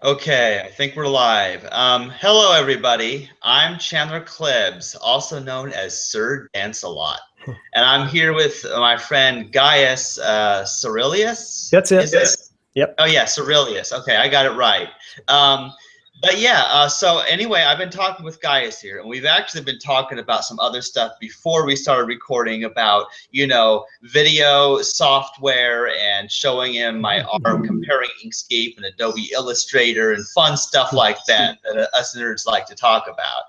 Okay, I think we're live. Hello, everybody. I'm Chandler Klebs, also known as Sir Dance-A-Lot. And I'm here with my friend Gaius Cerilius. That's it. Is it? Yep. Oh, yeah, Cerilius. Okay, I got it right. But yeah, so anyway, I've been talking with Gaius here, and we've actually been talking about some other stuff before we started recording about, video software and showing him my arm comparing Inkscape and Adobe Illustrator and fun stuff like that us nerds like to talk about.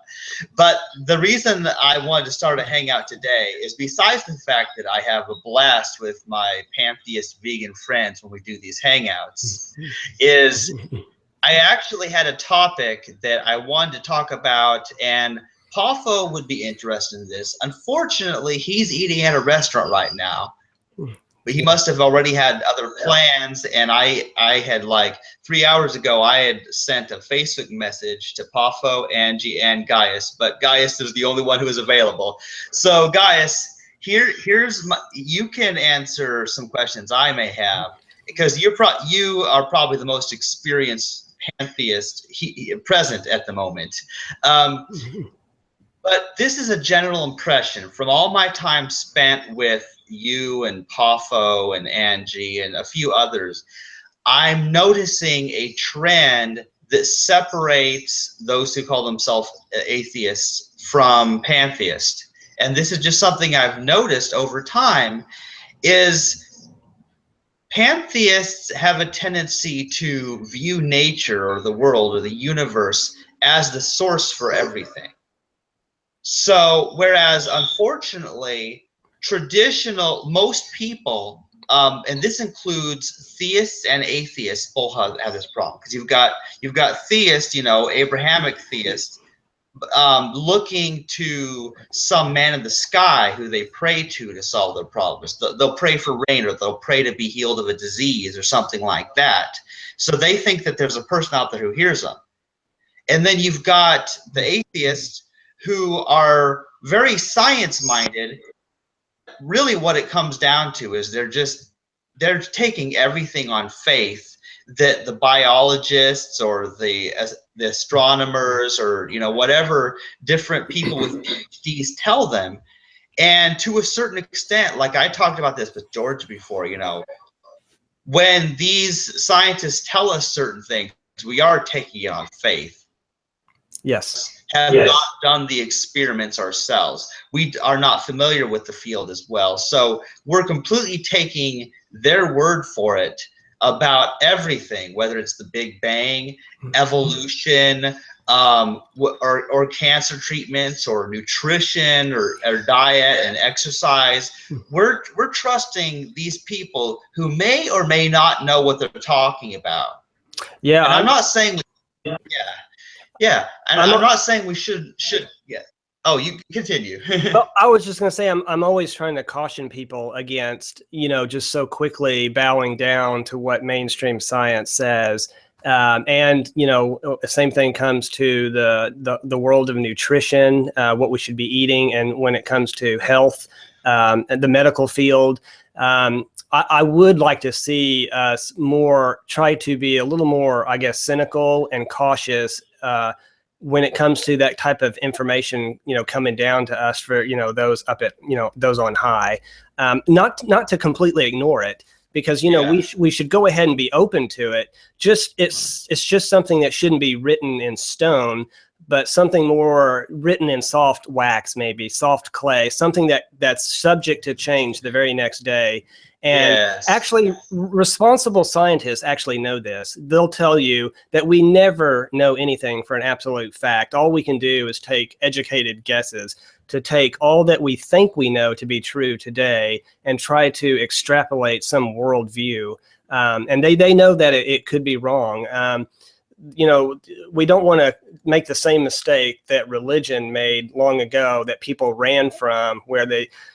But the reason that I wanted to start a hangout today is, besides the fact that I have a blast with my pantheist vegan friends when we do these hangouts, is I actually had a topic that I wanted to talk about, and Pafo would be interested in this. Unfortunately, he's eating at a restaurant right now, but he must have already had other plans. And I had, like 3 hours ago, I had sent a Facebook message to Pafo, Angie, and Gaius, but Gaius is the only one who is available. So Gaius, here's you can answer some questions I may have, because you are probably the most experienced pantheist present at the moment. But this is a general impression from all my time spent with you and Pafo and Angie and a few others. I'm noticing a trend that separates those who call themselves atheists from pantheists. And this is just something I've noticed over time, is pantheists have a tendency to view nature or the world or the universe as the source for everything. So whereas, unfortunately, most people, and this includes theists and atheists, both have this problem, because you've got theists, Abrahamic theists, looking to some man in the sky who they pray to solve their problems. They'll pray for rain, or they'll pray to be healed of a disease or something like that. So they think that there's a person out there who hears them. And then you've got the atheists who are very science-minded. Really what it comes down to is they're taking everything on faith that the biologists or the astronomers or whatever different people with PhDs tell them. And to a certain extent, like I talked about this with George before, when these scientists tell us certain things, we are taking it on faith. Yes. Have not done the experiments ourselves. We are not familiar with the field as well. So we're completely taking their word for it about everything, whether it's the Big Bang, evolution, or cancer treatments, or nutrition, or diet and exercise. We're trusting these people who may or may not know what they're talking about. Yeah, and I'm not saying and I'm not saying we should. Yeah. Oh, you continue. Well, I was just going to say, I'm always trying to caution people against, just so quickly bowing down to what mainstream science says. And, same thing comes to the world of nutrition, what we should be eating. And when it comes to health, the medical field, I would like to see us try to be a little more, I guess, cynical and cautious when it comes to that type of information, coming down to us for, those up at, those on high, not to completely ignore it, because, we should go ahead and be open to it. It's just something that shouldn't be written in stone, but something more written in soft wax, maybe soft clay, something that's subject to change the very next day. And actually, responsible scientists actually know this. They'll tell you that we never know anything for an absolute fact. All we can do is take educated guesses, to take all that we think we know to be true today and try to extrapolate some worldview. And they know that it could be wrong. We don't want to make the same mistake that religion made long ago, that people ran from, where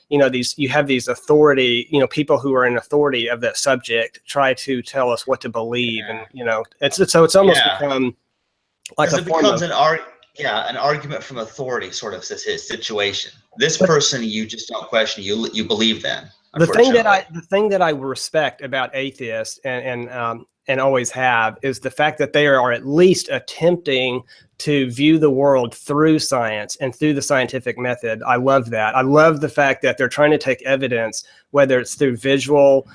you have these authority, people who are in authority of that subject try to tell us what to believe. And, it's almost become like it becomes an argument from authority sort of situation. This person, you just don't question, you believe them. The thing that I respect about atheists and and always have is the fact that they are at least attempting to view the world through science and through the scientific method. I love that. I love the fact that they're trying to take evidence, whether it's through visual,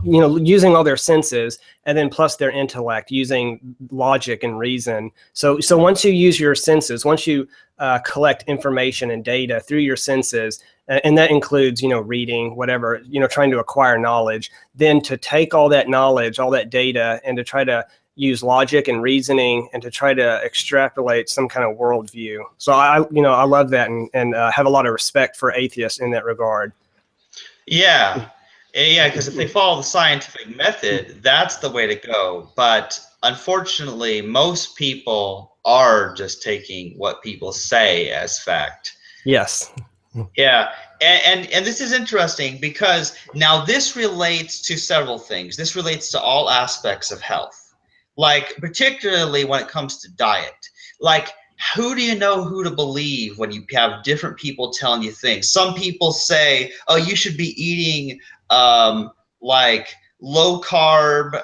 using all their senses, and then plus their intellect, using logic and reason. So once you use your senses, once you collect information and data through your senses, and that includes, reading, whatever, trying to acquire knowledge, then to take all that knowledge, all that data, and to try to use logic and reasoning and to try to extrapolate some kind of worldview. So I love that, and have a lot of respect for atheists in that regard. Yeah, because if they follow the scientific method, that's the way to go. But unfortunately, most people are just taking what people say as fact. Yes. Yeah, and this is interesting because now this relates to several things. This relates to all aspects of health. Like, particularly when it comes to diet. Like, who do you know who to believe when you have different people telling you things? Some people say, oh, you should be eating like low carb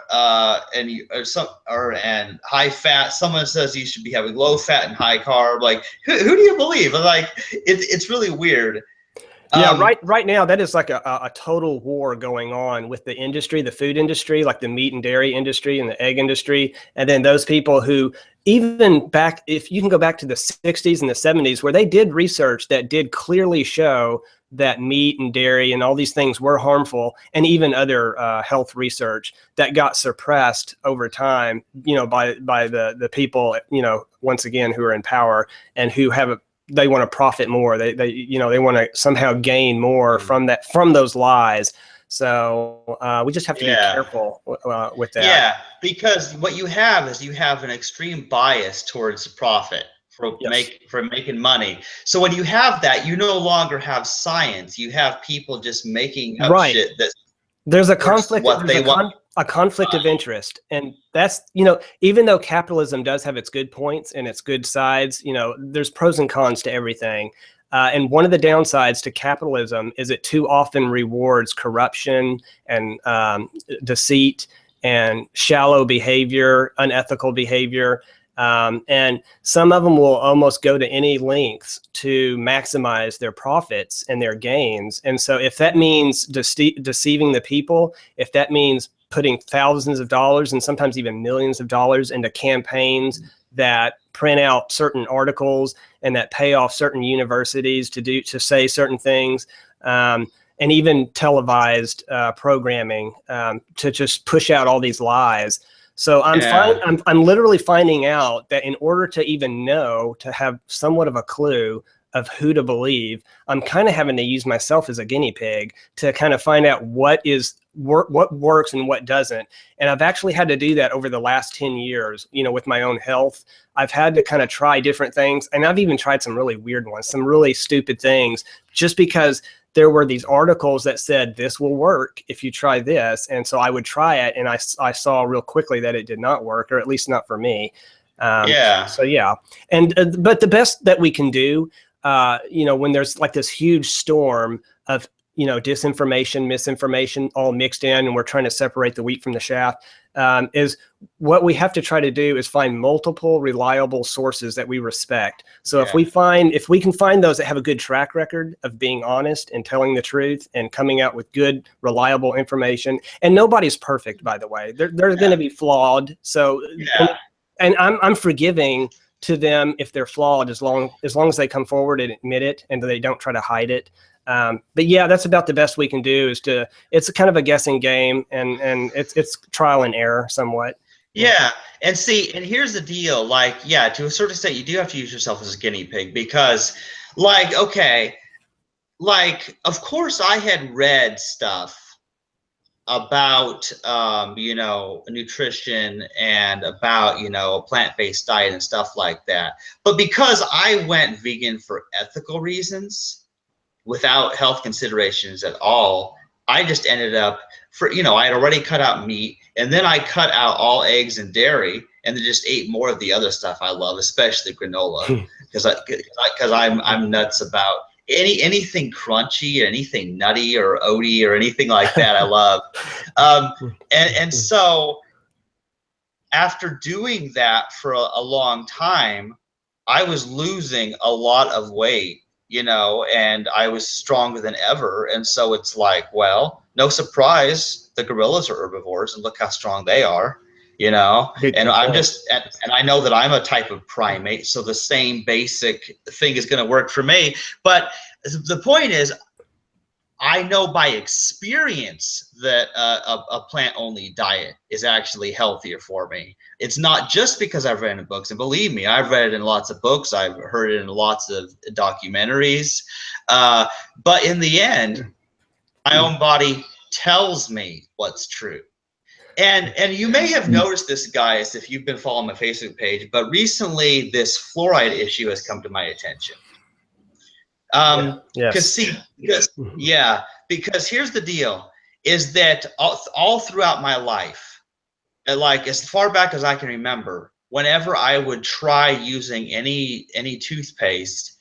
and high fat. Someone says you should be having low fat and high carb. Like, who do you believe? Like, it's really weird. Yeah, right now that is like a total war going on with the industry, the food industry, like the meat and dairy industry and the egg industry. And then those people who, even back, if you can go back to the 60s and the 70s, where they did research that did clearly show that meat and dairy and all these things were harmful, and even other health research that got suppressed over time, by the people, once again, who are in power and who have they want to profit more. They want to somehow gain more from those lies. So we just have to be careful with that. Yeah, because what you have is an extreme bias towards profit for making money. So when you have that, you no longer have science. You have people just making up shit that there's a conflict. A conflict of interest, and that's even though capitalism does have its good points and its good sides, there's pros and cons to everything. And one of the downsides to capitalism is it too often rewards corruption and deceit and shallow behavior, unethical behavior. And some of them will almost go to any lengths to maximize their profits and their gains. And so if that means deceiving the people, if that means putting thousands of dollars and sometimes even millions of dollars into campaigns that print out certain articles and that pay off certain universities to say certain things, and even televised programming to just push out all these lies. So I'm literally finding out that in order to even know, to have somewhat of a clue of who to believe, I'm kind of having to use myself as a guinea pig to kind of find out what works and what doesn't. And I've actually had to do that over the last 10 years, with my own health. I've had to kind of try different things, and I've even tried some really weird ones, some really stupid things, just because there were these articles that said this will work if you try this. And so I would try it, and I saw real quickly that it did not work, or at least not for me. So yeah. And but the best that we can do, when there's like this huge storm of disinformation, misinformation all mixed in, and we're trying to separate the wheat from the chaff, is what we have to try to do is find multiple reliable sources that we respect. So if we can find those that have a good track record of being honest and telling the truth and coming out with good, reliable information, and nobody's perfect, by the way, they're going to be flawed. So, and I'm forgiving to them if they're flawed, as long as they come forward and admit it and they don't try to hide it. But yeah, that's about the best we can do. It's a kind of a guessing game, and it's trial and error somewhat. Yeah, and here's the deal. Like, to a certain extent, you do have to use yourself as a guinea pig because, of course, I had read stuff about nutrition and about plant-based diet and stuff like that. But because I went vegan for ethical reasons, without health considerations at all, I just ended up I had already cut out meat, and then I cut out all eggs and dairy, and then just ate more of the other stuff I love, especially granola, because I'm nuts about anything crunchy or anything nutty or oaty or anything like that. I love, and so after doing that for a long time, I was losing a lot of weight, and I was stronger than ever. And so it's like, well, no surprise, the gorillas are herbivores, and look how strong they are, and and I know that I'm a type of primate, so the same basic thing is going to work for me. But the point is, I know by experience that a plant-only diet is actually healthier for me. It's not just because I've read it in books, and believe me, I've read it in lots of books. I've heard it in lots of documentaries. But in the end, my own body tells me what's true. And you may have noticed this, guys, if you've been following my Facebook page, but recently this fluoride issue has come to my attention. Because here's the deal, is that all throughout my life, like as far back as I can remember, whenever I would try using any toothpaste,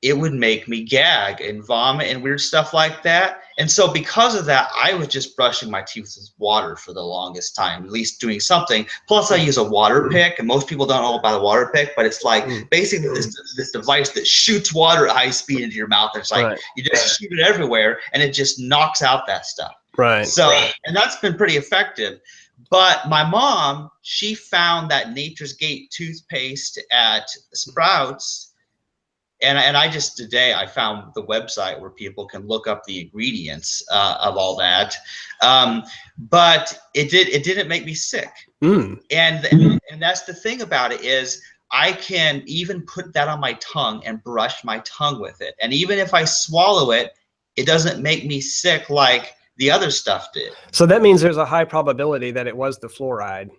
it would make me gag and vomit and weird stuff like that. And so because of that, I was just brushing my teeth with water for the longest time, at least doing something. Plus I use a water pick, and most people don't know about a water pick, but it's like basically this device that shoots water at high speed into your mouth. It's like you just shoot it everywhere and it just knocks out that stuff. So, and that's been pretty effective. But my mom, she found that Nature's Gate toothpaste at Sprouts. And I just today I found the website where people can look up the ingredients of all that, but it didn't make me sick. And that's the thing about it, is I can even put that on my tongue and brush my tongue with it, and even if I swallow it, it doesn't make me sick like the other stuff did. So that means there's a high probability that it was the fluoride.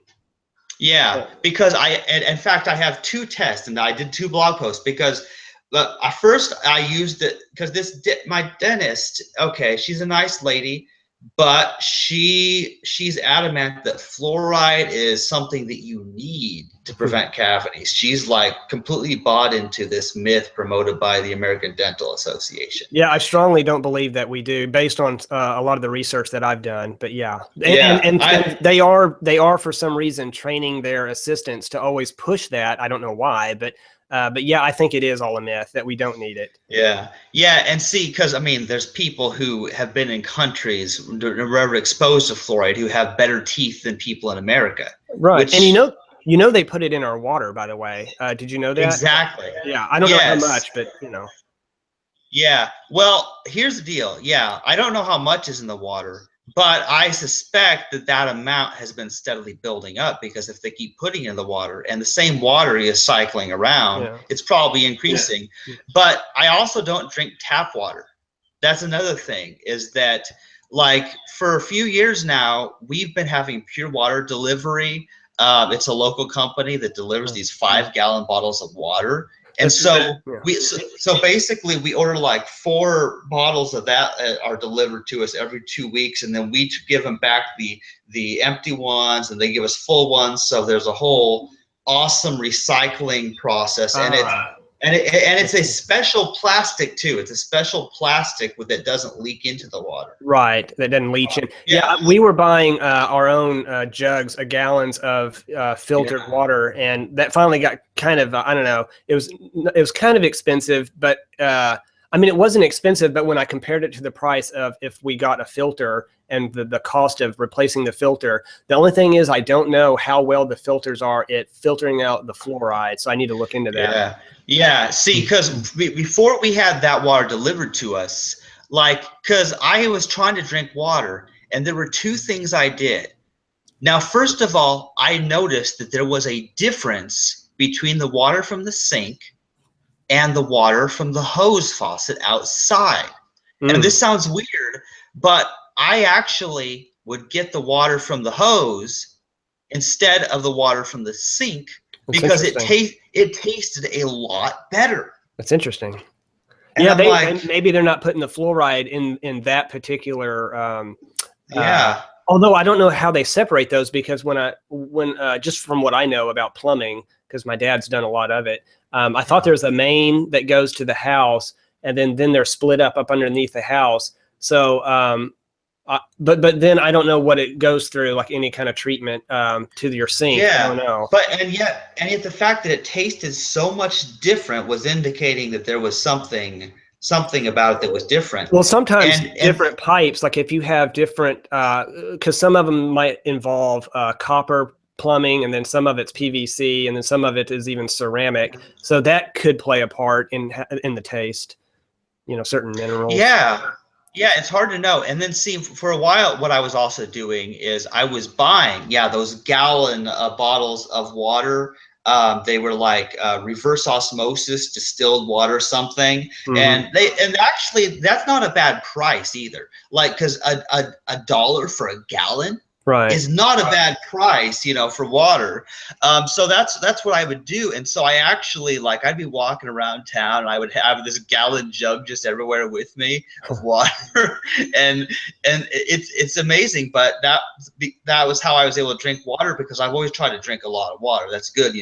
Yeah, because in fact I have 2 tests, and I did 2 blog posts, because first I used it because my dentist, okay, she's a nice lady, but she's adamant that fluoride is something that you need to prevent cavities. She's like completely bought into this myth promoted by the American Dental Association. Yeah, I strongly don't believe that we do, based on a lot of the research that I've done. But and they are for some reason training their assistants to always push that. I don't know why, but yeah, I think it is all a myth that we don't need it. Yeah, and see, because I mean, there's people who have been in countries wherever exposed to fluoride who have better teeth than people in America. Right, and you know they put it in our water, by the way. Did you know that? Exactly. Yeah, I don't know how much, but Yeah, well, here's the deal. Yeah, I don't know how much is in the water, but I suspect that amount has been steadily building up, because if they keep putting it in the water and the same water is cycling around, it's probably increasing. But I also don't drink tap water. That's another thing, is that like for a few years now, we've been having pure water delivery. It's a local company that delivers these 5-gallon bottles of water. And so basically we order like 4 bottles of that are delivered to us every 2 weeks, and then we give them back the empty ones, and they give us full ones. So there's a whole awesome recycling process, and it's a special plastic too. It's a special plastic that doesn't leak into the water. Right, that doesn't leach in. Yeah, we were buying our own jugs, gallons of filtered water, and that finally got kind of I don't know. It was kind of expensive, but I mean, it wasn't expensive. But when I compared it to the price of if we got a filter and the cost of replacing the filter, the only thing is I don't know how well the filters are at filtering out the fluoride. So I need to look into that. Yeah. See, because before we had that water delivered to us, like, because I was trying to drink water, and there were 2 things I did. Now, first of all, I noticed that there was a difference between the water from the sink and the water from the hose faucet outside. And this sounds weird, but I actually would get the water from the hose instead of the water from the sink, because it tasted a lot better. That's interesting. And yeah, maybe they're not putting the fluoride in that particular. Although I don't know how they separate those, because when just from what I know about plumbing, because my dad's done a lot of it, I thought there's a main that goes to the house, and then they're split up underneath the house. So But then I don't know what it goes through, like any kind of treatment to your sink. I don't know. But and yet the fact that it tasted so much different was indicating that there was something about it that was different. Well, sometimes and different pipes, like if you have different, because some of them might involve copper plumbing, and then some of it's PVC, and then some of it is even ceramic. So that could play a part in the taste. Certain minerals. Yeah, it's hard to know. And then see, for a while, what I was also doing is I was buying, those gallon bottles of water. They were like reverse osmosis distilled water something. And actually that's not a bad price either. Like, because a dollar for a gallon is not a bad price, for water. So that's what I would do. And so I actually, like, I'd be walking around town and I would have this gallon jug just everywhere with me of water. and it's amazing. But that was how I was able to drink water, because I've always tried to drink a lot of water. That's good,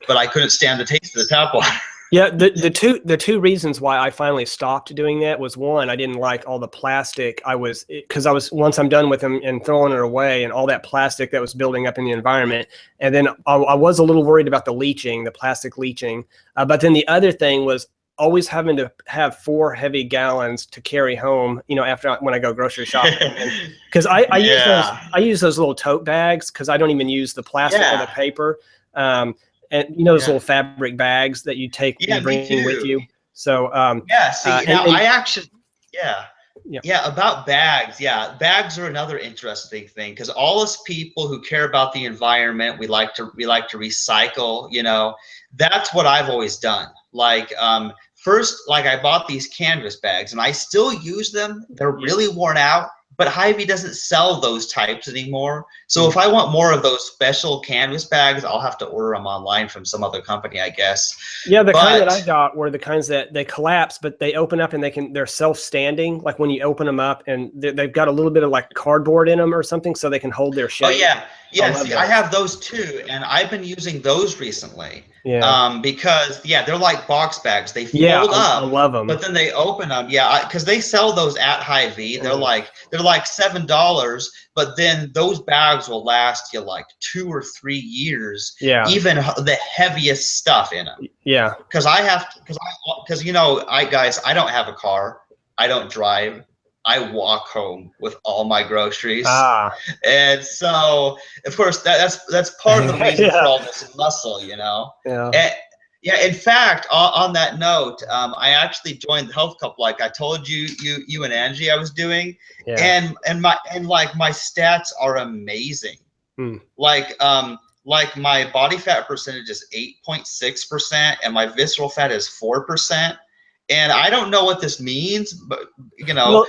but I couldn't stand the taste of the tap water. Yeah, the two reasons why I finally stopped doing that was, one, I didn't like all the plastic. Because once I'm done with them and throwing it away, and all that plastic that was building up in the environment. And then I was a little worried about the plastic leaching. But then the other thing was always having to have 4 heavy gallons to carry home, when I go grocery shopping. Because I use those little tote bags, because I don't even use the plastic or the paper. And those little fabric bags that you take and bring with you. So about bags. Bags are another interesting thing, because all us people who care about the environment, we like to recycle. That's what I've always done. Like, first, like, I bought these canvas bags and I still use them. They're really worn out, but Hy-Vee doesn't sell those types anymore. So if I want more of those special canvas bags, I'll have to order them online from some other company, I guess. Yeah, the kind that I got were the kinds that they collapse, but they open up and they're self-standing. Like when you open them up, and they've got a little bit of like cardboard in them or something, so they can hold their shape. Oh yeah. See, I have those too, and I've been using those recently. Because they're like box bags. They fold up. I love them. But then they open them. Because they sell those at Hy-Vee. They're like $7, but then those bags will last you like 2 or 3 years. Even the heaviest stuff in them. Because I don't have a car. I don't drive. I walk home with all my groceries. And so, of course, that's part of the reason for all this muscle, And, in fact, on that note, I actually joined the health club, like I told you and Angie I was doing, and my stats are amazing. Like my body fat percentage is 8.6%, and my visceral fat is 4%. And I don't know what this means, but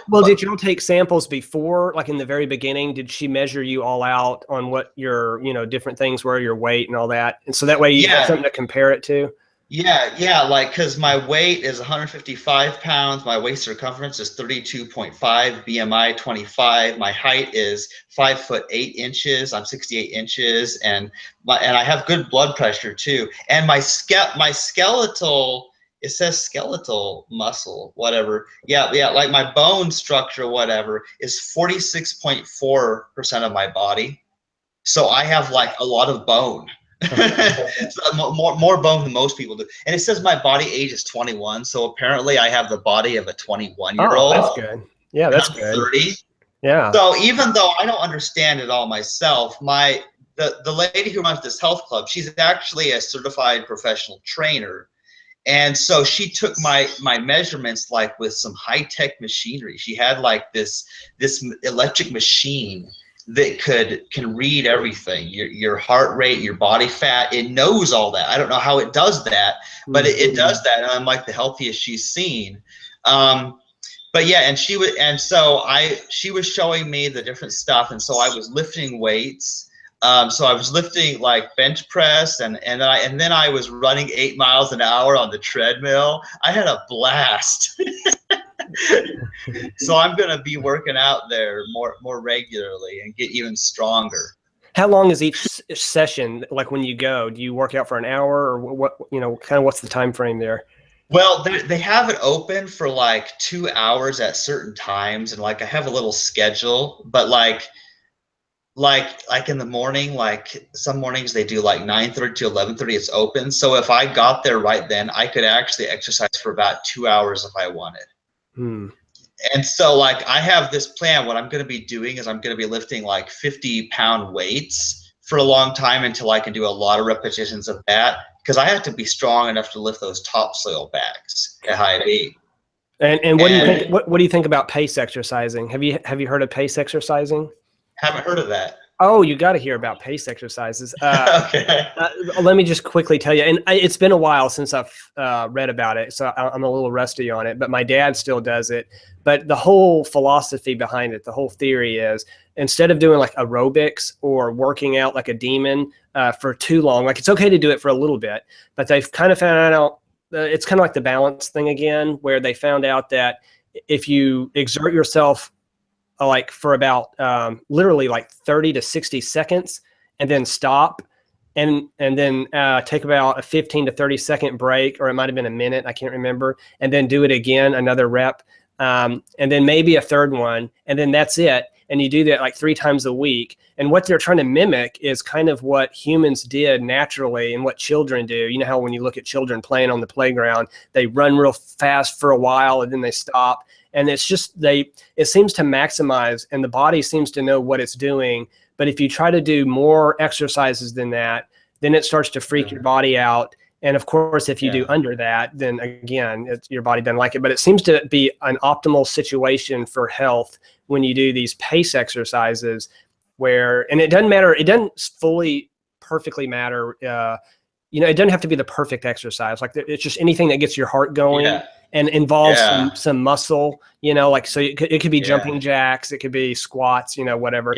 Well, did y'all take samples before, like in the very beginning? Did she measure you all out on what your, different things were, your weight and all that? And so that way you have something to compare it to? Like, because my weight is 155 pounds, my waist circumference is 32.5, BMI 25, my height is 5'8". I'm 68 inches, and I have good blood pressure too. And my skeletal. It says skeletal muscle, whatever. Like my bone structure, whatever, is 46.4% of my body. So I have like a lot of bone. So more bone than most people do. And it says my body age is 21. So apparently I have the body of a 21-year-old. Oh, that's good. Yeah, that's good. 30. Yeah. So even though I don't understand it all myself, the lady who runs this health club, she's actually a certified professional trainer. And so she took my measurements, like with some high-tech machinery. She had like this electric machine that can read everything, your heart rate, your body fat. It knows all that. I don't know how it does that, but it does that. And I'm like the healthiest she's seen. But she was showing me the different stuff, and so I was lifting weights. So I was lifting like bench press, and then I was running 8 miles an hour on the treadmill. I had a blast. So I'm gonna be working out there more regularly and get even stronger. How long is each session? Like when you go, do you work out for an hour, or what? Kind of what's the time frame there? Well, they have it open for like 2 hours at certain times, and like I have a little schedule, but like in the morning, like some mornings they do like 9:30 to 11:30. It's open, so if I got there right then, I could actually exercise for about 2 hours if I wanted. Hmm. And so like I have this plan. What I'm going to be doing is I'm going to be lifting like 50-pound weights for a long time until I can do a lot of repetitions of that, because I have to be strong enough to lift those topsoil bags at high B. And what do you think? And What do you think about pace exercising? Have you heard of pace exercising? haven't heard of that. Oh, you got to hear about pace exercises. Okay. Let me just quickly tell you, and it's been a while since I've read about it, so I'm a little rusty on it, but my dad still does it. But the whole philosophy behind it, the whole theory is, instead of doing like aerobics or working out like a demon for too long, like it's okay to do it for a little bit, but they've kind of found out, it's kind of like the balance thing again, where they found out that if you exert yourself like for about literally like 30 to 60 seconds and then stop and then take about a 15 to 30-second break, or it might have been a minute, I can't remember, and then do it again, another rep, and then maybe a third one, and then that's it. And you do that like 3 times a week. And what they're trying to mimic is kind of what humans did naturally and what children do. You know how when you look at children playing on the playground, they run real fast for a while and then they stop. And it's just it seems to maximize, and the body seems to know what it's doing. But if you try to do more exercises than that, then it starts to freak your body out. And of course, if you do under that, then again, your body doesn't like it. But it seems to be an optimal situation for health when you do these pace exercises where, and it doesn't matter, it doesn't fully perfectly matter. It doesn't have to be the perfect exercise. Like it's just anything that gets your heart going and involves some muscle, like, so it could be jumping jacks, it could be squats, whatever,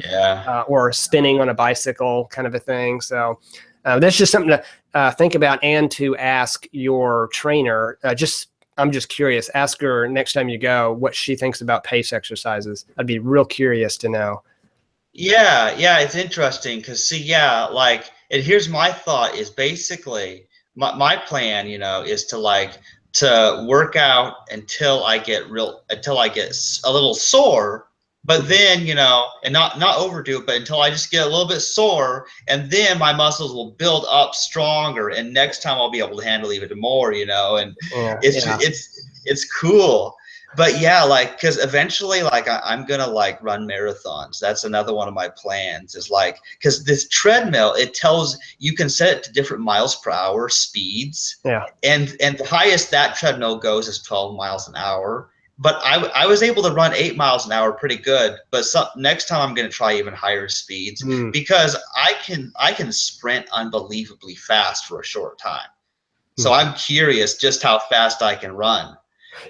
or spinning on a bicycle kind of a thing. So that's just something to think about and to ask your trainer. I'm just curious. Ask her next time you go what she thinks about pace exercises. I'd be real curious to know. Yeah, it's interesting because like, and here's my thought is basically my plan, is to work out until I get a little sore, but then, and not overdo it, but until I just get a little bit sore, and then my muscles will build up stronger, and next time I'll be able to handle even more, and it's cool. But like, because eventually, like, I'm gonna like run marathons. That's another one of my plans, is like, because this treadmill, it tells you can set it to different miles per hour speeds, and the highest that treadmill goes is 12 miles an hour. But I was able to run 8 miles an hour pretty good. But next time I'm gonna try even higher speeds, because I can sprint unbelievably fast for a short time. So I'm curious just how fast I can run.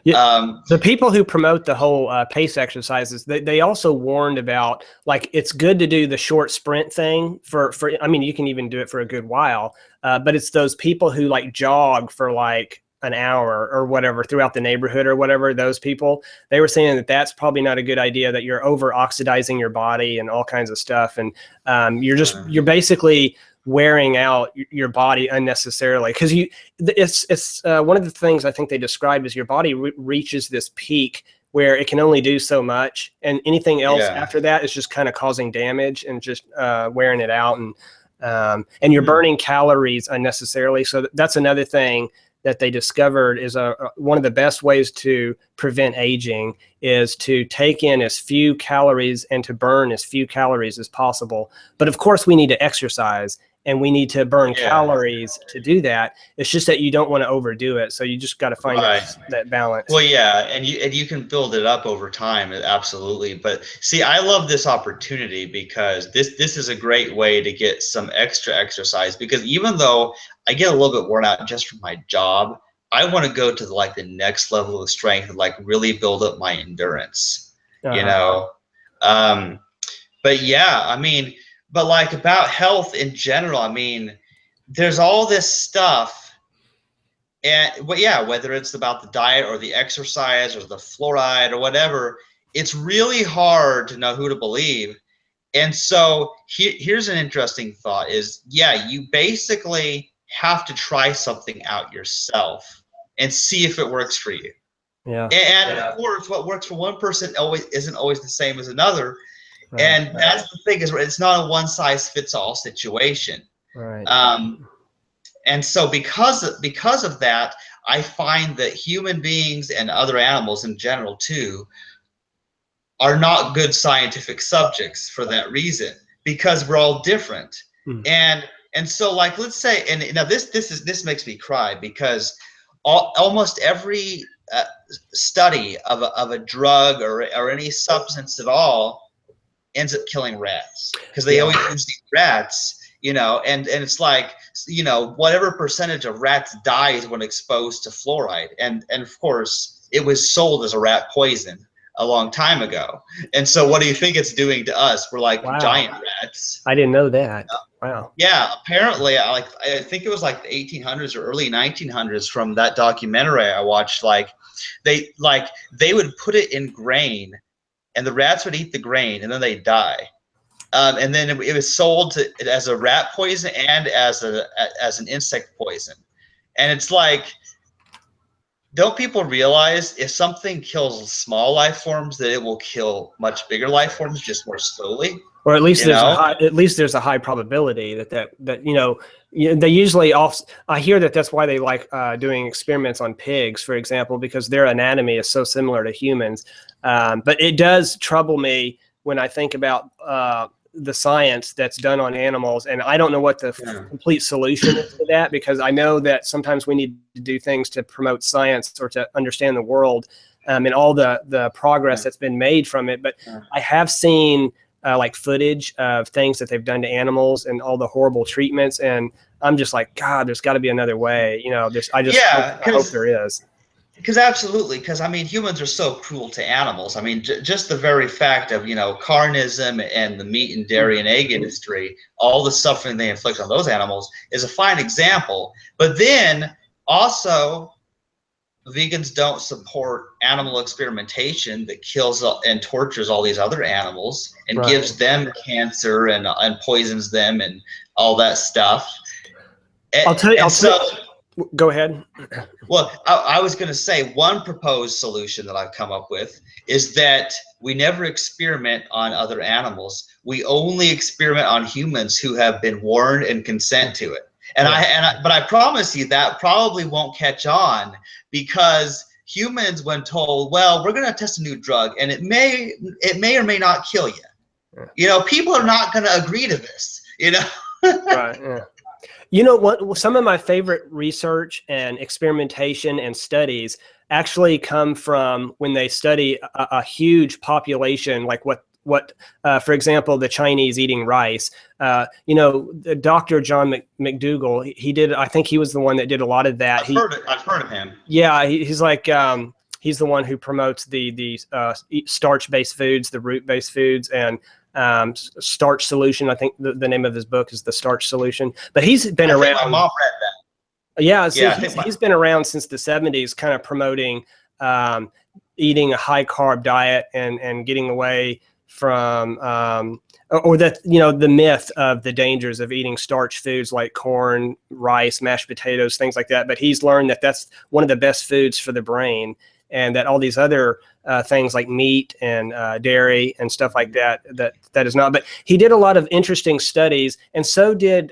The people who promote the whole pace exercises, they also warned about, like, it's good to do the short sprint thing for I mean, you can even do it for a good while, but it's those people who like jog for like an hour or whatever throughout the neighborhood or whatever, those people, they were saying that that's probably not a good idea, that you're over oxidizing your body and all kinds of stuff. And you're basically wearing out your body unnecessarily, because it's one of the things I think they described is your body reaches this peak where it can only do so much, and anything else after that is just kind of causing damage and just wearing it out, and you're burning calories unnecessarily. So that's another thing that they discovered is one of the best ways to prevent aging is to take in as few calories and to burn as few calories as possible. But of course, we need to exercise and we need to burn calories to do that. It's just that you don't want to overdo it. So you just got to find that balance. Well, and you can build it up over time, absolutely. But see, I love this opportunity because this is a great way to get some extra exercise, because even though I get a little bit worn out just from my job, I want to go to like the next level of strength and like really build up my endurance, But I mean, but like about health in general, I mean, there's all this stuff, and whether it's about the diet or the exercise or the fluoride or whatever, it's really hard to know who to believe. And so here's an interesting thought is, you basically have to try something out yourself and see if it works for you. Yeah. And of course, what works for one person isn't always the same as another. Right. And that's the thing, is it's not a one size fits all situation. Right. And so because of that, I find that human beings and other animals in general too are not good scientific subjects for that reason, because we're all different. And so, like, let's say, and now this makes me cry, because almost every study of a drug or any substance at all ends up killing rats, because they always use these rats, you know, and it's like, you know, whatever percentage of rats dies when exposed to fluoride, and of course it was sold as a rat poison a long time ago. And so what do you think it's doing to us? We're like giant rats. I didn't know that. Wow. Yeah, apparently, I think it was like the 1800s or early 1900s, from that documentary I watched, like they would put it in grain, and the rats would eat the grain, and then they'd die. And then it was sold as a rat poison and as an insect poison. And it's like, don't people realize if something kills small life forms, that it will kill much bigger life forms, just more slowly? Or at least there's a high probability that you know, they usually I hear that's why they like doing experiments on pigs, for example, because their anatomy is so similar to humans. But it does trouble me when I think about the science that's done on animals, and I don't know what the complete solution is to that, because I know that sometimes we need to do things to promote science or to understand the world, and all the progress that's been made from it. But I have seen like footage of things that they've done to animals and all the horrible treatments, and I'm just like, God, there's got to be another way, you know. I hope there is. Because absolutely, because I mean, humans are so cruel to animals. I mean, just the very fact of, you know, carnism and the meat and dairy and egg industry, all the suffering they inflict on those animals is a fine example. But then also, vegans don't support animal experimentation that kills and tortures all these other animals and gives them cancer and poisons them and all that stuff. Go ahead. Well, I was going to say, one proposed solution that I've come up with is that we never experiment on other animals. We only experiment on humans who have been warned and consent to it. But I promise you that probably won't catch on, because humans, when told, well, we're going to test a new drug and it may or may not kill you. You know, people are not going to agree to this, you know? Right. Yeah. You know what? Some of my favorite research and experimentation and studies actually come from when they study a huge population, like for example, the Chinese eating rice. You know, Dr. John McDougall, he did. I think he was the one that did a lot of that. I've heard of him. Yeah, he's like he's the one who promotes the starch-based foods, the root-based foods, and Starch Solution. I think the name of his book is The Starch Solution. But he's been around. My mom read that. Yeah, so he's been around since the 70s, kind of promoting eating a high carb diet and getting away from or that, you know, the myth of the dangers of eating starch foods like corn, rice, mashed potatoes, things like that. But he's learned that that's one of the best foods for the brain, and that all these other things like meat and dairy and stuff like that is not. But he did a lot of interesting studies, and so did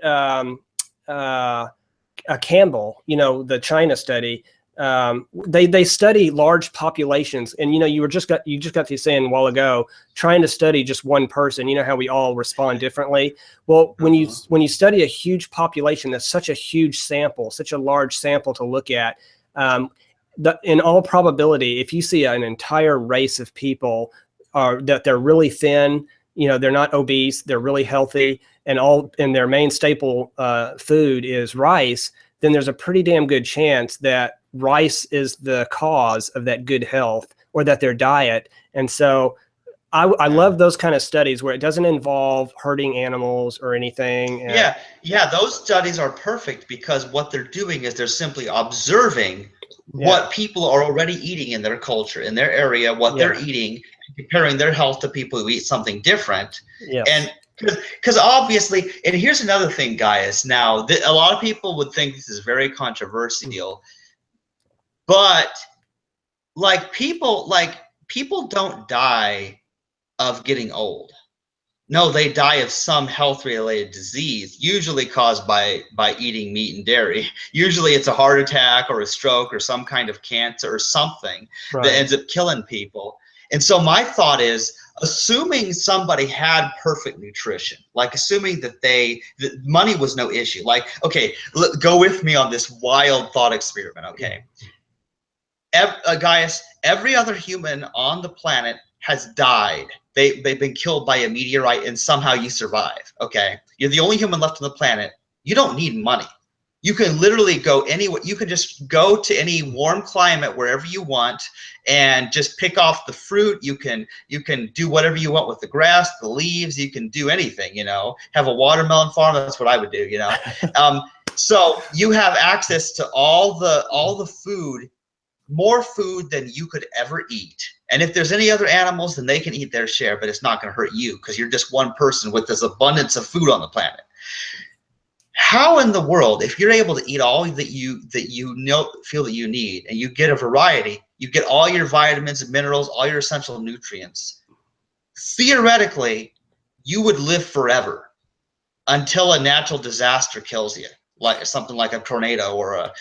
Campbell, you know, the China study. They study large populations, and you know, you just got to saying a while ago, trying to study just one person, you know how we all respond differently. Well, when you study a huge population, that's such a huge sample, such a large sample to look at. In all probability, if you see an entire race of people that they're really thin, you know, they're not obese, they're really healthy, and their main staple food is rice, then there's a pretty damn good chance that rice is the cause of that good health, or that their diet. And so I love those kind of studies where it doesn't involve hurting animals or anything. Yeah, those studies are perfect, because what they're doing is they're simply observing what people are already eating in their culture, in their area, what they're eating, comparing their health to people who eat something different. And because obviously, and here's another thing, guys, now a lot of people would think this is very controversial. But people don't die of getting old. No, they die of some health-related disease, usually caused by eating meat and dairy. Usually it's a heart attack or a stroke or some kind of cancer or something that ends up killing people. And so my thought is, assuming somebody had perfect nutrition, like assuming that money was no issue. Like, okay, go with me on this wild thought experiment, okay? Guys, every other human on the planet has died. They've been killed by a meteorite and somehow you survive, okay? You're the only human left on the planet. You don't need money. You can literally go anywhere. You can just go to any warm climate wherever you want and just pick off the fruit. You can do whatever you want with the grass, the leaves. You can do anything, you know. Have a watermelon farm. That's what I would do, you know. So you have access to all the food, more food than you could ever eat. And if there's any other animals, then they can eat their share, but it's not going to hurt you because you're just one person with this abundance of food on the planet. How in the world, if you're able to eat all that you feel that you need, and you get a variety, you get all your vitamins and minerals, all your essential nutrients, theoretically, you would live forever until a natural disaster kills you, like something like a tornado or a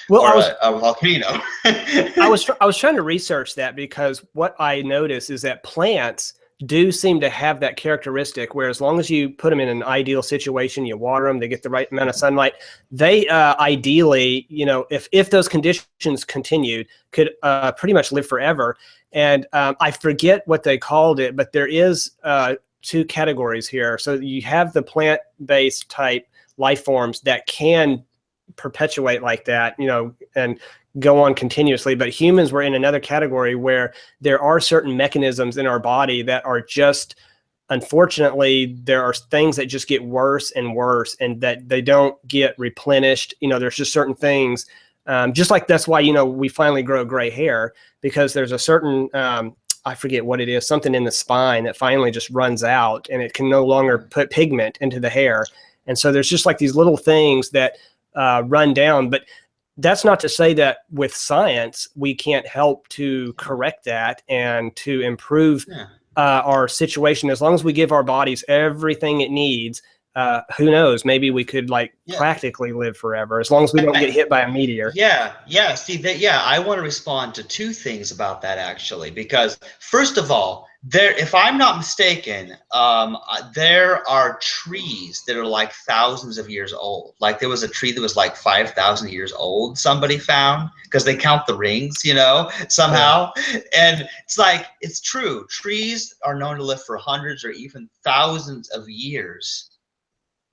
volcano. I was trying to research that, because what I notice is that plants do seem to have that characteristic where as long as you put them in an ideal situation, you water them, they get the right amount of sunlight, they ideally, you know, if those conditions continued, could pretty much live forever. And I forget what they called it, but there is two categories here. So you have the plant-based type life forms that can perpetuate like that, you know, and go on continuously. But humans were in another category where there are certain mechanisms in our body that are just, unfortunately, there are things that just get worse and worse and that they don't get replenished. You know, there's just certain things, just like that's why, you know, we finally grow gray hair, because there's a certain, I forget what it is, something in the spine that finally just runs out and it can no longer put pigment into the hair. And so there's just like these little things that run down. But that's not to say that with science, we can't help to correct that and to improve our situation. As long as we give our bodies everything it needs, who knows, maybe we could practically live forever, as long as we don't get hit by a meteor. See, I want to respond to two things about that, actually, because first of all, if I'm not mistaken, there are trees that are like thousands of years old. Like there was a tree that was like 5,000 years old, somebody found, because they count the rings, you know, somehow. And it's like, it's true. Trees are known to live for hundreds or even thousands of years,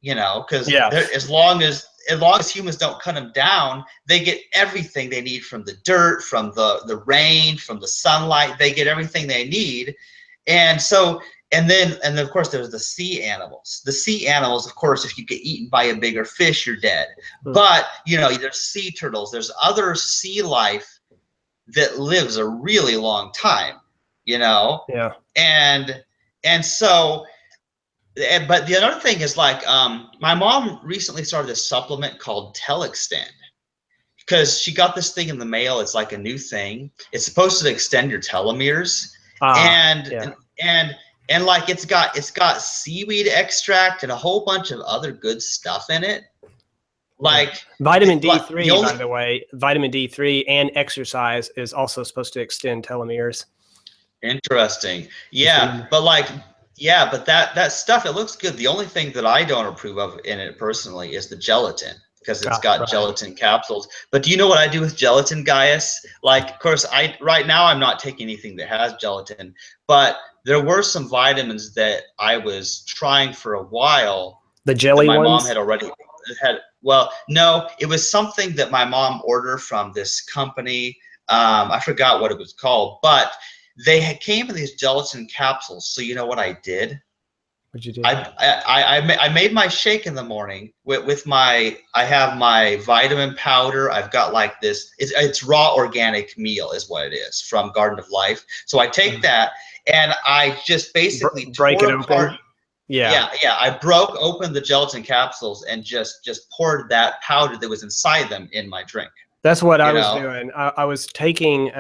you know, because as long as humans don't cut them down, they get everything they need from the dirt, from the rain, from the sunlight. They get everything they need. And so, and then of course there's the sea animals. The sea animals, of course, if you get eaten by a bigger fish, you're dead. But, you know, there's sea turtles, there's other sea life that lives a really long time, you know? And so, but the other thing is like, my mom recently started a supplement called Telextend, because she got this thing in the mail. It's like a new thing. It's supposed to extend your telomeres. And like it's got seaweed extract and a whole bunch of other good stuff in it. Like vitamin D3, by the way, vitamin D3 and exercise is also supposed to extend telomeres. Interesting. But that stuff, it looks good. The only thing that I don't approve of in it personally is the gelatin, because it's got gelatin capsules. But do you know what I do with gelatin, Gaius? Like, of course, right now I'm not taking anything that has gelatin, but there were some vitamins that I was trying for a while. The jelly ones? My mom had already had. Well, no, it was something that my mom ordered from this company. I forgot what it was called, but they came in these gelatin capsules. So you know what I did? What'd you do? I made my shake in the morning with I have my vitamin powder. I've got like this, it's raw organic meal is what it is, from Garden of Life. So I take that and I just basically break it open. I broke open the gelatin capsules and just poured that powder that was inside them in my drink. That's what I you was know? doing. I was taking,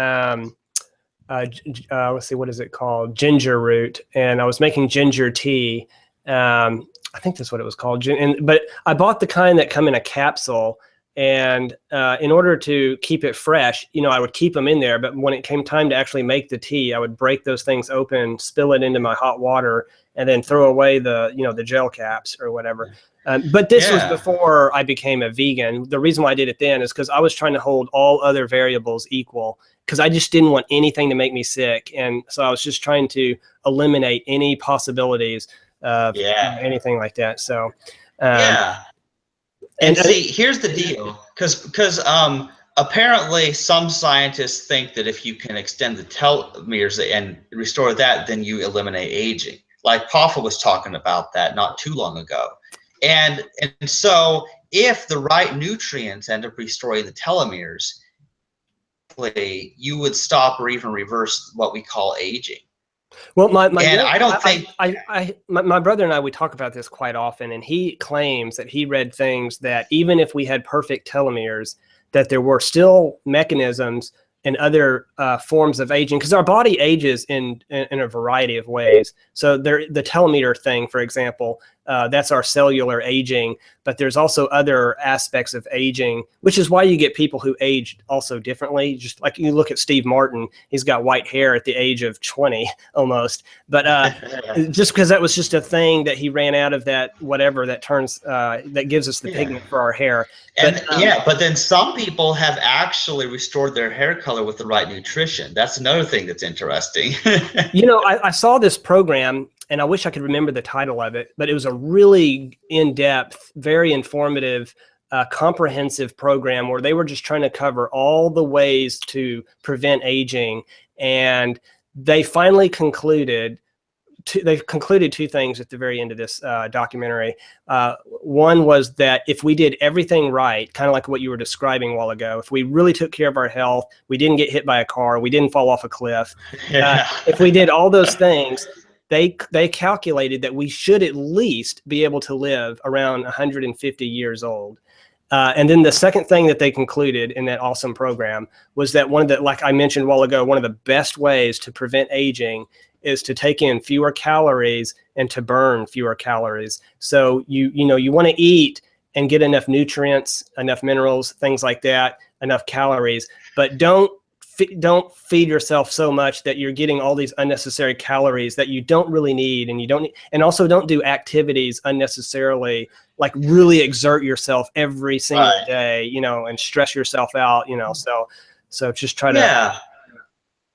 let's see, what is it called? Ginger root. And I was making ginger tea. I think that's what it was called. But I bought the kind that come in a capsule. And in order to keep it fresh, I would keep them in there. But when it came time to actually make the tea, I would break those things open, spill it into my hot water, and then throw away the gel caps or whatever. But this was Yeah. before I became a vegan. The reason why I did it then is because I was trying to hold all other variables equal, because I just didn't want anything to make me sick. And so I was just trying to eliminate any possibilities of Yeah. anything like that. So, um, Yeah. And and see, here's the deal, because apparently some scientists think that if you can extend the telomeres and restore that, then you eliminate aging. Like Paffa was talking about that not too long ago. And so if the right nutrients end up restoring the telomeres, you would stop or even reverse what we call aging. well, my And young, I don't think my brother and I, we talk about this quite often, and he claims that he read things that even if we had perfect telomeres, that there were still mechanisms and other forms of aging, because our body ages in a variety of ways. So the telomere thing, for example, that's our cellular aging, but there's also other aspects of aging, which is why you get people who age also differently. Just like you look at Steve Martin, he's got white hair at the age of 20 almost, but just because that was just a thing that he ran out of, that whatever that turns that gives us the pigment for our hair. And yeah, but then some people have actually restored their hair color with the right nutrition. That's another thing that's interesting. I saw this program, and I wish I could remember the title of it, but it was a really in-depth, very informative, comprehensive program where they were just trying to cover all the ways to prevent aging. And they finally concluded two things at the very end of this documentary. One was that if we did everything right, kind of like what you were describing a while ago, if we really took care of our health, we didn't get hit by a car, we didn't fall off a cliff, if we did all those things, they calculated that we should at least be able to live around 150 years old. And then the second thing that they concluded in that awesome program was that like I mentioned a while ago, one of the best ways to prevent aging is to take in fewer calories and to burn fewer calories. So you want to eat and get enough nutrients, enough minerals, things like that, enough calories, but don't feed yourself so much that you're getting all these unnecessary calories that you don't really need, and also don't do activities unnecessarily, like really exert yourself every single day, and stress yourself out, so just try to.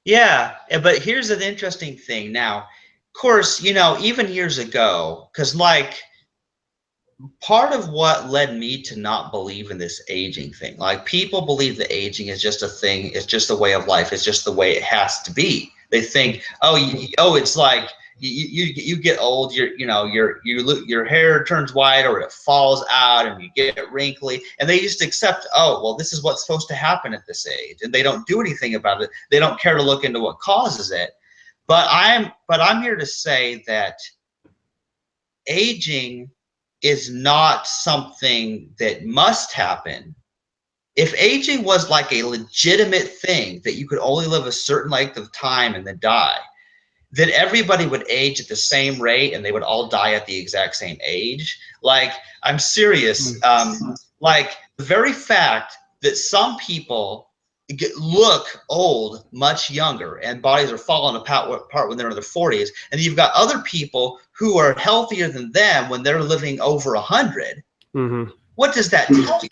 Yeah, but here's an interesting thing. Now, of course, even years ago, because like part of what led me to not believe in this aging thing, like people believe that aging is just a thing, it's just a way of life, it's just the way it has to be. They think, it's like you get old, your hair turns white or it falls out and you get wrinkly, and they just accept, this is what's supposed to happen at this age, and they don't do anything about it. They don't care to look into what causes it. But I'm here to say that aging is not something that must happen. If aging was like a legitimate thing that you could only live a certain length of time and then die, then everybody would age at the same rate and they would all die at the exact same age. Like, I'm serious. Like the very fact that some people look old much younger and bodies are falling apart when they're in their 40s, and you've got other people who are healthier than them when they're living over 100. What does that tell you?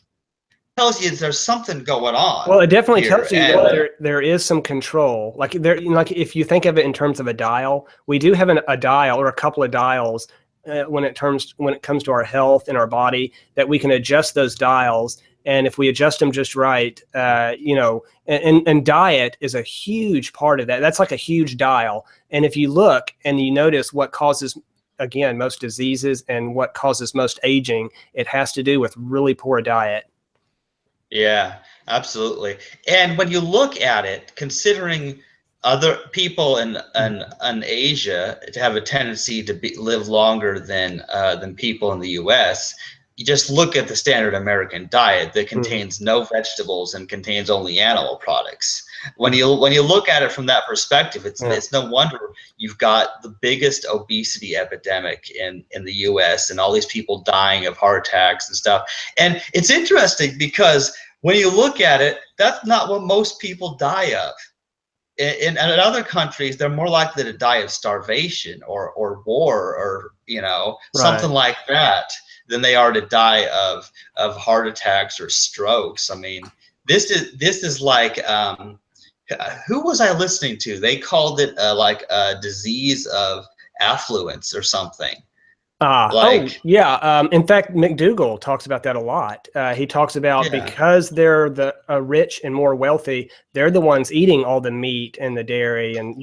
It tells you there's something going on. Well, it definitely tells you that there is some control. Like if you think of it in terms of a dial, we do have a dial or a couple of dials when it comes to our health and our body, that we can adjust those dials. And if we adjust them just right, and diet is a huge part of that. That's like a huge dial. And if you look and you notice what causes, again, most diseases and what causes most aging, it has to do with really poor diet. Yeah, absolutely. And when you look at it, considering other people in Asia to have a tendency to live longer than people in the U.S., you just look at the standard American diet that contains no vegetables and contains only animal products. When you look at it from that perspective, it's no wonder you've got the biggest obesity epidemic in the U.S. and all these people dying of heart attacks and stuff. And it's interesting because when you look at it, that's not what most people die of. In other countries, they're more likely to die of starvation or war or something like that than they are to die of heart attacks or strokes. I mean, this is like who was I listening to? They called it like a disease of affluence or something. In fact, McDougall talks about that a lot. He talks about because they're the rich and more wealthy, they're the ones eating all the meat and the dairy, and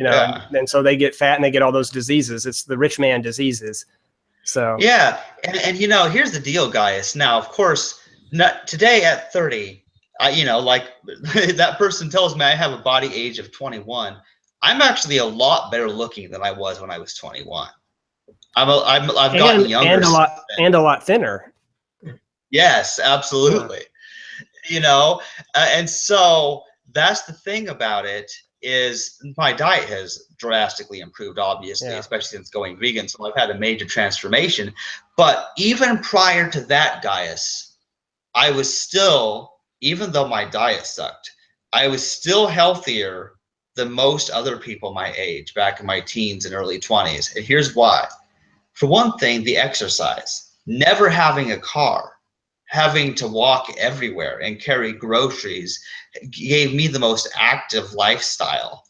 and so they get fat and they get all those diseases. It's the rich man diseases. So and here's the deal, guys. Now, of course, today at 30, like that person tells me I have a body age of 21. I'm actually a lot better looking than I was when I was 21. I've gotten younger and a lot thinner. Yes, absolutely. And so that's the thing about it, is my diet has drastically improved, obviously, especially since going vegan. So I've had a major transformation. But even prior to that, Gaius, I was still, even though my diet sucked, I was still healthier than most other people my age back in my teens and early 20s. And here's why. For one thing, the exercise, never having a car, having to walk everywhere and carry groceries gave me the most active lifestyle,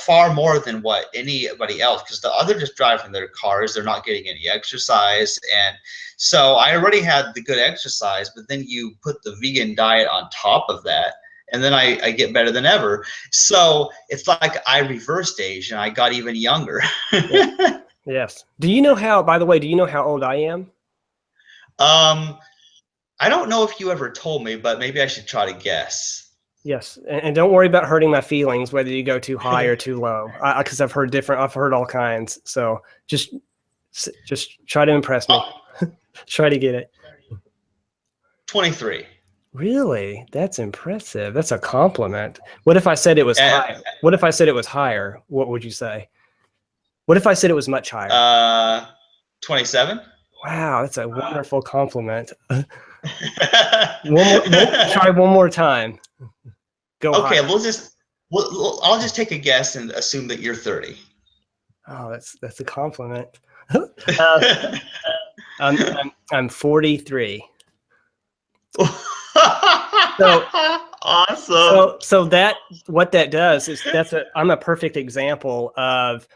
far more than what anybody else, because the other just driving their cars, they're not getting any exercise. And so I already had the good exercise, but then you put the vegan diet on top of that, and then I get better than ever. So it's like I reversed age and I got even younger. Yes. Do you know how, by the way, do you know how old I am? I don't know if you ever told me, but maybe I should try to guess. Yes. And don't worry about hurting my feelings, whether you go too high or too low, because I've heard all kinds. So just try to impress me. Try to get it. 23. Really? That's impressive. That's a compliment. What if I said it was higher? What if I said it was higher? What would you say? What if I said it was much higher? 27. Wow, that's a wonderful compliment. We'll try one more time. Go. Okay, higher. I'll just take a guess and assume that you're 30. Oh, that's a compliment. I'm 43. So awesome. So that what that does is I'm a perfect example of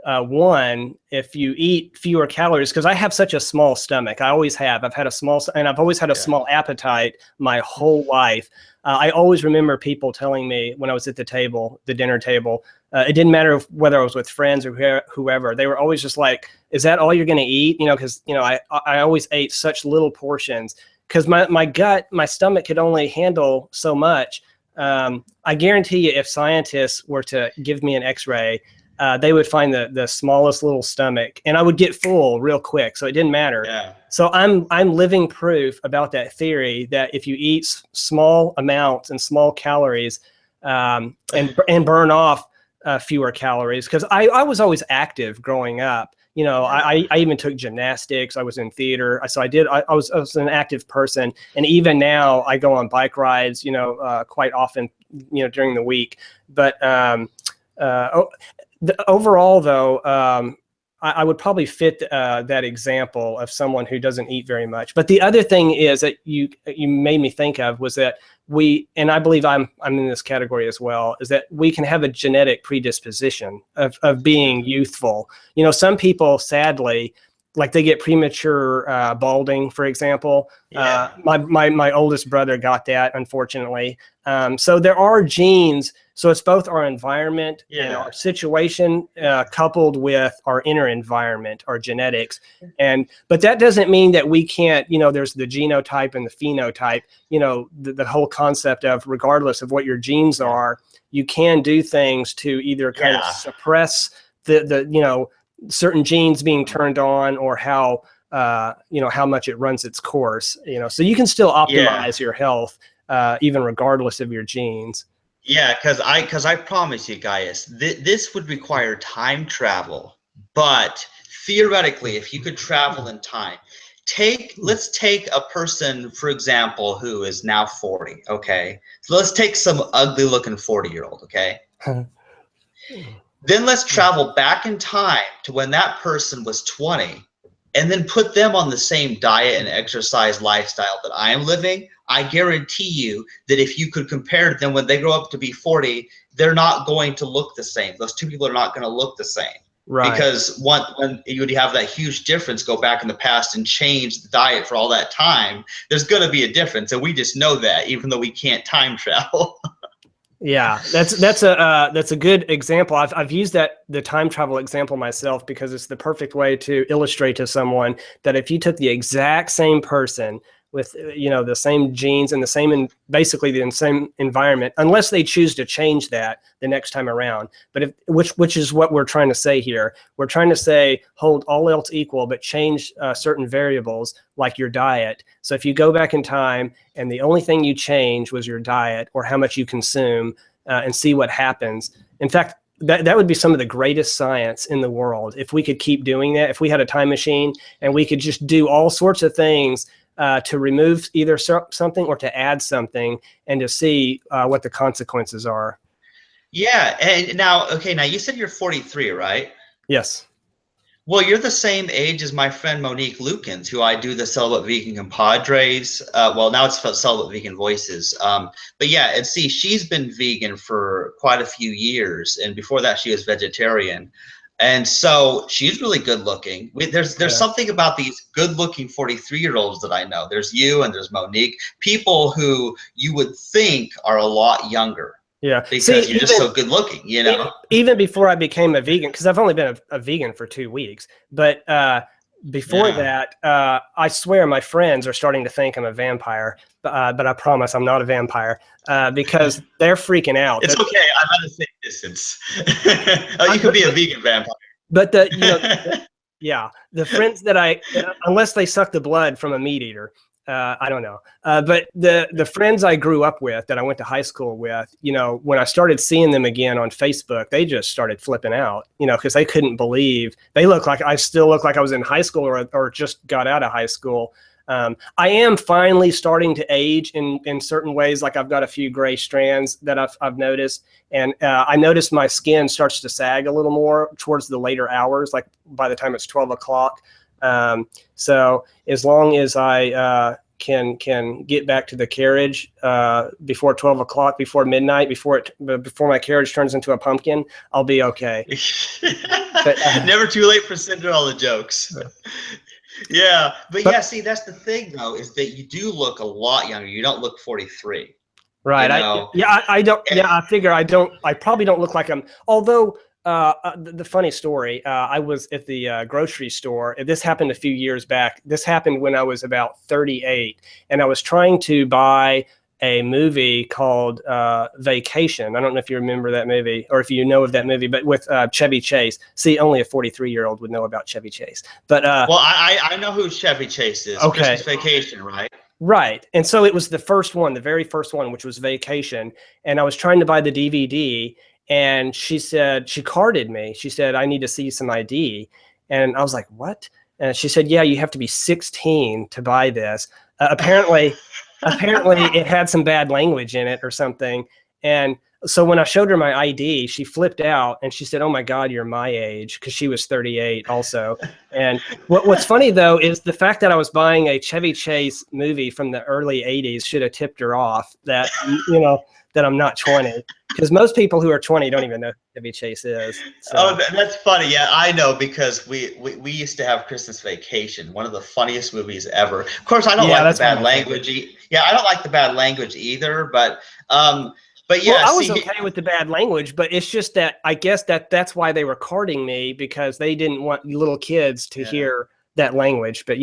one, if you eat fewer calories, because I have such a small stomach. I always have. I've always had a small appetite my whole life. I always remember people telling me when I was at the dinner table, it didn't matter whether I was with friends or whoever. They were always just like, "Is that all you're going to eat?" Because I always ate such little portions because my stomach could only handle so much. I guarantee you, if scientists were to give me an X-ray, they would find the smallest little stomach, and I would get full real quick. So it didn't matter. Yeah. So I'm living proof about that theory that if you eat small amounts and small calories, and burn off fewer calories, because I was always active growing up. I even took gymnastics. I was in theater. So I was an active person. And even now I go on bike rides, quite often, during the week. But overall, though, I would probably fit that example of someone who doesn't eat very much. But the other thing is that you made me think of was that and I believe I'm in this category as well, is that we can have a genetic predisposition of being youthful. Some people, sadly, like they get premature balding, for example. Yeah. My oldest brother got that, unfortunately. So there are genes. So it's both our environment and our situation coupled with our inner environment, our genetics. But that doesn't mean that we can't, there's the genotype and the phenotype, the whole concept of regardless of what your genes are, you can do things to either kind of suppress the certain genes being turned on, or how how much it runs its course, so you can still optimize your health, even regardless of your genes. Yeah, because I promise you guys, this would require time travel. But theoretically, if you could travel in time, let's take a person, for example, who is now 40. Okay, so let's take some ugly looking 40-year-old. Okay. Then let's travel back in time to when that person was 20, and then put them on the same diet and exercise lifestyle that I am living. I guarantee you that if you could compare them when they grow up to be 40, they're not going to look the same. Those two people are not going to look the same. Right. Because when you would have that huge difference, go back in the past and change the diet for all that time, there's going to be a difference. And we just know that, even though we can't time travel. Yeah, that's a good example. I've used the time travel example myself because it's the perfect way to illustrate to someone that if you took the exact same person with the same genes and basically the same environment, unless they choose to change that the next time around. But which is what we're trying to say here. We're trying to say hold all else equal, but change certain variables like your diet. So if you go back in time and the only thing you change was your diet or how much you consume, and see what happens. In fact, that would be some of the greatest science in the world if we could keep doing that. If we had a time machine and we could just do all sorts of things to remove either something or to add something, and to see what the consequences are. Yeah, and now you said you're 43, right? Yes. Well, you're the same age as my friend Monique Lukens, who I do the Celibate Vegan Compadres. Well, now it's Celibate Vegan Voices. But yeah, and see, she's been vegan for quite a few years, and before that, she was vegetarian. And so she's really good looking. There's something about these good looking 43-year-olds that I know. There's you and there's Monique, people who you would think are a lot younger. Yeah, because you're just so good looking, Even before I became a vegan, because I've only been a vegan for 2 weeks, but before that, I swear my friends are starting to think I'm a vampire, but I promise I'm not a vampire, because they're freaking out. It's okay. I'm at a safe distance. You could be a vegan vampire. But the friends that unless they suck the blood from a meat eater. I don't know. But the friends I grew up with that I went to high school with, when I started seeing them again on Facebook, they just started flipping out, because they couldn't believe I still look like I was in high school or just got out of high school. I am finally starting to age in certain ways. Like I've got a few gray strands that I've noticed. And I noticed my skin starts to sag a little more towards the later hours, like by the time it's 12 o'clock. So as long as I can get back to the carriage before 12 o'clock, before midnight, before my carriage turns into a pumpkin, I'll be okay. But, never too late for Cinderella jokes. Yeah, but see, that's the thing though, is that you do look a lot younger. You don't look 43. Right. I don't. Yeah, I figure I don't. I probably don't look like I'm. Although. The funny story, I was at the grocery store. This happened a few years back. This happened when I was about 38, and I was trying to buy a movie called Vacation. I don't know if you remember that movie or if you know of that movie, but with Chevy Chase. See, only a 43-year-old would know about Chevy Chase. But well, I know who Chevy Chase is. Okay. Christmas Vacation, right? Right. And so it was the very first one, which was Vacation, and I was trying to buy the DVD. And she carded me. She said, I need to see some ID. And I was like, what? And she said, yeah, you have to be 16 to buy this. Apparently it had some bad language in it or something. And so when I showed her my ID, she flipped out and she said, oh my God, you're my age, because she was 38 also. And what's funny though, is the fact that I was buying a Chevy Chase movie from the early 80s should have tipped her off that, that I'm not 20. Because most people who are 20 don't even know who Chevy Chase is. So. Oh, that's funny. Yeah, I know, because we used to have Christmas Vacation, one of the funniest movies ever. Of course, I don't like the bad language. Yeah, I don't like the bad language either. But yeah, well, I was okay with the bad language, but it's just that I guess that's why they were carding me, because they didn't want little kids to hear that language. But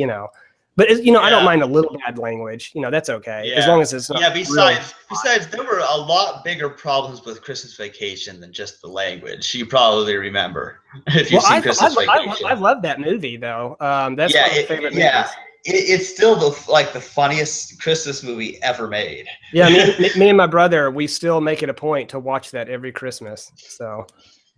But you know, I don't Yeah. mind a little bad language. You know, that's okay as Yeah. long as it's not. Yeah. Really, Besides, there were a lot bigger problems with Christmas Vacation than just the language. You probably remember if you've well, seen Christmas I Vacation. love that movie though. That's Yeah. one of my favorite Yeah. movies. It's still the funniest Christmas movie ever made. Yeah, me and my brother, we still make it a point to watch that every Christmas. So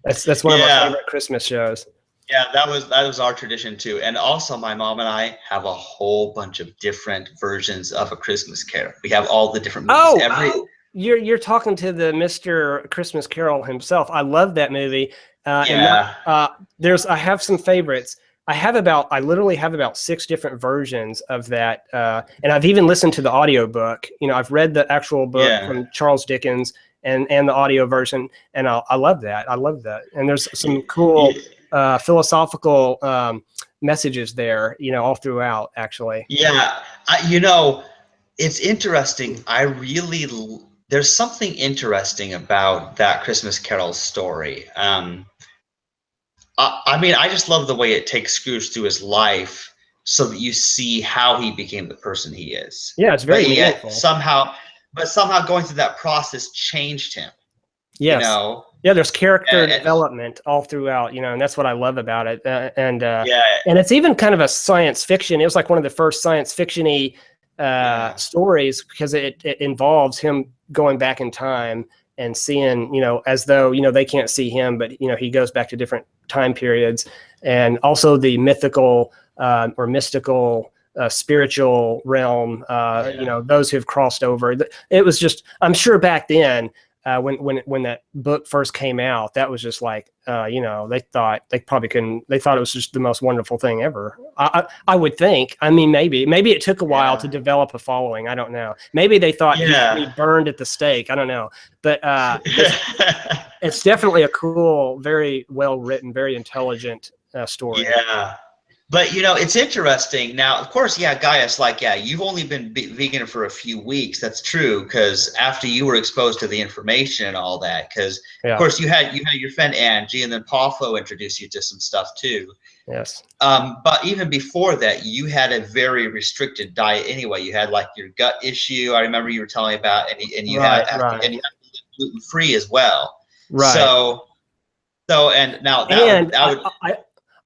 that's one of our Yeah. favorite Christmas shows. Yeah, that was our tradition too. And also my mom and I have a whole bunch of different versions of A Christmas Carol. We have all the different movies. You're talking to the Mr. Christmas Carol himself. I love that movie. Yeah. I have some favorites. I literally have about 6 different versions of that. And I've even listened to the audiobook. You know, I've read the actual book Yeah. from Charles Dickens and the audio version. And I love that. I love that. And there's some cool philosophical messages there, you know, all throughout actually. Yeah. It's interesting. There's something interesting about that Christmas Carol story. I mean, I just love the way it takes Scrooge through his life so that you see how he became the person he is. Yeah, it's very But yet meaningful. somehow going through that process changed him. Yes. You know? Yeah, there's character development all throughout, you know, and that's what I love about it. And it's even kind of a science fiction. It was like one of the first science fiction-y stories because it involves him going back in time and seeing, you know, as though, you know, they can't see him, but, you know, he goes back to different time periods. And also the mythical or mystical spiritual realm, you know, those who have crossed over. It was just, I'm sure back then, when that book first came out, that was just like, you know, they thought it was just the most wonderful thing ever. I would think. I mean, maybe it took a while to develop a following. I don't know. Maybe they thought he burned at the stake. I don't know. But it's definitely a cool, very well written, very intelligent story. Yeah. But, you know, it's interesting. Now, of course, Gaius, you've only been vegan for a few weeks. That's true, because after you were exposed to the information and all that, because, of course, you had your friend Angie, and then Paflo introduced you to some stuff, too. Yes. But even before that, you had a very restricted diet anyway. You had, your gut issue, I remember you were telling me about, and you had gluten-free as well. Right. And now that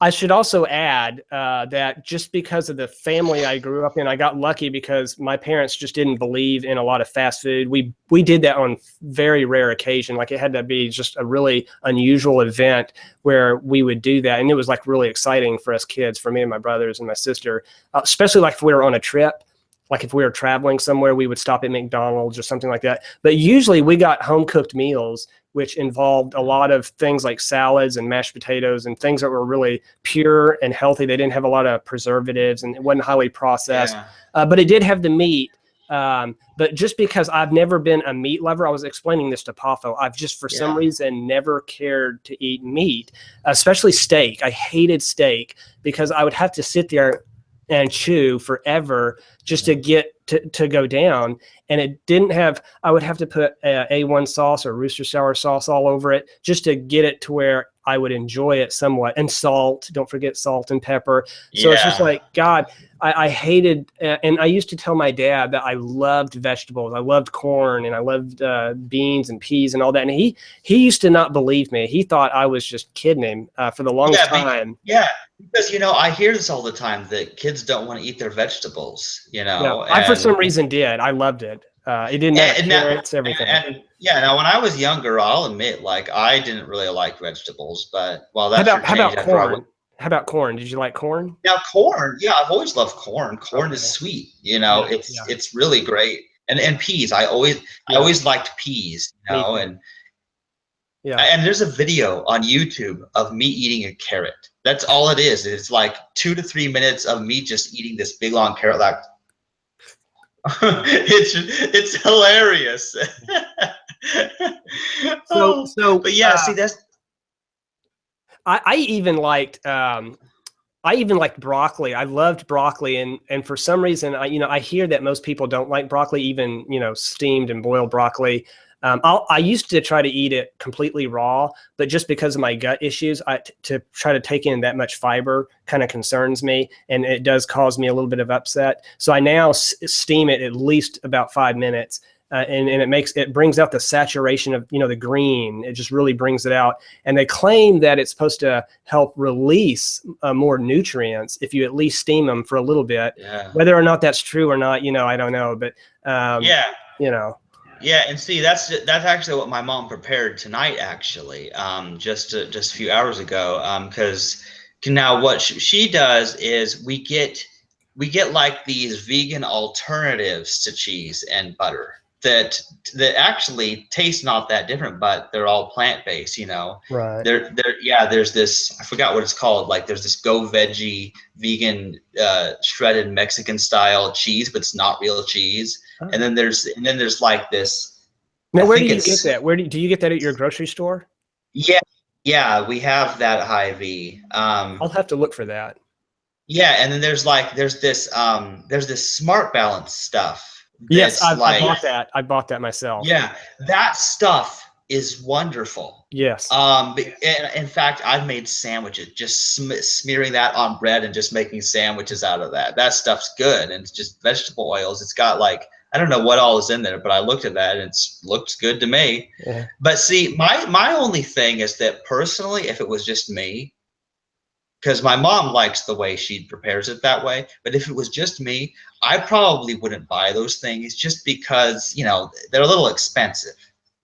I should also add that just because of the family I grew up in, I got lucky because my parents just didn't believe in a lot of fast food. We did that on very rare occasion. Like it had to be just a really unusual event where we would do that. And it was like really exciting for us kids, for me and my brothers and my sister, especially like if we were on a trip. Like if we were traveling somewhere, we would stop at McDonald's or something like that. But usually we got home cooked meals, which involved a lot of things like salads and mashed potatoes and things that were really pure and healthy. They didn't have a lot of preservatives and it wasn't highly processed, but it did have the meat. But just because I've never been a meat lover, I was explaining this to Pafo, I've just for some reason never cared to eat meat, especially steak. I hated steak because I would have to sit there and chew forever just to get to go down. And it didn't have, I would have to put A1 sauce or Rooster Sour sauce all over it just to get it to where I would enjoy it somewhat. And salt, don't forget salt and pepper. So it's just like, God, I hated, and I used to tell my dad that I loved vegetables. I loved corn and I loved beans and peas and all that. And he used to not believe me. He thought I was just kidding him for the longest time. Because, you know, I hear this all the time that kids don't want to eat their vegetables, you know. I, for some reason, did. I loved it. It didn't have carrots, everything. Now when I was younger, I'll admit, I didn't really like vegetables, but that's how about corn? How about corn? Did you like corn? Now corn, I've always loved corn. Corn is sweet, you know. It's really great. And peas, I always liked peas, you know. And there's a video on YouTube of me eating a carrot. That's all it is. It's like 2 to 3 minutes of me just eating this big long carrot. It's hilarious. But see, that's. I even liked broccoli. I loved broccoli, and for some reason, I hear that most people don't like broccoli, even steamed and boiled broccoli. I used to try to eat it completely raw, but just because of my gut issues, to try to take in that much fiber kind of concerns me, and it does cause me a little bit of upset. So I now steam it at least about 5 minutes. And it brings out the saturation of, the green. It just really brings it out. And they claim that it's supposed to help release more nutrients if you at least steam them for a little bit. Yeah. Whether or not that's true or not, I don't know. But yeah. Yeah, and see, that's actually what my mom prepared tonight, actually, just a few hours ago. Because now what she does is we get like these vegan alternatives to cheese and butter that actually taste not that different, but they're all plant-based, right. There's this, I forgot what it's called, like there's this Go Veggie vegan shredded Mexican style cheese, but it's not real cheese. Oh. And then there's like this. Now, where do you get that? Where do you get that at your grocery store? Yeah, we have that at Hy-Vee. I'll have to look for that. Yeah, and then there's this Smart Balance stuff. Yes, I bought that. I bought that myself. Yeah, that stuff is wonderful. Yes. In fact, I've made sandwiches, just smearing that on bread and just making sandwiches out of that. That stuff's good, and it's just vegetable oils. It's got like, I don't know what all is in there, but I looked at that and it looks good to me. Yeah. But see, my only thing is that personally, if it was just me, because my mom likes the way she prepares it that way, but if it was just me, I probably wouldn't buy those things just because, they're a little expensive,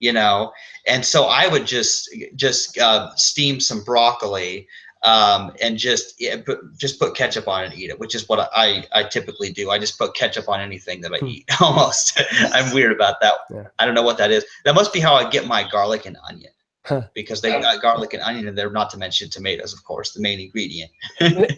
and so I would just steam some broccoli and just put ketchup on it and eat it, which is what I typically do. I just put ketchup on anything that I eat, almost. I'm weird about that. Yeah. I don't know what that is. That must be how I get my garlic and onion. Huh. Because they got garlic and onion in there, not to mention tomatoes, of course, the main ingredient.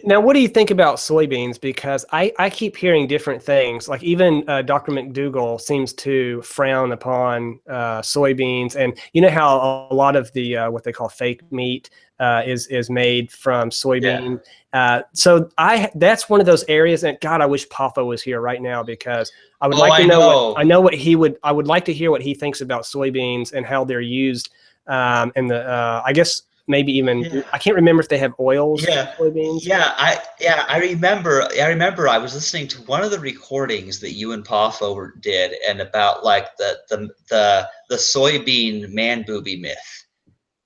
Now, what do you think about soybeans? Because I keep hearing different things. Like even Dr. McDougall seems to frown upon soybeans, and you know how a lot of the what they call fake meat is made from soybean. Yeah. So that's one of those areas. And God, I wish Papa was here right now, because I would like to know. I would like to hear what he thinks about soybeans and how they're used. And I guess maybe even I can't remember if they have oils. Soybeans. I remember I was listening to one of the recordings that you and Pafo did, and about like the soybean man booby myth.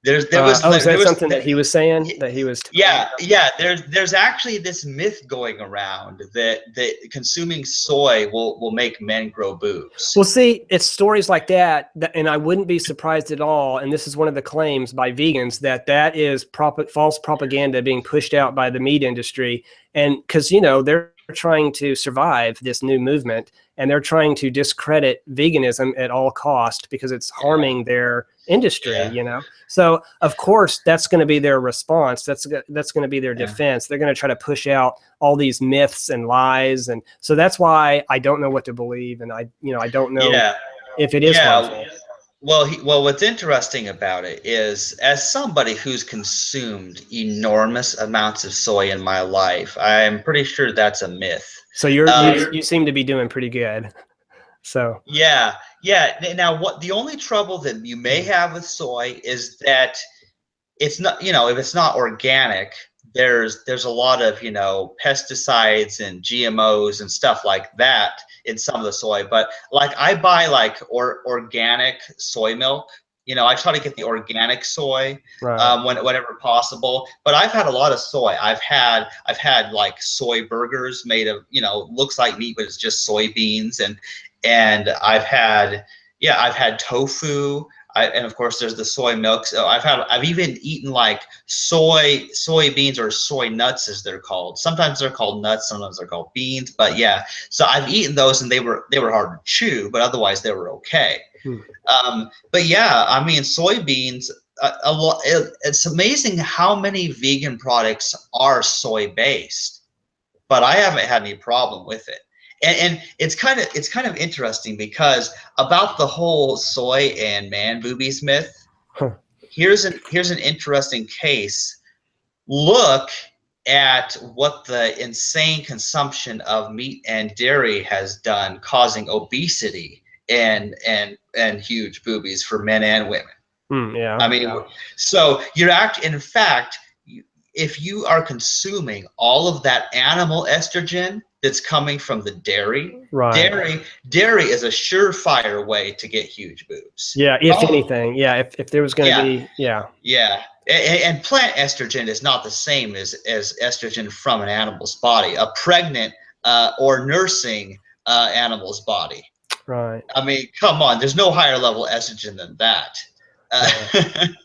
Is that something that he was saying that he was? There's actually this myth going around that consuming soy will make men grow boobs. Well, see, it's stories like that, and I wouldn't be surprised at all. And this is one of the claims by vegans that is false propaganda being pushed out by the meat industry, and because they're trying to survive this new movement, and they're trying to discredit veganism at all cost because it's harming their industry. So of course that's going to be their response. That's going to be their defense. They're going to try to push out all these myths and lies, and so that's why I don't know what to believe, and I don't know if it is harmful. Well, what's interesting about it is, as somebody who's consumed enormous amounts of soy in my life, I'm pretty sure that's a myth. So you seem to be doing pretty good. So yeah. Now, the only trouble that you may have with soy is that it's not, if it's not organic, there's a lot of pesticides and GMOs and stuff like that in some of the soy. But like I buy like organic soy milk. I try to get the organic soy whenever possible. But I've had a lot of soy. I've had like soy burgers made of looks like meat, but it's just soybeans, and I've had tofu. And of course there's the soy milk. So I've even eaten like soybeans or soy nuts, as they're called. Sometimes they're called nuts, sometimes they're called beans. But yeah, so I've eaten those, and they were hard to chew, but otherwise they were okay. But yeah, I mean, soybeans, it's amazing how many vegan products are soy based, but I haven't had any problem with it. And it's kind of interesting, because about the whole soy and man boobies myth, here's an interesting case. Look at what the insane consumption of meat and dairy has done, causing obesity and huge boobies for men and women. Yeah. I mean, so in fact, if you are consuming all of that animal estrogen that's coming from the dairy, right. dairy is a surefire way to get huge boobs. Yeah, if anything, yeah, if there was going to be, yeah, and plant estrogen is not the same as estrogen from an animal's body, a pregnant or nursing animal's body. Right. I mean, come on, there's no higher level estrogen than that.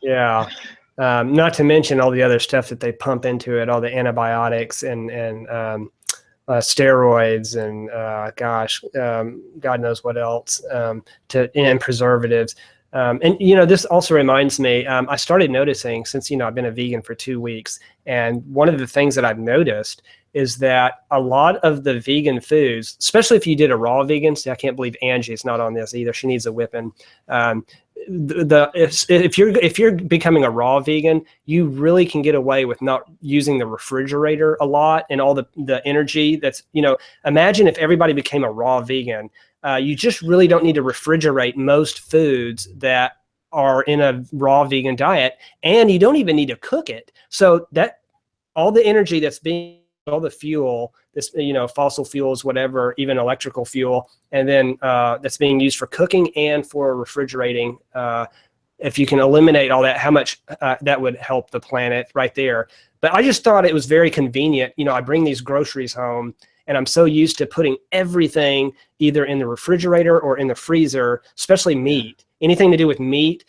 Yeah. Not to mention all the other stuff that they pump into it, all the antibiotics and steroids and God knows what else, and preservatives. And this also reminds me, I started noticing, since I've been a vegan for 2 weeks, and one of the things that I've noticed is that a lot of the vegan foods, especially if you did a raw vegan, see, I can't believe Angie's not on this either. She needs a whipping. If you're becoming a raw vegan, you really can get away with not using the refrigerator a lot, and all the energy that's, imagine if everybody became a raw vegan. You just really don't need to refrigerate most foods that are in a raw vegan diet, and you don't even need to cook it. So that all the energy that's being, all the fuel, this, fossil fuels, whatever, even electrical fuel, and then that's being used for cooking and for refrigerating. If you can eliminate all that, how much that would help the planet right there. But I just thought it was very convenient. I bring these groceries home, and I'm so used to putting everything either in the refrigerator or in the freezer, especially meat, anything to do with meat.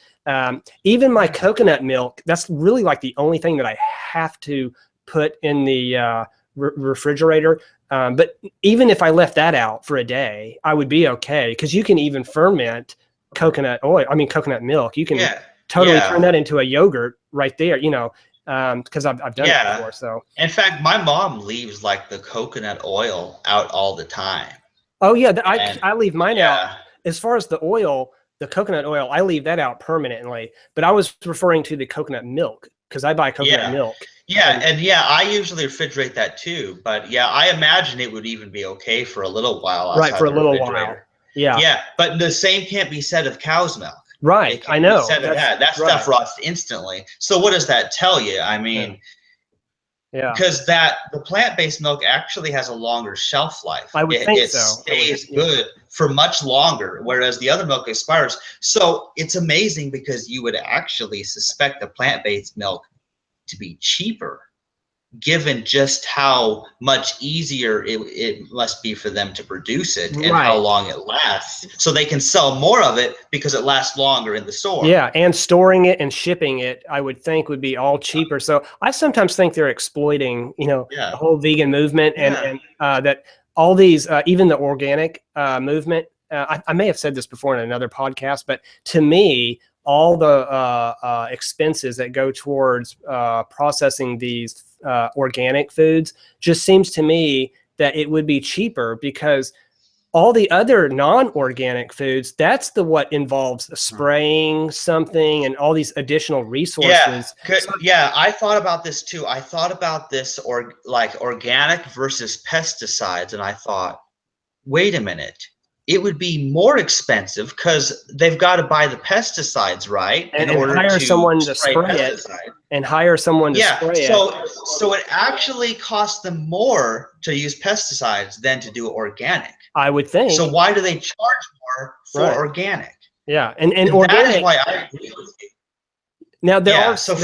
Even my coconut milk, that's really like the only thing that I have to put in the refrigerator. But even if I left that out for a day, I would be okay, because you can even ferment coconut milk. You can totally turn that into a yogurt right there, because I've done it before. So in fact, my mom leaves like the coconut oil out all the time. Oh yeah, I leave mine out. As far as the oil, the coconut oil, I leave that out permanently. But I was referring to the coconut milk, because I buy coconut milk. And I usually refrigerate that too. But I imagine it would even be okay for a little while outside right, for a the little refrigerator. while. Yeah, but the same can't be said of cow's milk. Right, I know. That stuff rots instantly. So what does that tell you? I mean, because the plant-based milk actually has a longer shelf life. I would think so. It stays good for much longer, whereas the other milk expires. So it's amazing, because you would actually suspect the plant-based milk to be cheaper, given just how much easier it must be for them to produce it and how long it lasts. So they can sell more of it because it lasts longer in the store. Yeah, and storing it and shipping it, I would think, would be all cheaper. So I sometimes think they're exploiting, the whole vegan movement, and that all these, even the organic movement. I may have said this before in another podcast, but to me, all the expenses that go towards processing these organic foods just seems to me that it would be cheaper, because all the other non-organic foods, that's what involves spraying something and all these additional resources. I thought about this too. I thought about this organic versus pesticides, and I thought, wait a minute. It would be more expensive because they've got to buy the pesticides, right? And hire someone to spray it. And hire someone to spray it. So it actually costs them more to use pesticides than to do organic. I would think. So why do they charge more for organic? Yeah, and organic. That is why I agree with you. Now there are some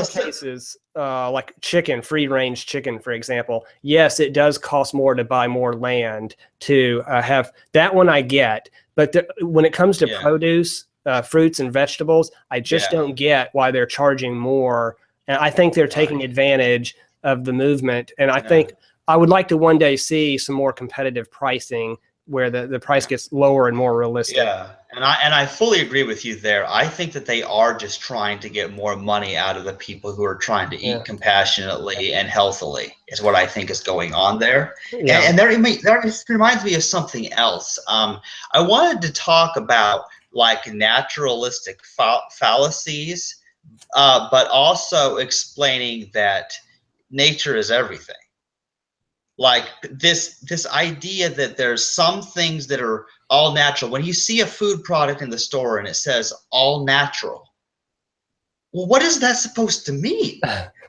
cases, like free-range chicken, for example. Yes, it does cost more to buy more land to have that one. I get, but when it comes to produce, fruits and vegetables, I just don't get why they're charging more. And I think they're taking advantage of the movement. And I think I would like to one day see some more competitive pricing, where the price gets lower and more realistic. And I fully agree with you there. I think that they are just trying to get more money out of the people who are trying to eat compassionately and healthily, is what I think is going on there. And that reminds me of something else. I wanted to talk about like naturalistic fallacies, but also explaining that nature is everything. Like this idea that there's some things that are all natural. When you see a food product in the store and it says all natural, well, what is that supposed to mean?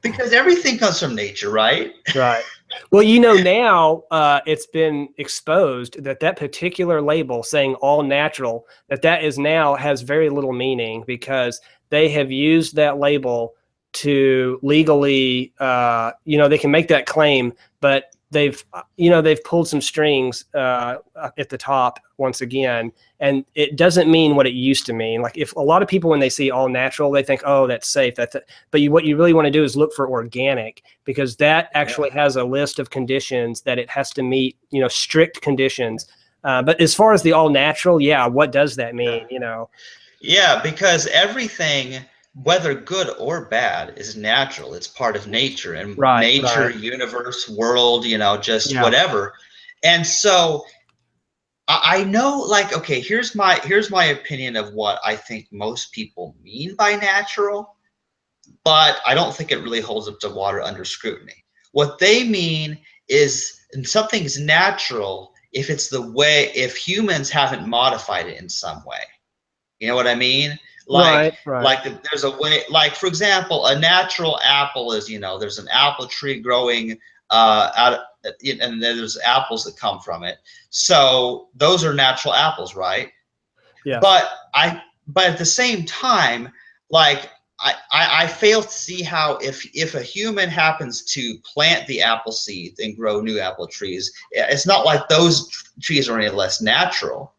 Because everything comes from nature, right? Right. Well, you know, now it's been exposed that that particular label saying all natural, that is now has very little meaning, because they have used that label to legally, you know, they can make that claim, but they've, you know, they've pulled some strings at the top once again, and it doesn't mean what it used to mean. Like, if a lot of people, when they see all natural, they think, oh, that's safe. But what you really want to do is look for organic, because that actually has a list of conditions that it has to meet, you know, strict conditions. But as far as the all natural, yeah, what does that mean? You know? Yeah, because everything, whether good or bad, is natural. It's part of nature, and Right, nature, right. universe, world, you know, just Yeah. whatever. And so I know, like, okay, here's my opinion of what I think most people mean by natural, but I don't think it really holds up to water under scrutiny. What they mean is something's natural if it's the way, if humans haven't modified it in some way. You know what I mean? Right, right. There's a way, like, for example, a natural apple is, you know, there's an apple tree growing out of, and there's apples that come from it. So those are natural apples, right? Yes. But but at the same time, like, I fail to see how, if a human happens to plant the apple seed and grow new apple trees, it's not like those trees are any less natural.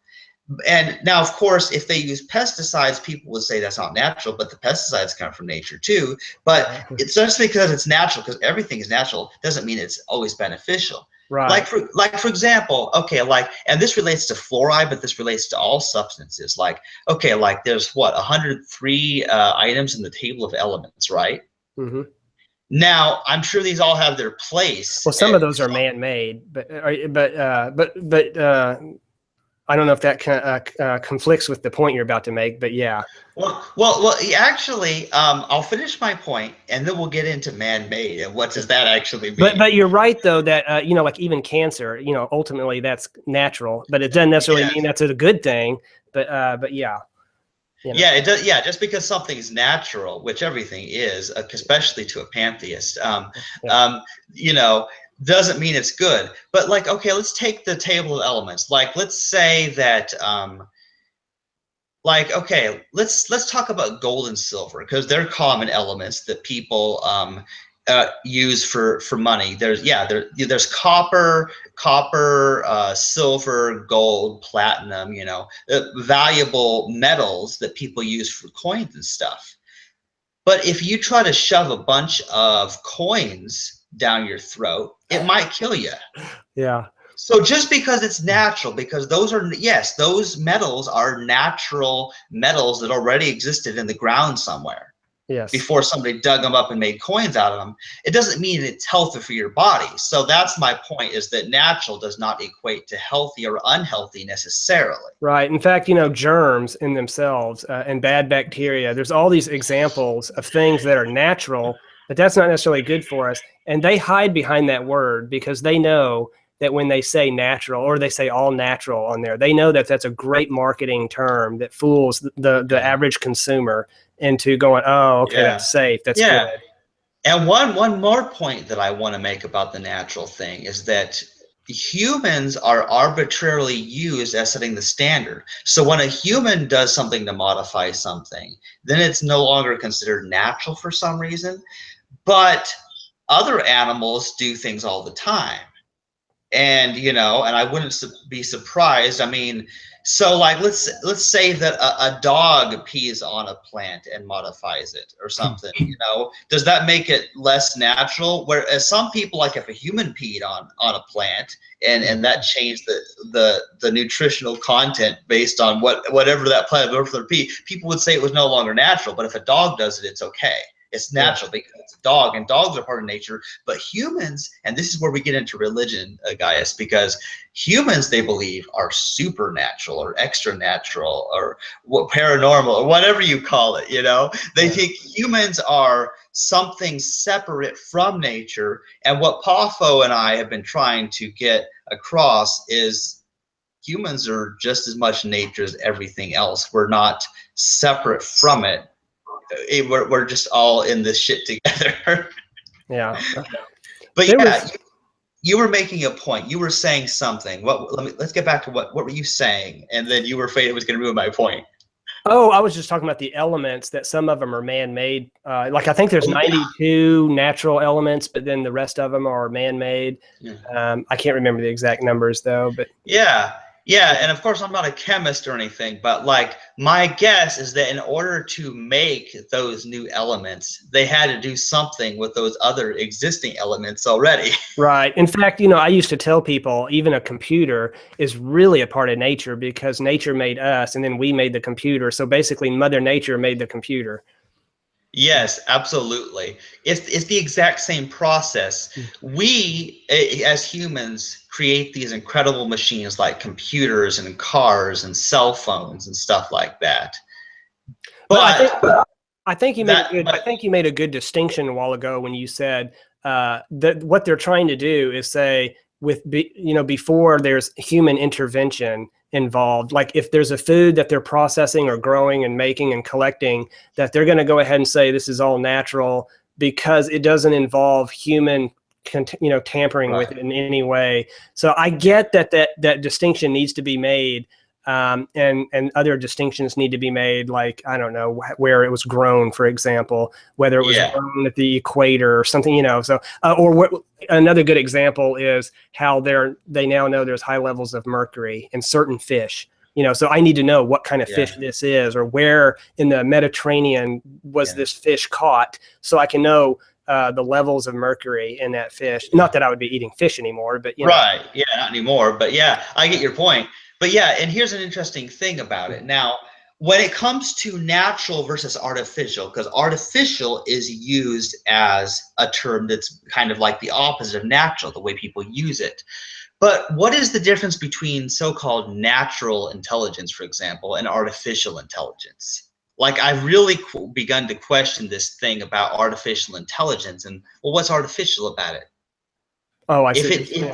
And now, of course, if they use pesticides, people would say that's not natural, but the pesticides come from nature too. But it's just because it's natural, because everything is natural, doesn't mean it's always beneficial. Right. Like for example, okay, like, and this relates to fluoride, but this relates to all substances. Like, okay, like, there's what, 103 items in the table of elements, right? Mm-hmm. Now, I'm sure these all have their place. Well, some of those are man-made, but I don't know if that conflicts with the point you're about to make, but yeah. Well, actually, I'll finish my point, and then we'll get into man-made and what does that actually mean. But you're right, though, that you know, like, even cancer, you know, ultimately that's natural, but it doesn't necessarily mean that's a good thing. But yeah. You know. Yeah, it does. Yeah, just because something's natural, which everything is, especially to a pantheist, you know, doesn't mean it's good. But, like, okay, let's take the table of elements. Like, let's say that, like, okay, let's talk about gold and silver, because they're common elements that people use for money. There's copper, silver, gold, platinum. You know, valuable metals that people use for coins and stuff. But if you try to shove a bunch of coins down your throat, it might kill you. Yeah. So just because it's natural, because those are, yes, those metals are natural metals that already existed in the ground somewhere. Yes. Before somebody dug them up and made coins out of them, it doesn't mean it's healthy for your body. So that's my point, is that natural does not equate to healthy or unhealthy necessarily. Right. In fact, you know, germs in themselves and bad bacteria, there's all these examples of things that are natural, but that's not necessarily good for us. And they hide behind that word because they know that when they say natural, or they say all natural on there, they know that that's a great marketing term that fools the average consumer into going, oh, okay, that's safe, that's good. And one more point that I want to make about the natural thing is that humans are arbitrarily used as setting the standard. So when a human does something to modify something, then it's no longer considered natural for some reason. But other animals do things all the time. And, you know, and I wouldn't be surprised. I mean, so, like, let's say that a dog pees on a plant and modifies it or something. You know, does that make it less natural? Whereas some people, like, if a human peed on a plant and that changed the nutritional content based on whatever that plant whatever their pee, people would say it was no longer natural. But if a dog does it, it's okay. It's natural because it's a dog, and dogs are part of nature. But humans, and this is where we get into religion, Gaius, because humans, they believe, are supernatural or extra natural or paranormal or whatever you call it. You know, they think humans are something separate from nature. And what Pafo and I have been trying to get across is humans are just as much nature as everything else. We're not separate from it. We're just all in this shit together. Yeah. But There yeah, was, you were making a point. You were saying something. Let's get back to what were you saying? And then you were afraid it was going to ruin my point. oh, I was just talking about the elements, that some of them are man-made. Like I think there's Oh, yeah. 92 natural elements, but then the rest of them are man-made. Yeah. I can't remember the exact numbers though, but Yeah, and of course I'm not a chemist or anything, but like my guess is that in order to make those new elements, they had to do something with those other existing elements already. right. In fact, you know, I used to tell people even a computer is really a part of nature because nature made us and then we made the computer. So basically Mother Nature made the computer. Yes, absolutely. It's the exact same process. We, as humans, create these incredible machines like computers and cars and cell phones and stuff like that. But I think you made a good distinction a while ago when you said that what they're trying to do is say before there's human intervention involved, like if there's a food that they're processing or growing and making and collecting, that they're going to go ahead and say this is all natural because it doesn't involve human tampering with it in any way. So I get that distinction needs to be made. And other distinctions need to be made, like, I don't know, where it was grown, for example, whether it was grown at the equator or something, so, another good example is how they now know there's high levels of mercury in certain fish, so I need to know what kind of fish this is, or where in the Mediterranean was this fish caught, so I can know the levels of mercury in that fish. Not that I would be eating fish anymore, but Right. Yeah, not anymore. But yeah, I get your point. But yeah, and here's an interesting thing about it. Now, when it comes to natural versus artificial, because artificial is used as a term that's kind of like the opposite of natural, the way people use it. But what is the difference between so-called natural intelligence, for example, and artificial intelligence? Like, I've really begun to question this thing about artificial intelligence, and well, what's artificial about it? Oh, I If see.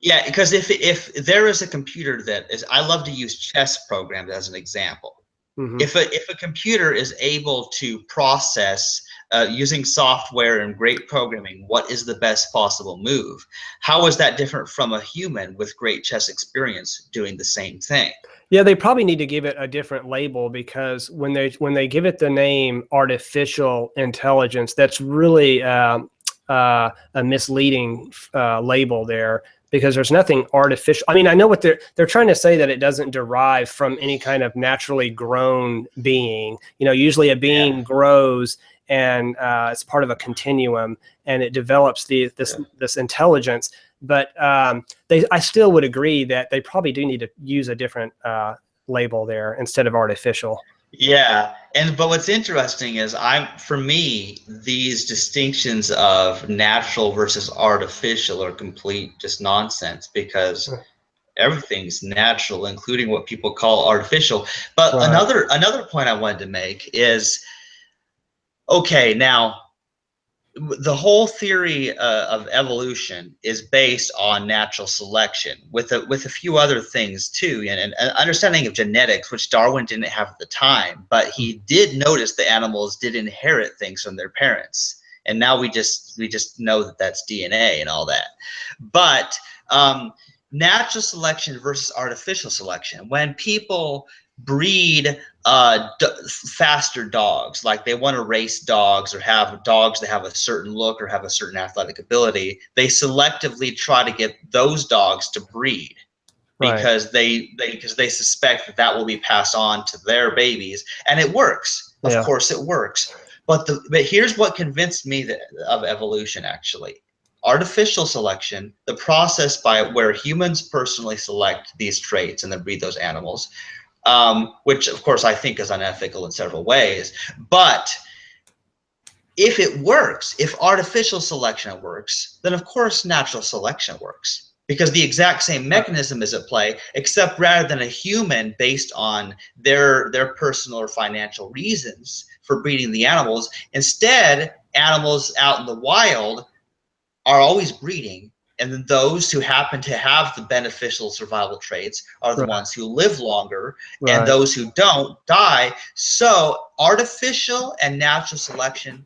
Yeah, because if there is a computer that is, I love to use chess programs as an example. Mm-hmm. If a computer is able to process using software and great programming, what is the best possible move? How is that different from a human with great chess experience doing the same thing? Yeah, they probably need to give it a different label, because when they give it the name artificial intelligence, that's really a misleading label there, because there's nothing artificial. I mean, I know what they're trying to say, that it doesn't derive from any kind of naturally grown being. Usually a being grows and it's part of a continuum, and it develops this intelligence. But I still would agree that they probably do need to use a different label there instead of artificial. Yeah, but what's interesting is for me, these distinctions of natural versus artificial are complete just nonsense, because everything's natural, including what people call artificial. But another point I wanted to make is, okay, now the whole theory of evolution is based on natural selection, with a few other things too, and an understanding of genetics, which Darwin didn't have at the time, but he did notice the animals did inherit things from their parents, and now we just know that that's DNA and all that. But natural selection versus artificial selection, when people breed faster dogs, like they want to race dogs or have dogs that have a certain look or have a certain athletic ability, they selectively try to get those dogs to breed, because they suspect that will be passed on to their babies, and it works. Of course it works. But here's what convinced me of evolution, actually. Artificial selection, the process by where humans personally select these traits and then breed those animals, which of course I think is unethical in several ways. But if it works, if artificial selection works, then of course natural selection works, because the exact same mechanism is at play, except rather than a human based on their personal or financial reasons for breeding the animals, instead animals out in the wild are always breeding, And then those who happen to have the beneficial survival traits are the Right. ones who live longer, and Right. those who don't die. So artificial and natural selection,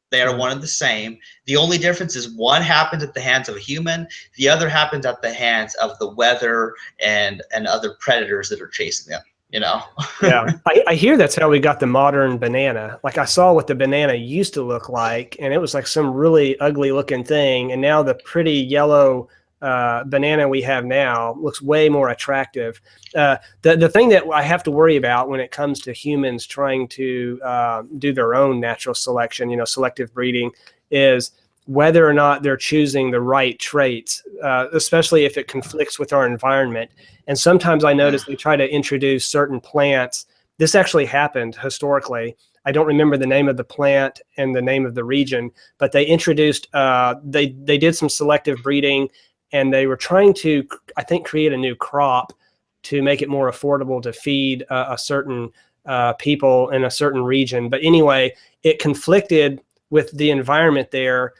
they are one and the same. The only difference is one happens at the hands of a human, the other happens at the hands of the weather and other predators that are chasing them, you know? Yeah, I hear that's how we got the modern banana. Like I saw what the banana used to look like, and it was like some really ugly looking thing. And now the pretty yellow banana we have now looks way more attractive. The thing that I have to worry about when it comes to humans trying to do their own natural selection, you know, selective breeding, is whether or not they're choosing the right traits, especially if it conflicts with our environment. And sometimes I notice they try to introduce certain plants. This actually happened historically. I don't remember the name of the plant and the name of the region, but they introduced, they did some selective breeding, and they were trying to, I think, create a new crop to make it more affordable to feed a certain people in a certain region. But anyway, it conflicted with the environment there,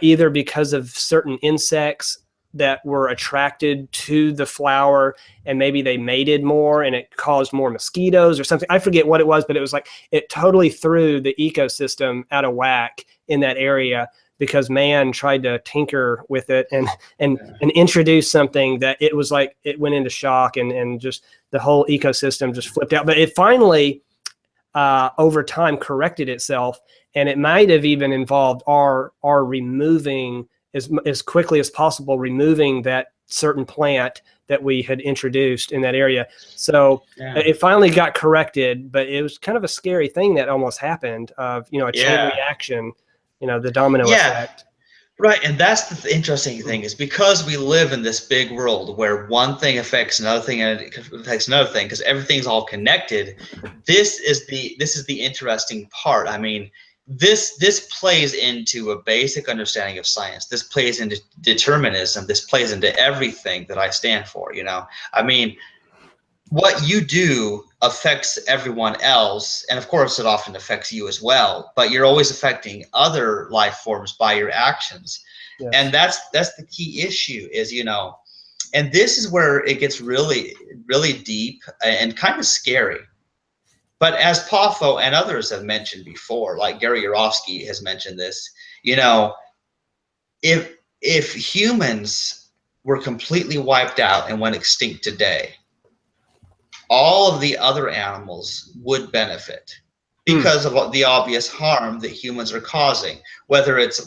either because of certain insects that were attracted to the flower, and maybe they mated more and it caused more mosquitoes or something. I forget what it was, but it was like it totally threw the ecosystem out of whack in that area because man tried to tinker with it and introduce something that it was like it went into shock, and just the whole ecosystem just flipped out. But it finally over time corrected itself, and it might have even involved our removing as quickly as possible, removing that certain plant that we had introduced in that area. So it finally got corrected, but it was kind of a scary thing that almost happened of, you know, a chain reaction, you know, the domino effect. Right, and that's the interesting thing is because we live in this big world where one thing affects another thing and it affects another thing because everything's all connected. This is the interesting part. I mean, this plays into a basic understanding of science. This plays into determinism. This plays into everything that I stand for. You know, I mean, what you do affects everyone else, and of course it often affects you as well, but you're always affecting other life forms by your actions. Yes. And that's the key issue is, you know, and this is where it gets really deep and kind of scary. But as Poffo and others have mentioned before, like Gary Yourofsky has mentioned this, you know, if humans were completely wiped out and went extinct today, all of the other animals would benefit because of the obvious harm that humans are causing, whether it's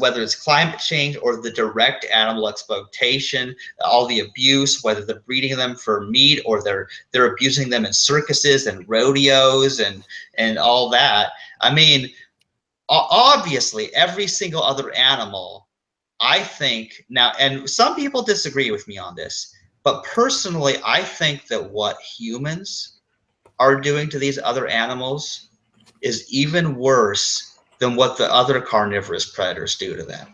climate change or the direct animal exploitation, all the abuse, whether they're breeding them for meat or they're abusing them in circuses and rodeos and all that. I mean, obviously every single other animal, I think now, and some people disagree with me on this, but personally, I think that what humans are doing to these other animals is even worse than what the other carnivorous predators do to them.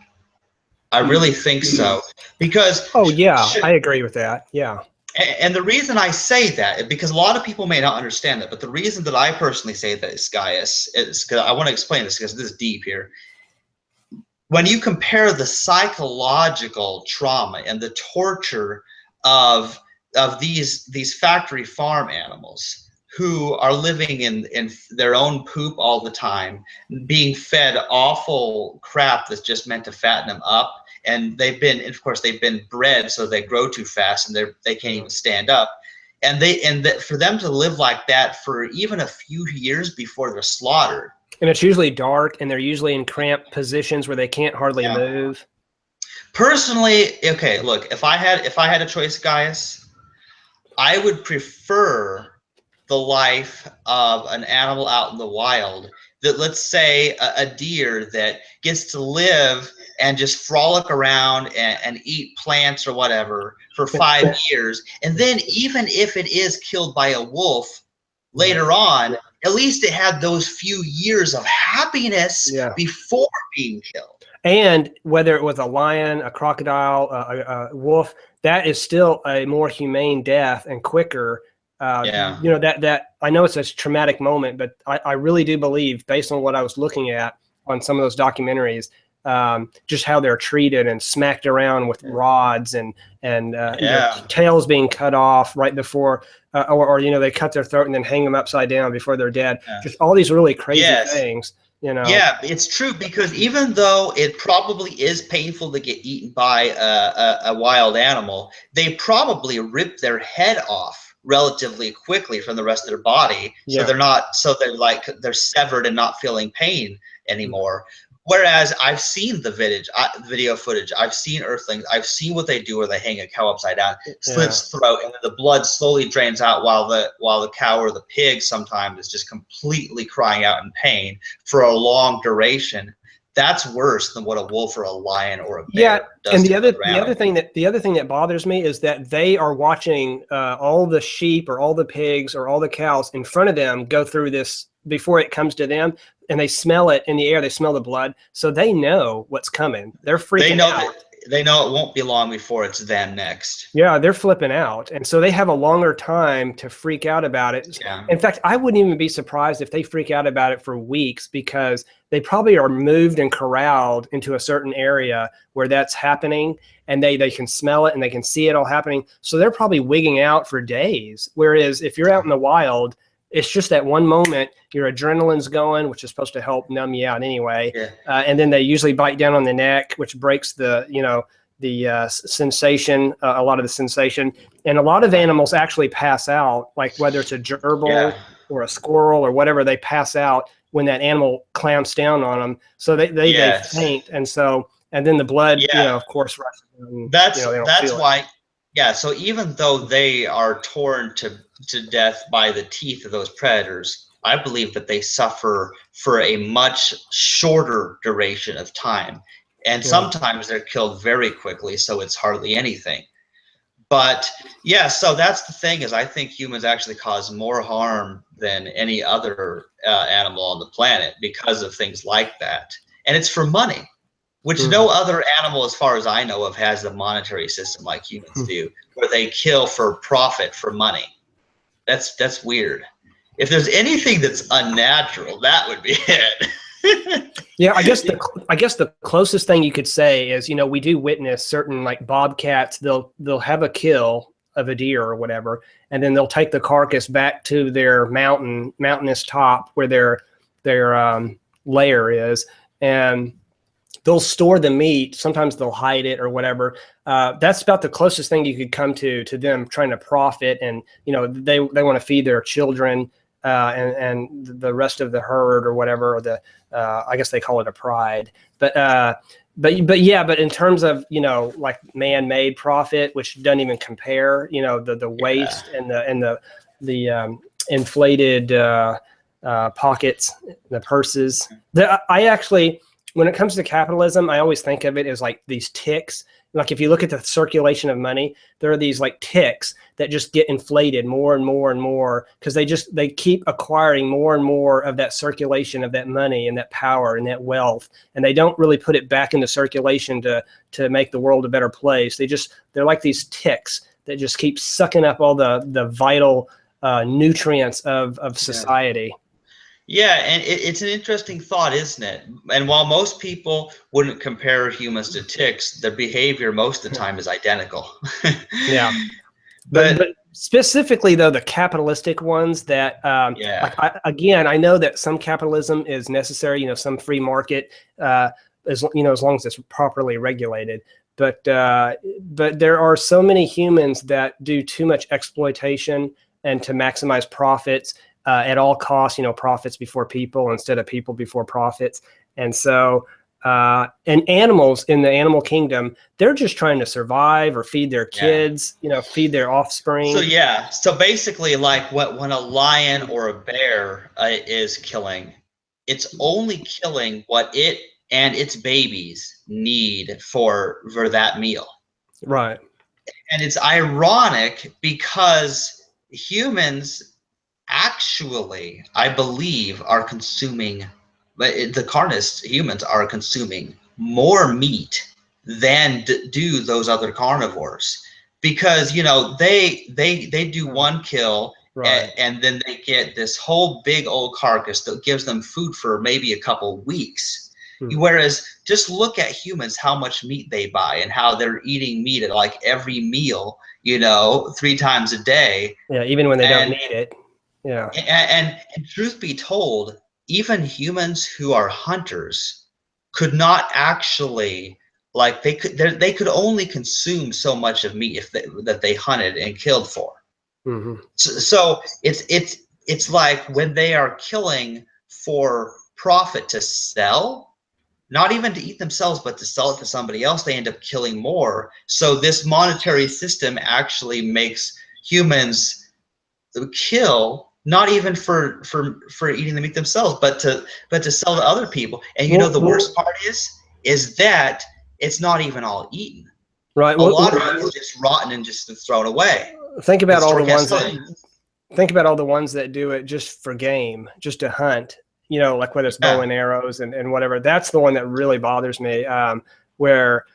I really think so. Because I agree with that. Yeah. And the reason I say that is because a lot of people may not understand that, but the reason that I personally say that is, Gaius, is because I want to explain this because this is deep here. When you compare the psychological trauma and the torture of these factory farm animals who are living in their own poop all the time, being fed awful crap that's just meant to fatten them up, and of course they've been bred so they grow too fast and they can't even stand up, and for them to live like that for even a few years before they're slaughtered. And it's usually dark, and they're usually in cramped positions where they can't hardly move. Personally, okay, look, if I had a choice, Gaius, I would prefer the life of an animal out in the wild. That, let's say, a deer that gets to live and just frolic around and eat plants or whatever for 5 years, and then even if it is killed by a wolf later on, at least it had those few years of happiness before being killed. And whether it was a lion, a crocodile, a wolf, that is still a more humane death and quicker. You know, that I know it's a traumatic moment, but I really do believe, based on what I was looking at on some of those documentaries, just how they're treated and smacked around with rods and their Yeah. tails being cut off right before, or they cut their throat and then hang them upside down before they're dead. Yeah. Just all these really crazy Yes. things. Yeah, it's true, because even though it probably is painful to get eaten by a wild animal, they probably rip their head off relatively quickly from the rest of their body. So they're severed and not feeling pain anymore. Whereas I've seen the video footage, I've seen Earthlings, I've seen what they do where they hang a cow upside down, slit its throat, and then the blood slowly drains out while the cow or the pig sometimes is just completely crying out in pain for a long duration. That's worse than what a wolf or a lion or a bear does. And the other thing that bothers me is that they are watching all the sheep or all the pigs or all the cows in front of them go through this before it comes to them, and they smell it in the air. They smell the blood, so they know what's coming. They're freaking out. They know it won't be long before it's them next. Yeah, they're flipping out, and so they have a longer time to freak out about it. Yeah. In fact, I wouldn't even be surprised if they freak out about it for weeks, because they probably are moved and corralled into a certain area where that's happening, and they can smell it and they can see it all happening. So they're probably wigging out for days. Whereas if you're out in the wild, it's just that one moment, your adrenaline's going, which is supposed to help numb you out anyway. Yeah. And then they usually bite down on the neck, which breaks the sensation, a lot of the sensation. And a lot of animals actually pass out, like whether it's a gerbil or a squirrel or whatever, they pass out when that animal clamps down on them. So they faint. And then the blood, of course, rushes. That's why. Yeah, so even though they are torn to death by the teeth of those predators, I believe that they suffer for a much shorter duration of time. And sometimes they're killed very quickly, so it's hardly anything. But yeah, so that's the thing, is I think humans actually cause more harm than any other animal on the planet because of things like that. And it's for money, which no other animal, as far as I know of, has a monetary system like humans do, where they kill for profit, for money. That's weird. If there's anything that's unnatural, that would be it. Yeah, I guess the closest thing you could say is, we do witness certain, like bobcats, they'll have a kill of a deer or whatever, and then they'll take the carcass back to their mountainous top where their lair is, and they'll store the meat. Sometimes they'll hide it or whatever. That's about the closest thing you could come to them trying to profit. And, they want to feed their children and the rest of the herd or whatever, or I guess they call it a pride. But in terms of, like man-made profit, which doesn't even compare, the waste and the inflated pockets, the purses. I actually, when it comes to capitalism, I always think of it as like these ticks. Like if you look at the circulation of money, there are these like ticks that just get inflated more and more and more, because they keep acquiring more and more of that circulation of that money and that power and that wealth, and they don't really put it back into circulation to make the world a better place. They're like these ticks that just keep sucking up all the vital nutrients of society. Yeah, and it's an interesting thought, isn't it? And while most people wouldn't compare humans to ticks, their behavior most of the time is identical. Yeah. But specifically, though, the capitalistic ones that, I know that some capitalism is necessary, some free market, as long as it's properly regulated. But there are so many humans that do too much exploitation and to maximize profits. At all costs, profits before people instead of people before profits. And so, and animals in the animal kingdom, they're just trying to survive or feed their kids, feed their offspring. So basically, like when a lion or a bear is killing, it's only killing what it and its babies need for that meal. Right. And it's ironic because humans actually, I believe, are consuming, the carnivorous humans are consuming more meat than do those other carnivores, because they do one kill, and then they get this whole big old carcass that gives them food for maybe a couple weeks. Whereas just look at humans, how much meat they buy and how they're eating meat at like every meal, 3 times a day. Yeah, even when they don't need it. Yeah. And truth be told, even humans who are hunters could not actually, like, they could only consume so much of meat that they hunted and killed for. So it's like when they are killing for profit to sell, not even to eat themselves, but to sell it to somebody else, they end up killing more. So this monetary system actually makes humans kill, not even for eating the meat themselves, but to sell to other people. And the worst part is that it's not even all eaten. Right. A lot of it is just rotten and just thrown away. Think about all the ones that do it just for game, just to hunt, like whether it's bow and arrows and whatever. That's the one that really bothers me, where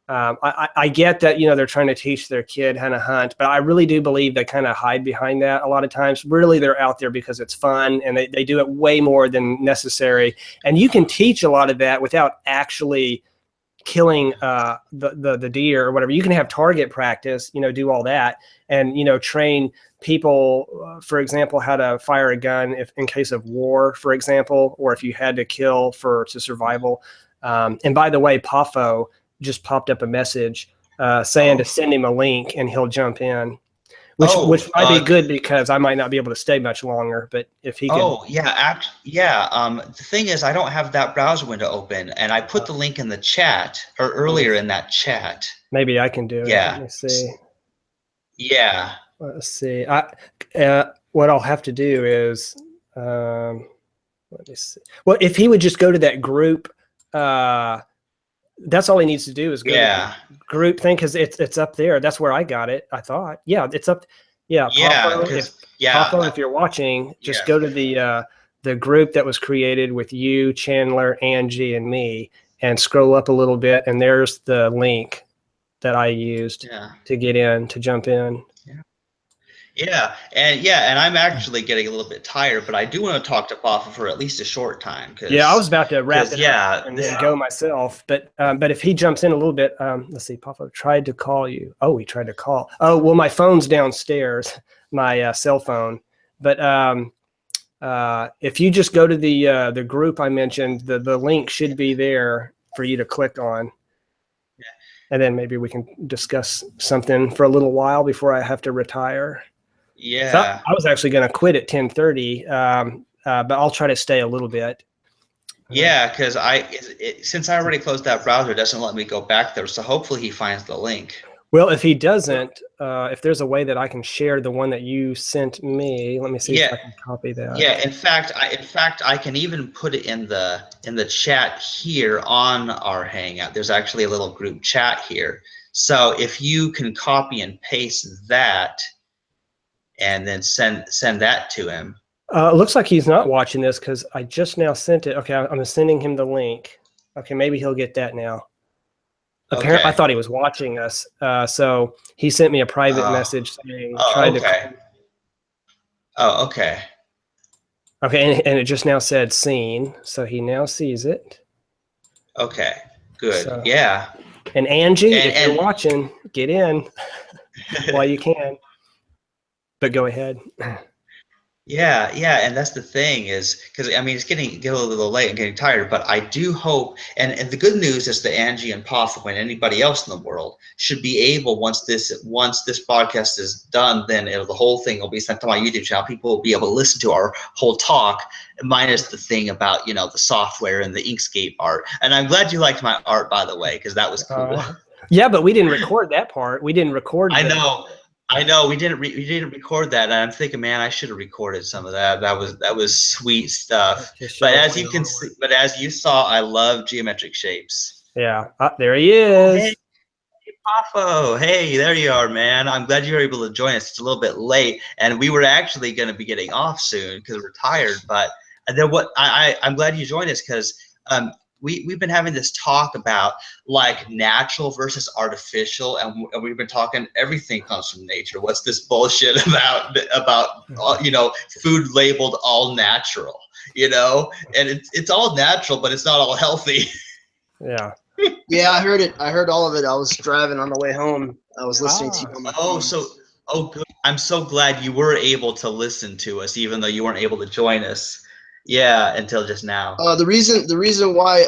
I get that, they're trying to teach their kid how to hunt, but I really do believe they kind of hide behind that a lot of times. Really, they're out there because it's fun, and they do it way more than necessary. And you can teach a lot of that without actually killing the deer or whatever. You can have target practice, do all that, and train people, for example, how to fire a gun if in case of war, for example, or if you had to kill to survival. And by the way, Pafo just popped up a message saying to send him a link and he'll jump in, which might be good because I might not be able to stay much longer. But if he could, the thing is, I don't have that browser window open, and I put the link in the chat or earlier in that chat. Maybe I can do it. Let me see. Yeah. Let's see. What I'll have to do is, let me see. Well, if he would just go to that group, that's all he needs to do is go to the group thing, because it's up there. That's where I got it, I thought. Yeah, it's up. Yeah. Papa, if you're watching, just go to the group that was created with you, Chandler, Angie, and me, and scroll up a little bit, and there's the link that I used to jump in. And I'm actually getting a little bit tired, but I do want to talk to Papa for at least a short time. I was about to wrap it up and then go myself. But if he jumps in a little bit, let's see. Papa tried to call you. Oh, he tried to call. Oh, well, my phone's downstairs, my cell phone. But if you just go to the group I mentioned, the link should be there for you to click on. And then maybe we can discuss something for a little while before I have to retire. Yeah. So I was actually going to quit at 10:30, but I'll try to stay a little bit. Yeah, because since I already closed that browser, it doesn't let me go back there. So hopefully he finds the link. Well, if he doesn't, if there's a way that I can share the one that you sent me, let me see if I can copy that. Yeah, in fact, I can even put it in the chat here on our Hangout. There's actually a little group chat here. So if you can copy and paste that, and then send that to him. It looks like he's not watching this because I just now sent it. Okay, I'm sending him the link. Okay, maybe he'll get that now. Apparently, I thought he was watching us. So he sent me a private message saying, to. Oh, okay. Okay, and it just now said seen. So he now sees it. Okay, good. So, yeah. And Angie, if you're watching, get in while you can. But go ahead. Yeah, and that's the thing is, because I mean, it's getting a little late and getting tired, but I do hope, and the good news is that Angie and Papa and anybody else in the world should be able, once this podcast is done, then the whole thing will be sent to my YouTube channel. People will be able to listen to our whole talk, minus the thing about the software and the Inkscape art. And I'm glad you liked my art, by the way, because that was cool. Yeah, but we didn't record that part. We didn't record. I know we didn't record that, and I'm thinking, man, I should have recorded some of that. That was sweet stuff. But as you can see, as you saw, I love geometric shapes. Yeah, there he is. Hey, Pafo. Hey, there you are, man. I'm glad you were able to join us. It's a little bit late, and we were actually going to be getting off soon because we're tired. But then I'm glad you joined us because we've been having this talk about like natural versus artificial, and we've been talking everything comes from nature. What's this bullshit about food labeled all natural, and it's all natural, but it's not all healthy. Yeah. Yeah, I heard it. I heard all of it. I was driving on the way home. I was listening to you on my phone. Good. I'm so glad you were able to listen to us, even though you weren't able to join us. Yeah, until just now. The reason why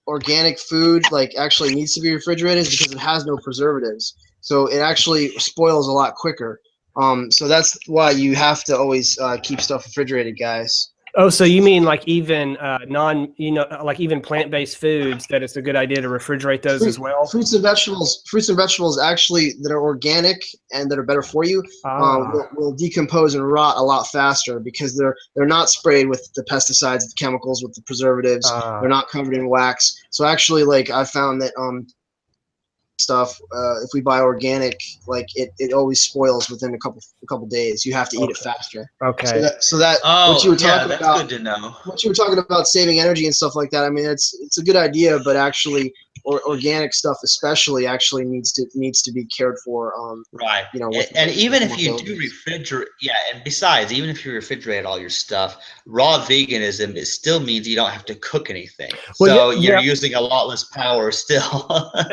organic food like actually needs to be refrigerated is because it has no preservatives, so it actually spoils a lot quicker. So that's why you have to always keep stuff refrigerated, guys. Oh, so you mean like even like even plant-based foods, that it's a good idea to refrigerate those as well? Fruits and vegetables actually that are organic and that are better for you will decompose and rot a lot faster because they're not sprayed with the pesticides, the chemicals, with the preservatives. They're not covered in wax. So actually, like I found that stuff, if we buy organic, like it always spoils within a couple days. You have to eat it faster. Okay. So that what you were talking that's about, good to know. what you were talking about saving energy and stuff like that. I mean, it's a good idea, but actually, organic stuff especially actually needs to be cared for. Right. You know, and even if you do refrigerate, and besides, even if you refrigerate all your stuff, raw veganism, it still means you don't have to cook anything. Well, so you're using a lot less power still.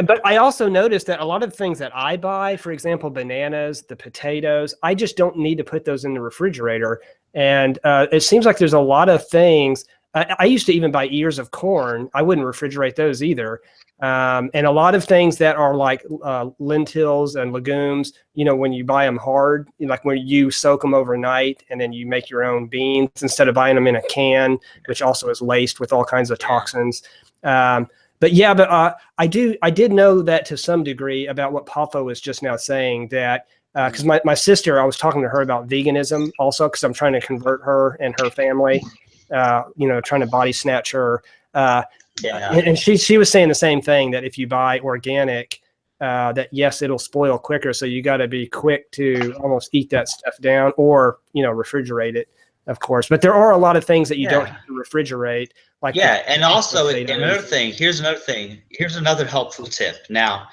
But I also noticed that a lot of the things that I buy, for example, bananas, the potatoes, I just don't need to put those in the refrigerator. And it seems like there's a lot of things. I used to even buy ears of corn. I wouldn't refrigerate those either. And a lot of things that are like lentils and legumes, you know, when you buy them hard, like when you soak them overnight and then you make your own beans instead of buying them in a can, which also is laced with all kinds of toxins. But I did know that to some degree about what Pafo was just now saying, that because my sister, I was talking to her about veganism also, because I'm trying to convert her and her family, trying to body snatch her. And she was saying the same thing, that if you buy organic, that yes, it'll spoil quicker. So you got to be quick to almost eat that stuff down, or, refrigerate it, of course. But there are a lot of things that you don't have to refrigerate. Like and also another thing. Here's another helpful tip. Now,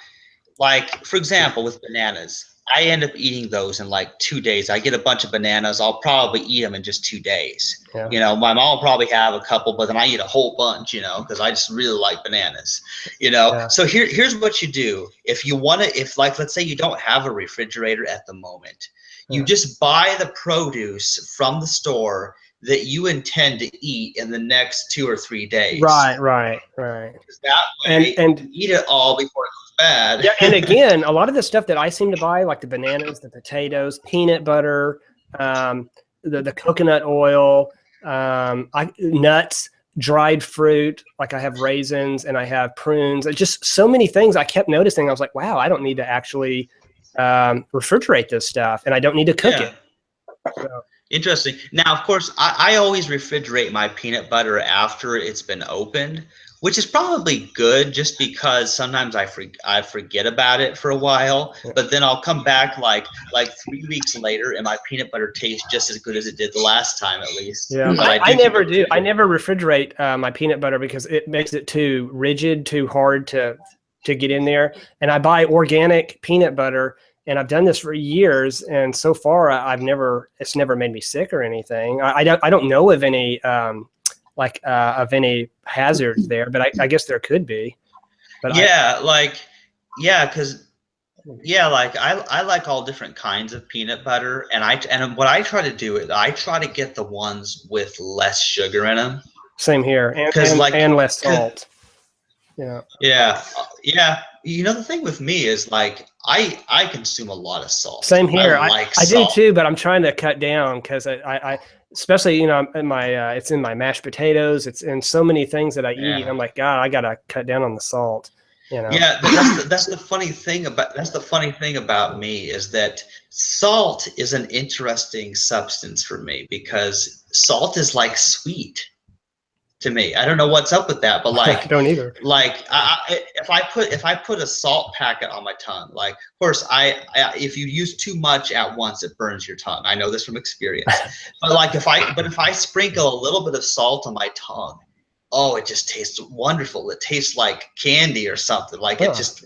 like for example, with bananas, I end up eating those in like 2 days. I get a bunch of bananas. I'll probably eat them in just 2 days. Yeah. My mom will probably have a couple, but then I eat a whole bunch, because I just really like bananas, Yeah. So here's what you do. If you want to, let's say you don't have a refrigerator at the moment, you just buy the produce from the store that you intend to eat in the next 2 or 3 days. Right. That way, and eat it all before it goes bad. Yeah, and again, a lot of the stuff that I seem to buy, like the bananas, the potatoes, peanut butter, the coconut oil, nuts, dried fruit, like I have raisins and I have prunes. Just so many things I kept noticing. I was like, wow, I don't need to actually refrigerate this stuff, and I don't need to cook it. So. Interesting. Now, of course, I always refrigerate my peanut butter after it's been opened, which is probably good, just because sometimes I forget about it for a while, but then I'll come back like 3 weeks later and my peanut butter tastes just as good as it did the last time, at least. Yeah, I never do. I never refrigerate my peanut butter because it makes it too rigid, too hard to get in there. And I buy organic peanut butter. And I've done this for years, and so far it's never made me sick or anything. I don't know of any of any hazards there, but I guess there could be. But I like all different kinds of peanut butter, and what I try to do is I try to get the ones with less sugar in them. Same here, and less salt. Yeah. The thing with me is like I consume a lot of salt. Same here. I do too, but I'm trying to cut down because I especially in my it's in my mashed potatoes. It's in so many things that I eat. I'm like, God, I gotta cut down on the salt. Yeah, that's the funny thing about me is that salt is an interesting substance for me, because salt is like sweet to me. I don't know what's up with that, but like I don't either. Like if I put a salt packet on my tongue, like of course if you use too much at once, it burns your tongue. I know this from experience. But if I sprinkle a little bit of salt on my tongue, oh, it just tastes wonderful. It tastes like candy or something. Like it just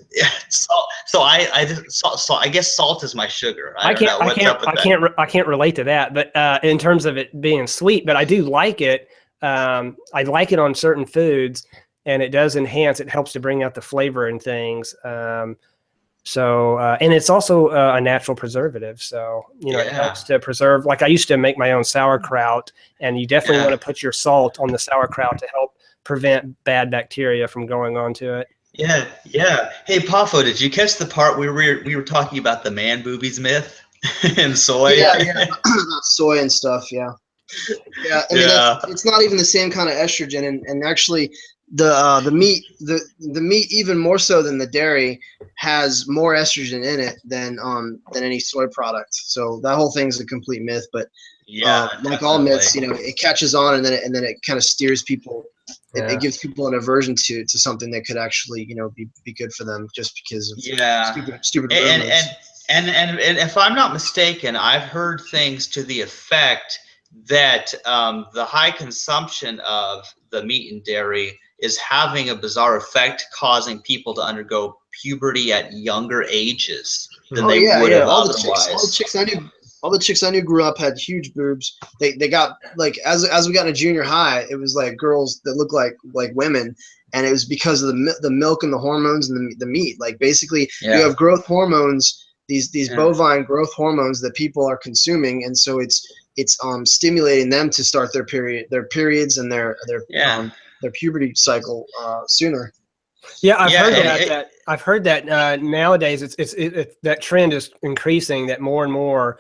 so I guess salt is my sugar. I can't relate to that, but in terms of it being sweet, but I do like it. I like it on certain foods, and it does enhance. It helps to bring out the flavor in things. And it's also a natural preservative. So, it helps to preserve. Like I used to make my own sauerkraut, and you definitely want to put your salt on the sauerkraut to help prevent bad bacteria from going onto it. Yeah, yeah. Hey, Pafo, did you catch the part where we were talking about the man boobies myth and soy? Yeah, about soy and stuff. Yeah, yeah. I mean, it's not even the same kind of estrogen, and actually, the meat even more so than the dairy has more estrogen in it than any soy product. So that whole thing's a complete myth. But like all myths, it catches on, and then it kind of steers people. It gives people an aversion to something that could actually be good for them just because of stupid rumors. And if I'm not mistaken, I've heard things to the effect that the high consumption of the meat and dairy is having a bizarre effect, causing people to undergo puberty at younger ages than they would have otherwise. All the chicks I knew grew up had huge boobs. They got, like, as we got into junior high, it was like girls that looked like women, and it was because of the milk and the hormones and the meat. Like, basically, you have growth hormones, these bovine growth hormones that people are consuming, and so it's stimulating them to start their periods and their puberty cycle sooner. Yeah, I've heard that nowadays it's that trend is increasing, that more and more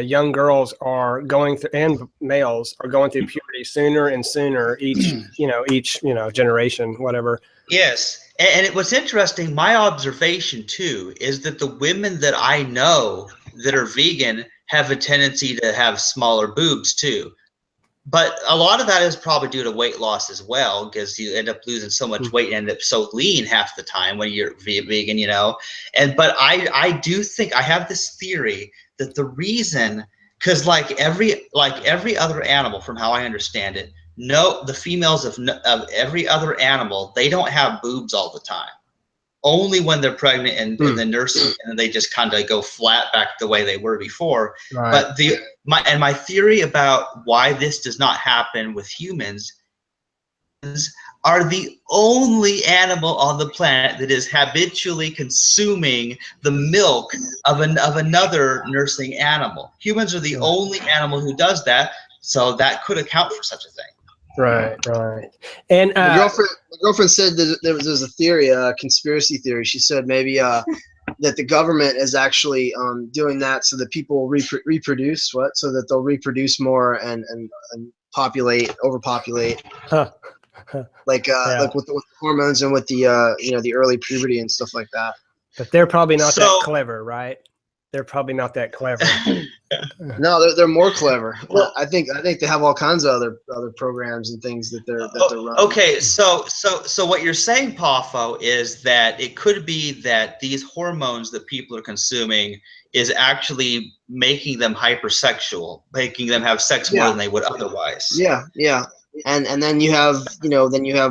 young girls are going through, and males are going through puberty sooner and sooner each generation, whatever. Yes. And what's interesting, my observation too, is that the women that I know that are vegan have a tendency to have smaller boobs too. But a lot of that is probably due to weight loss as well, because you end up losing so much weight and end up so lean half the time when you're vegan, but I do think I have this theory that the reason, because like every other animal, from how I understand it, the females of every other animal, they don't have boobs all the time. Only when they're pregnant and then nursing, and they just kind of go flat back the way they were before. Right. But my theory about why this does not happen with humans are the only animal on the planet that is habitually consuming the milk of another nursing animal. Humans are the only animal who does that, so that could account for such a thing. Right. And my girlfriend said that there's a theory, a conspiracy theory. She said maybe that the government is actually doing that so that people will reproduce, so that they'll reproduce more and overpopulate. Like with the hormones and with the the early puberty and stuff like that. But they're probably not that clever, right? They're probably not that clever. No, they're more clever. Well, I think they have all kinds of other programs and things that they're running. Okay, so what you're saying, Pafo, is that it could be that these hormones that people are consuming is actually making them hypersexual, making them have sex more than they would otherwise. Yeah. And then you have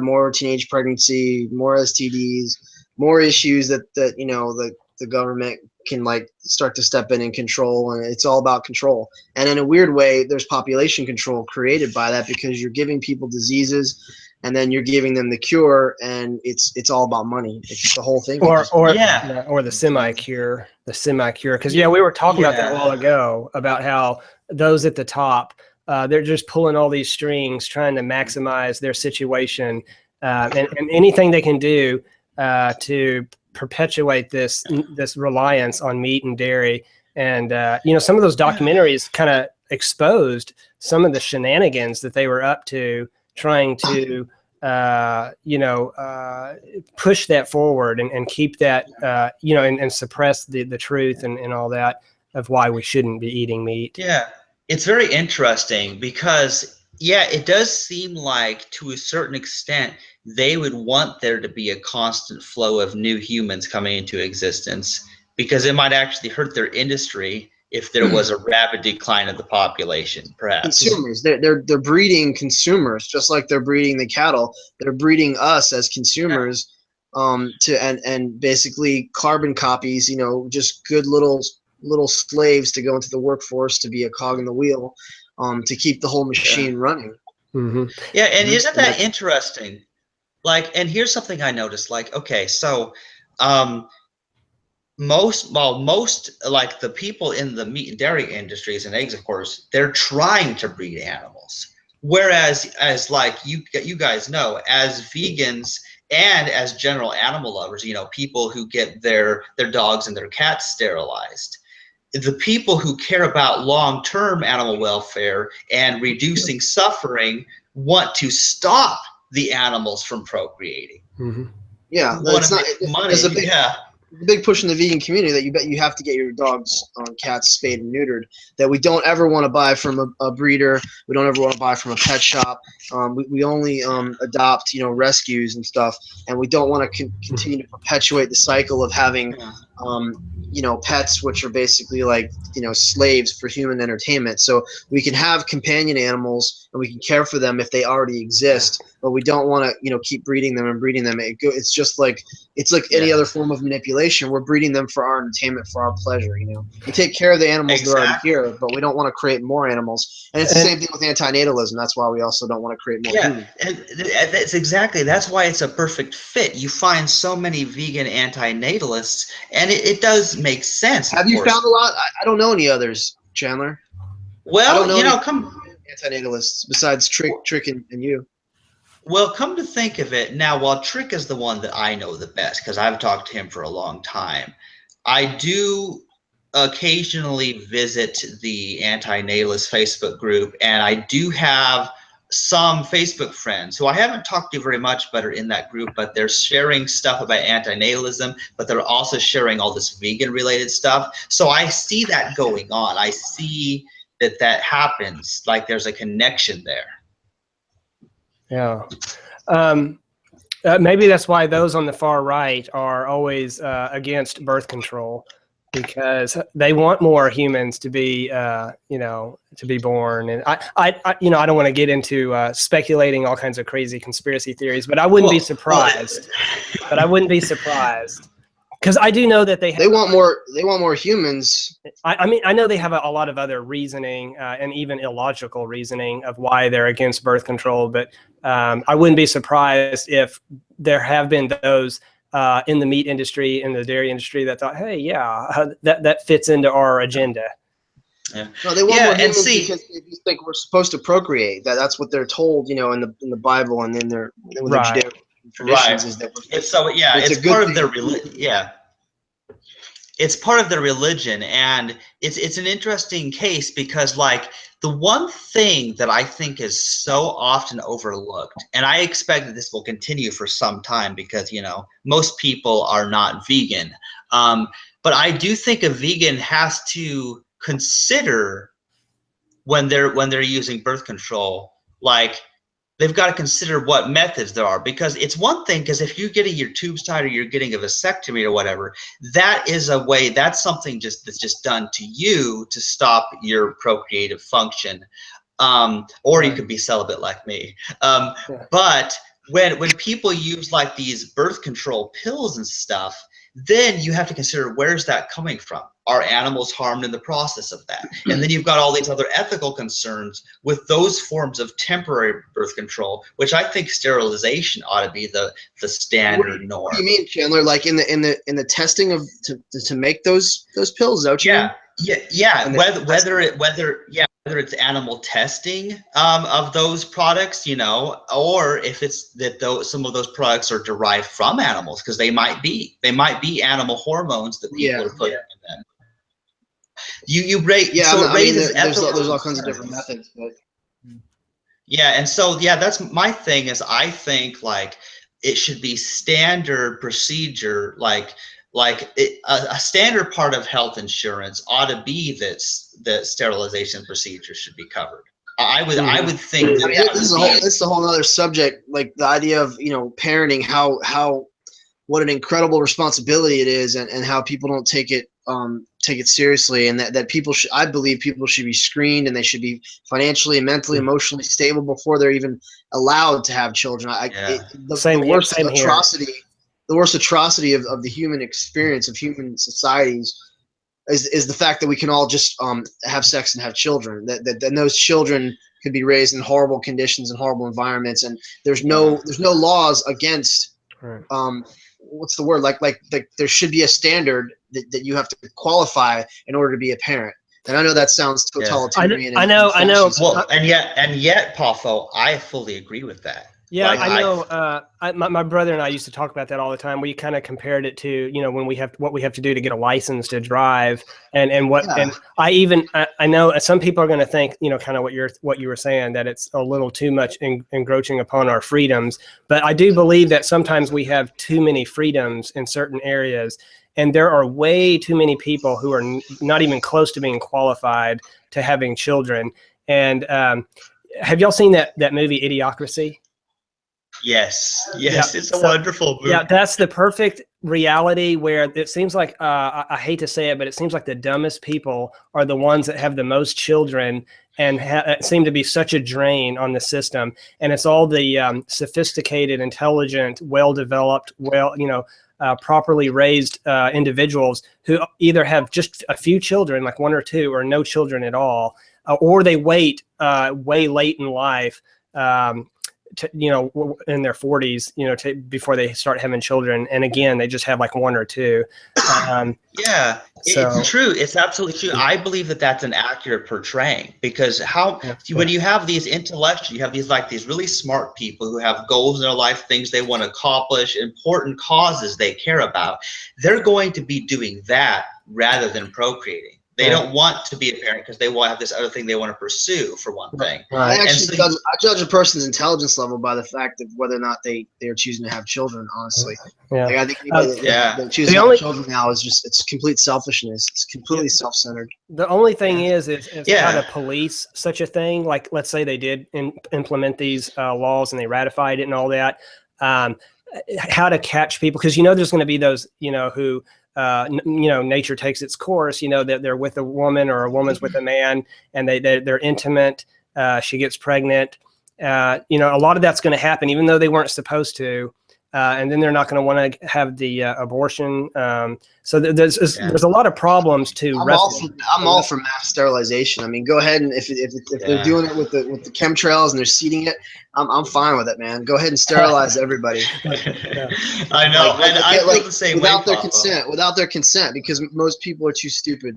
more teenage pregnancy, more STDs, more issues that the government can start to step in and control, and it's all about control. And in a weird way, there's population control created by that, because you're giving people diseases and then you're giving them the cure, and it's all about money. It's the whole thing. Or the semi-cure, because we were talking about that a while ago, about how those at the top, they're just pulling all these strings, trying to maximize their situation, and anything they can do to perpetuate this reliance on meat and dairy. And some of those documentaries kind of exposed some of the shenanigans that they were up to, trying to push that forward and keep that and suppress the truth and all that of why we shouldn't be eating meat. It's very interesting, because it does seem like, to a certain extent, they would want there to be a constant flow of new humans coming into existence, because it might actually hurt their industry if there was a rapid decline of the population, perhaps. Consumers, they're breeding consumers, just like they're breeding the cattle. They're breeding us as consumers, and basically carbon copies, just good little slaves to go into the workforce, to be a cog in the wheel, to keep the whole machine running. Mm-hmm. And isn't that interesting? Like, and here's something I noticed. Like, okay, so most like the people in the meat and dairy industries and eggs, of course, they're trying to breed animals. Whereas, as like you guys know, as vegans and as general animal lovers, you know, people who get their dogs and their cats sterilized, the people who care about long-term animal welfare and reducing suffering want to stop the animals from procreating. Mm-hmm. Yeah, Want it's to not. make money. There's a big, Yeah. big push in the vegan community that you have to get your dogs, cats spayed and neutered. That we don't ever want to buy from a breeder. We don't ever want to buy from a pet shop. We only adopt, you know, rescues and stuff, and we don't want to continue to perpetuate the cycle of having, you know, pets, which are basically like, you know, slaves for human entertainment. So we can have companion animals and we can care for them if they already exist, but we don't want to, you know, keep breeding them and breeding them. It's just like, it's like any other form of manipulation. We're breeding them for our entertainment, for our pleasure. You know, we take care of the animals that are already here, but we don't want to create more animals. And it's the same thing with antinatalism. That's why we also don't want to create more humans. And that's why it's a perfect fit. You find so many vegan antinatalists, and it does make sense. Have you found a lot? I don't know any others, Chandler. Well, I don't know, you know, come antinatalists besides Trick and you. Well, come to think of it, now, while Trick is the one that I know the best because I've talked to him for a long time, I do occasionally visit the antinatalist Facebook group, and I do have some Facebook friends who I haven't talked to very much but are in that group, but they're sharing stuff about antinatalism, but they're also sharing all this vegan related stuff. So I see that going on. I see that happens, like there's a connection there. Yeah. Maybe that's why those on the far right are always against birth control, because they want more humans to be, you know, to be born. And I you know, I don't want to get into speculating all kinds of crazy conspiracy theories, but I wouldn't be surprised. But I wouldn't be surprised, because I do know that they want more. They want more humans. I mean, I know they have a lot of other reasoning and even illogical reasoning of why they're against birth control. But I wouldn't be surprised if there have been those in the meat industry, in the dairy industry, that thought, hey, yeah, that fits into our agenda. Yeah. No, they want more humans because they just think we're supposed to procreate. That's what they're told, you know, in the Bible and in their Judeo traditions. Is that it's part of their religion. Yeah. It's part of their religion, and it's an interesting case because, like, the one thing that I think is so often overlooked, and I expect that this will continue for some time because, you know, most people are not vegan, but I do think a vegan has to consider when they're using birth control, like, they've got to consider what methods there are, because it's one thing, because if you're getting your tubes tied or you're getting a vasectomy or whatever, that is a way, that's something that's just done to you to stop your procreative function, or you could be celibate like me. But when people use like these birth control pills and stuff, then you have to consider, where's that coming from? Are animals harmed in the process of that? And then you've got all these other ethical concerns with those forms of temporary birth control, which I think sterilization ought to be the standard norm. What do you mean, Chandler? Like in the testing of to make those pills? Is that what you mean? Yeah. Whether it's animal testing of those products, you know, or if it's that some of those products are derived from animals, because they might be animal hormones that people are putting in them. There's all kinds of different methods, but and so that's my thing. Is I think like it should be standard procedure, like a standard part of health insurance ought to be that sterilization procedure should be covered. I would think that this is a whole other subject, like the idea of, you know, parenting, how what an incredible responsibility it is, and how people don't take it seriously, and that people should, I believe people should be screened, and they should be financially and mentally, emotionally stable before they're even allowed to have children. The worst atrocity of the human experience, of human societies, is the fact that we can all just have sex and have children. That those children could be raised in horrible conditions and horrible environments, and there's no laws against what's the word, like there should be a standard that you have to qualify in order to be a parent. And I know that sounds totalitarian. I know. Well, and yet, Pafo, I fully agree with that. Yeah, like, I know. My brother and I used to talk about that all the time. We kind of compared it to, when what we have to do to get a license to drive, and I know some people are going to think, kind of what you were saying, that it's a little too much encroaching upon our freedoms. But I do believe that sometimes we have too many freedoms in certain areas, and there are way too many people who are not even close to being qualified to having children. And have y'all seen that movie Idiocracy? Yes, it's a wonderful movie. Yeah, that's the perfect reality where it seems like, I hate to say it, but it seems like the dumbest people are the ones that have the most children and seem to be such a drain on the system. And it's all the sophisticated, intelligent, well-developed, properly raised individuals who either have just a few children, like one or two, or no children at all, or they wait way late in life, in their 40s, before they start having children. And again, they just have like one or two. It's true. It's absolutely true. I believe that that's an accurate portraying, because when you have these intellectuals, you have these really smart people who have goals in their life, things they want to accomplish, important causes they care about. They're going to be doing that rather than procreating. They don't want to be a parent because they want to have this other thing they want to pursue, for one thing. Right. I judge a person's intelligence level by the fact of whether or not they are choosing to have children, honestly. Yeah. Like, I think anybody that chooses to have children now is it's complete selfishness. It's completely self-centered. The only thing is how to police such a thing. Like, let's say they did implement these laws and they ratified it and all that. How to catch people, because there's going to be those who nature takes its course, that they're with a woman or a woman's with a man, and they're intimate. She gets pregnant. A lot of that's going to happen, even though they weren't supposed to. And then they're not going to want to have the abortion. So there's a lot of problems too. I'm all for mass sterilization. I mean, go ahead, and if they're doing it with the chemtrails and they're seeding it, I'm fine with it, man. Go ahead and sterilize everybody. I know, and I feel the same without way, without their consent, because most people are too stupid.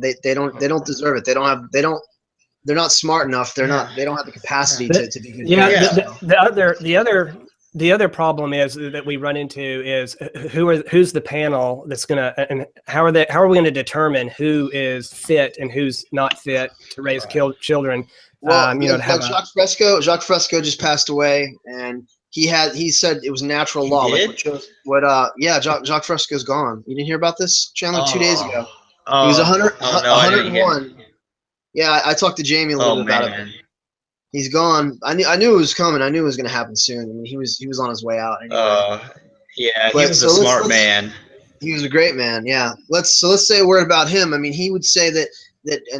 They don't deserve it. They're not smart enough. They don't have the capacity to be good. The other problem is that we run into is who's the panel that's gonna, and how are we going to determine who is fit and who's not fit to raise children? Well, Jacques Fresco just passed away, and he said it was natural law. Jacques Fresco's gone. You didn't hear about this, Chandler? 2 days ago. He was 101. Yeah, I talked to Jamie a little bit about it. He's gone. I knew it was coming. I knew it was going to happen soon. I mean, he was on his way out. Anyway. He was a smart man. He was a great man. Yeah. Let's say a word about him. I mean, he would say that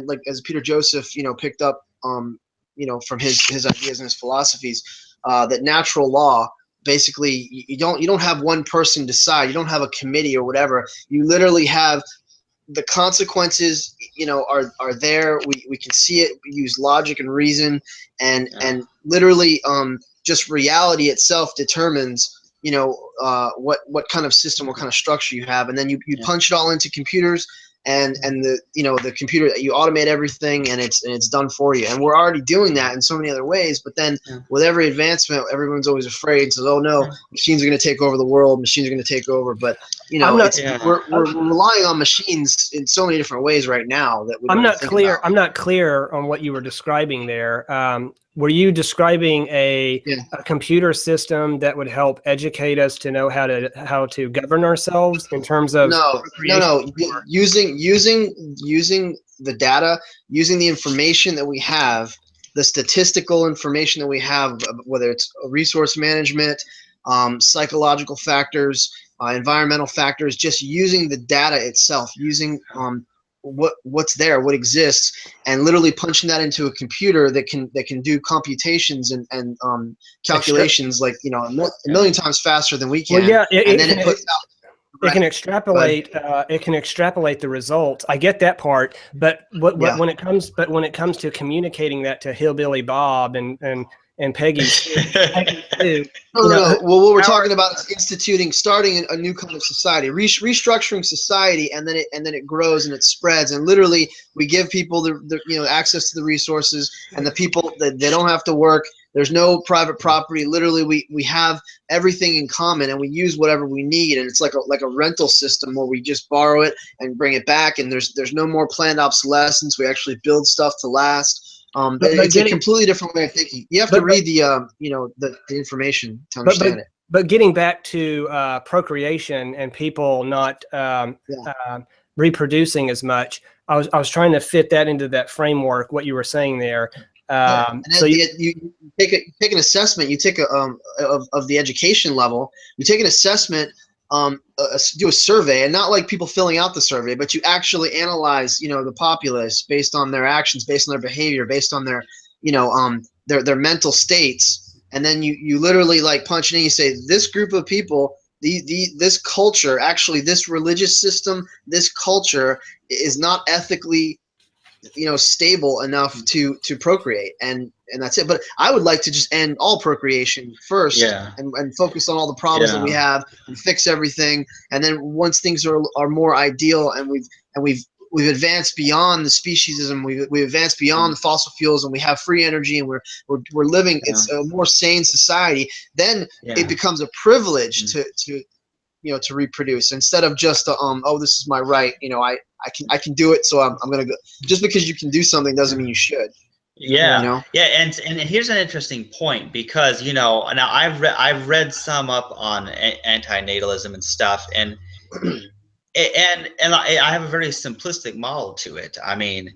like, as Peter Joseph, picked up, from his ideas and his philosophies, that natural law, basically, you don't have one person decide. You don't have a committee or whatever. You literally have the consequences, are there. We can see it. We use logic and reason, and literally, just reality itself determines, what kind of system, what kind of structure you have, and then you punch it all into computers, and the computer, you automate everything, and it's done for you. And we're already doing that in so many other ways. But then with every advancement, everyone's always afraid and says, "Oh no, machines are going to take over the world. Machines are going to take over." But we're relying on machines in so many different ways right now that we I'm not clear on what you were describing there. Were you describing a computer system that would help educate us to know how to govern ourselves in terms of no using the data, using the information that we have, the statistical information that we have, whether it's resource management, psychological factors, environmental factors, just using the data itself, using what's there, what exists, and literally punching that into a computer that can do computations and calculations like a million times faster than we can. Well, and then it puts out it can extrapolate the results. I get that part, but when it comes to communicating that to Hillbilly Bob and Peggy Sue, no. Well, what we're talking about is starting a new kind of society, restructuring society, and then it grows and it spreads. And literally, we give people the access to the resources, and the people that they don't have to work. There's no private property. Literally, we have everything in common, and we use whatever we need. And it's like a rental system where we just borrow it and bring it back. And there's no more planned obsolescence. We actually build stuff to last. It's a completely different way of thinking. You have to read the information to understand it. But getting back to procreation and people not reproducing as much, I was trying to fit that into that framework. What you were saying there. So you take an assessment. You take of the education level. You take an assessment. Do a survey, and not like people filling out the survey, but you actually analyze, the populace based on their actions, based on their behavior, based on their, their mental states, and then you literally like punch it in. You say this group of people, this culture, actually this religious system, this culture is not ethically, stable enough to procreate, and that's it. But I would like to just end all procreation first, and focus on all the problems that we have and fix everything. And then once things are more ideal, and we've advanced beyond the speciesism, we've advanced beyond the fossil fuels, and we have free energy, and we're living. It's a more sane society. Then it becomes a privilege to reproduce, instead of just this is my right. I can do it, so I'm gonna go. Just because you can do something doesn't mean you should. And here's an interesting point, because now I've read some up on antinatalism and stuff, and I have a very simplistic model to it. I mean,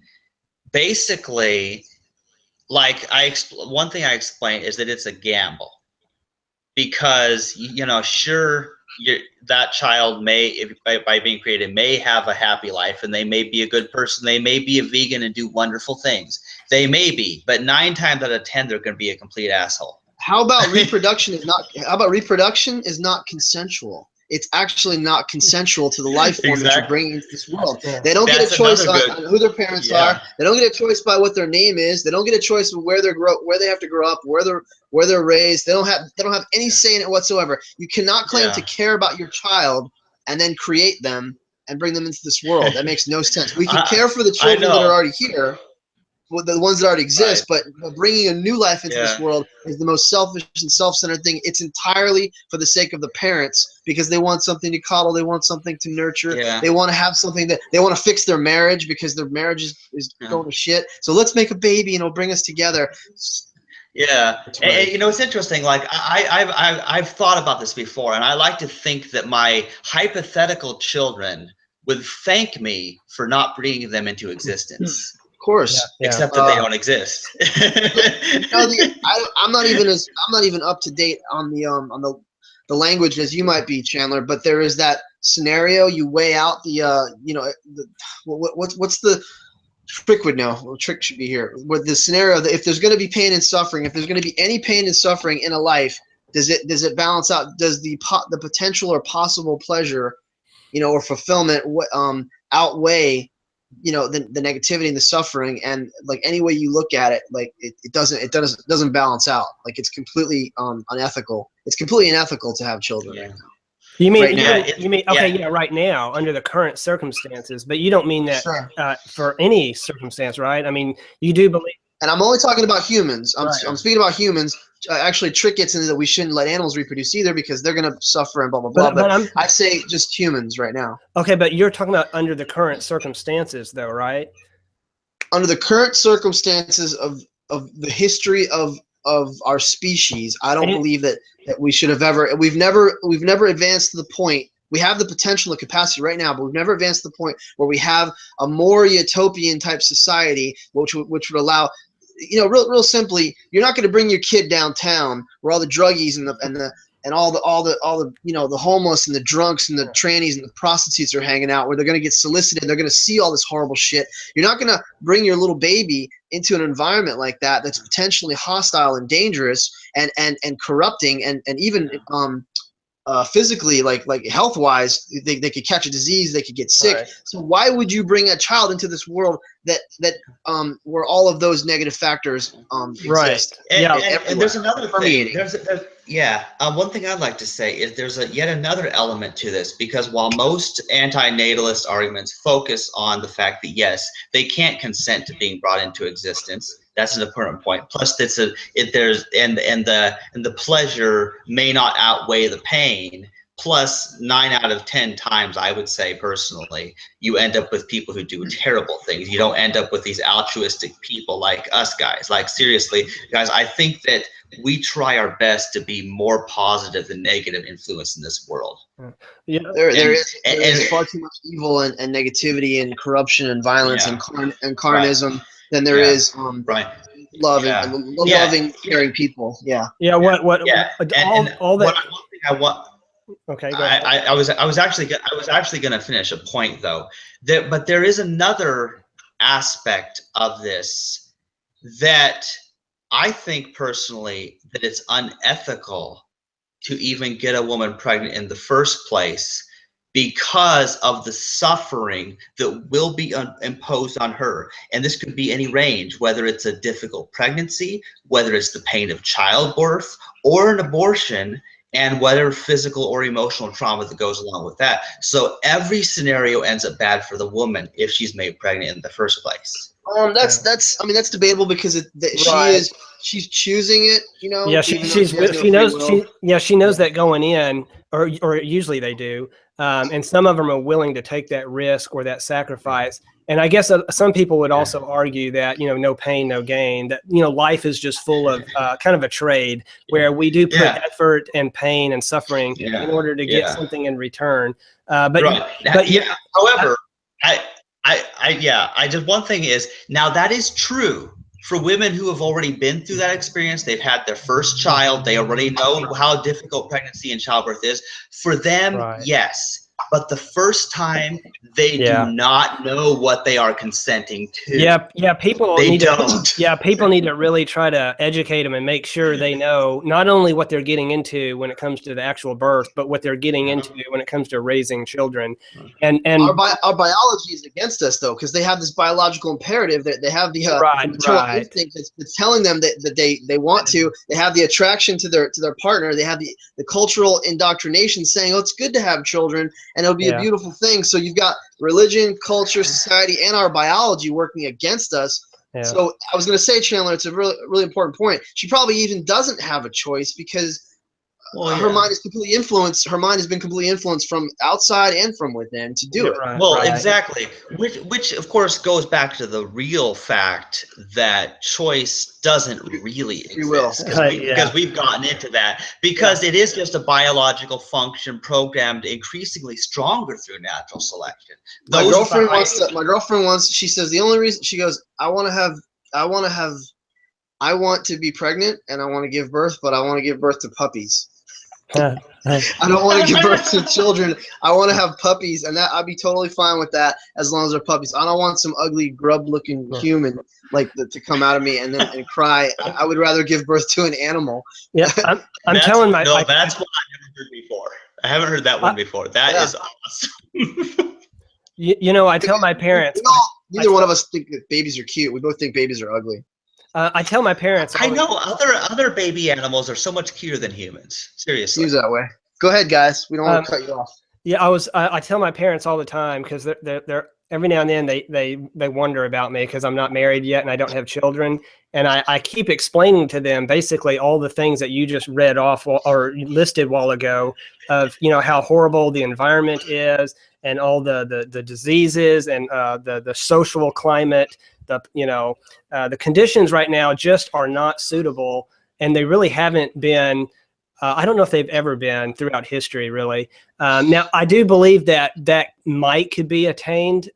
basically, like one thing I explain is that it's a gamble, because sure, that child may, by being created, may have a happy life, and they may be a good person. They may be a vegan and do wonderful things. They may be, but 9 times out of 10, they're going to be a complete asshole. How about reproduction is not consensual? It's actually not consensual to the life form that you're bringing into this world. They don't get a choice on who their parents are. They don't get a choice by what their name is. They don't get a choice of where they have to grow up, where they're raised. They don't have any say in it whatsoever. You cannot claim to care about your child and then create them and bring them into this world. That makes no sense. We can care for the children that are already here, the ones that already exist, but bringing a new life into this world is the most selfish and self-centered thing. It's entirely for the sake of the parents, because they want something to coddle, they want something to nurture, they want to have something that they want to fix their marriage, because their marriage is going to shit. So let's make a baby and it'll bring us together. And it's interesting. Like I've thought about this before, and I like to think that my hypothetical children would thank me for not bringing them into existence. Of course, except that they don't exist. I'm not even up to date on the language as you might be, Chandler. But there is that scenario. You weigh out what's the Trick would know. Well, Trick should be here. With the scenario that if there's going to be pain and suffering, if there's going to be any pain and suffering in a life, does it balance out? Does the potential or possible pleasure, or fulfillment outweigh the negativity and the suffering? And like any way you look at it, like it doesn't balance out. Like it's completely unethical. It's completely unethical to have children right now. You mean right now under the current circumstances, but you don't mean that for any circumstance, right? I mean, you do believe. And I'm only talking about humans. I'm speaking about humans. Actually, Trick gets into that we shouldn't let animals reproduce either, because they're going to suffer and blah, blah, blah. But I say just humans right now. Okay, but you're talking about under the current circumstances, though, right? Under the current circumstances of the history of our species, I don't believe that we should have ever. We've never advanced to the point. We have the potential and capacity right now, but we've never advanced to the point where we have a more utopian type society, which would allow. Real simply, you're not going to bring your kid downtown where all the druggies and all the homeless and the drunks and the trannies and the prostitutes are hanging out, where they're going to get solicited. They're going to see all this horrible shit. You're not going to bring your little baby into an environment like that that's potentially hostile and dangerous and corrupting and even physically, like health wise, they could catch a disease, they could get sick. Right. So why would you bring a child into this world that where all of those negative factors exist? And there's another thing. Permeating. One thing I'd like to say is there's yet another element to this, because while most anti-natalist arguments focus on the fact that yes, they can't consent to being brought into existence. That's an important point. Plus, the pleasure may not outweigh the pain. Plus, 9 out of 10 times, I would say personally, you end up with people who do terrible things. You don't end up with these altruistic people like us guys. Like, seriously, guys, I think that we try our best to be more positive than negative influence in this world. Yeah, there is far too much evil and negativity and corruption and violence and carnism than there is love and loving, caring people. Okay, go ahead. I was actually going to finish a point though. But there is another aspect of this that I think personally that it's unethical to even get a woman pregnant in the first place, because of the suffering that will be imposed on her. And this could be any range, whether it's a difficult pregnancy, whether it's the pain of childbirth or an abortion, and whatever physical or emotional trauma that goes along with that. So every scenario ends up bad for the woman if she's made pregnant in the first place. That's debatable, because she's choosing it, you know. Yeah, she knows that going in, or usually they do. And some of them are willing to take that risk or that sacrifice. And I guess some people would also argue that, no pain, no gain, that, life is just full of kind of a trade where we do put effort and pain and suffering in order to get something in return. However, I just, one thing is, now that is true for women who have already been through that experience. They've had their first child. They already know how difficult pregnancy and childbirth is. For them, yes. But the first time, they do not know what they are consenting to. People need to really try to educate them and make sure they know not only what they're getting into when it comes to the actual birth, but what they're getting into when it comes to raising children. And our biology is against us, though, because they have this biological imperative that they have the instinct that's telling them that they want to. They have the attraction to their partner. They have the cultural indoctrination saying, oh, it's good to have children, and it'll be a beautiful thing. So you've got religion, culture, society, and our biology working against us. Yeah. So I was going to say, Chandler, it's a really, really important point. She probably even doesn't have a choice, because her mind is completely influenced. Her mind has been completely influenced from outside and from within to do it. Exactly. Which of course goes back to the real fact that choice doesn't really exist, because we've gotten into that, because it is just a biological function programmed increasingly stronger through natural selection. My girlfriend wants. She says the only reason, she goes, I want to be pregnant and I want to give birth, but I want to give birth to puppies. I don't want to give birth to children. I want to have puppies, and that I'd be totally fine with that as long as they're puppies. I don't want some ugly grub-looking human to come out of me and cry. I would rather give birth to an animal. Yeah, I'm telling my. No, that's one I never heard before. I haven't heard that one before. That is awesome. I tell my parents. Neither one of us think that babies are cute. We both think babies are ugly. I tell my parents. I know other baby animals are so much cuter than humans. Seriously. Seems that way. Go ahead, guys. We don't want to cut you off. Yeah, I tell my parents all the time, because they're every now and then they wonder about me because I'm not married yet and I don't have children, and I keep explaining to them basically all the things that you just read off or listed a while ago of how horrible the environment is and all the diseases and the social climate. The conditions right now just are not suitable, and they really haven't been. I don't know if they've ever been throughout history, really. Now, I do believe that could be attained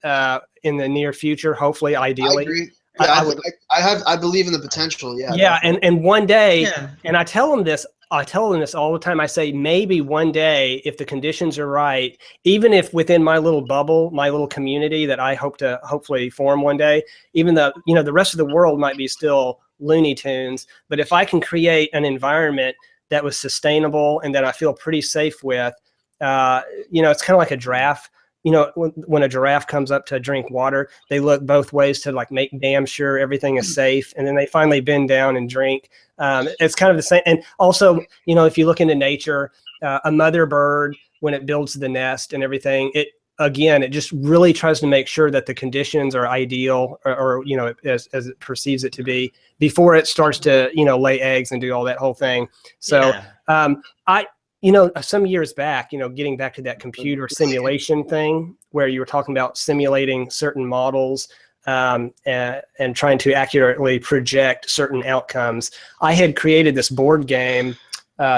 in the near future, hopefully, ideally. I agree. Yeah, I believe in the potential. Yeah. Yeah, and one day, and I tell them this all the time. I say, maybe one day, if the conditions are right, even if within my little bubble, my little community that I hope to hopefully form one day, even though the rest of the world might be still Looney Tunes, but if I can create an environment that was sustainable and that I feel pretty safe with. You know, it's kind of like a giraffe. You know, when a giraffe comes up to drink water, they look both ways to like make damn sure everything is safe, and then they finally bend down and drink. It's kind of the same. And also, you know, if you look into nature, a mother bird, when it builds the nest and everything, it just really tries to make sure that the conditions are ideal, or you know, as it perceives it to be, before it starts to, you know, lay eggs and do all that whole thing. So you know, some years back, you know, getting back to that computer simulation thing where you were talking about simulating certain models and trying to accurately project certain outcomes, I had created this board game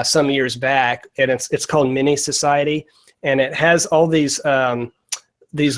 some years back, and it's called Mini Society, and it has all these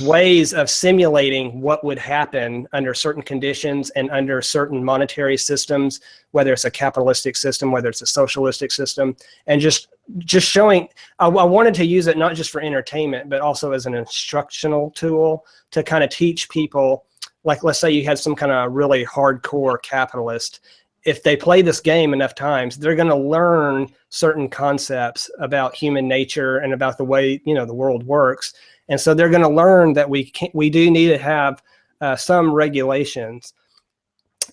ways of simulating what would happen under certain conditions and under certain monetary systems, whether it's a capitalistic system, whether it's a socialistic system, and just showing. I wanted to use it not just for entertainment, but also as an instructional tool to kind of teach people. Like, let's say you had some kind of really hardcore capitalist. If they play this game enough times, they're going to learn certain concepts about human nature and about the way, you know, the world works. And so they're going to learn that we do need to have some regulations,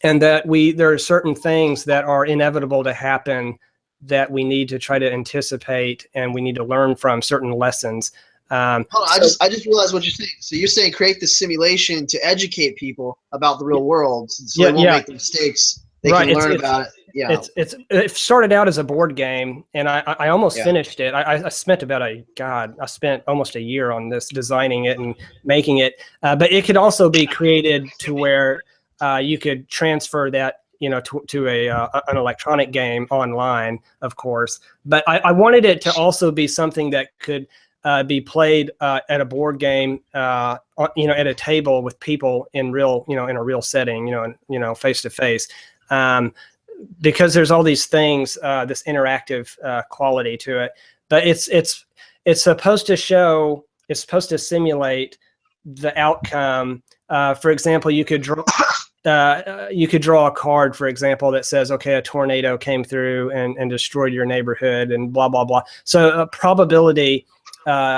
and that there are certain things that are inevitable to happen that we need to try to anticipate, and we need to learn from certain lessons. Hold on, I just realized what you're saying. So you're saying create the simulation to educate people about the real world, so they won't make the mistakes. They can learn about it. Yeah, it started out as a board game, and I almost finished it. I spent I spent almost a year on this, designing it and making it. But it could also be created to where you could transfer that, you know, to an electronic game online, of course. But I wanted it to also be something that could be played at a board game, you know, at a table with people in real, you know, in a real setting, you know, face to face. Because there's all these things, this interactive quality to it, but it's supposed to simulate the outcome. For example, you could draw a card, for example, that says, okay, a tornado came through and destroyed your neighborhood, and blah blah blah. So probability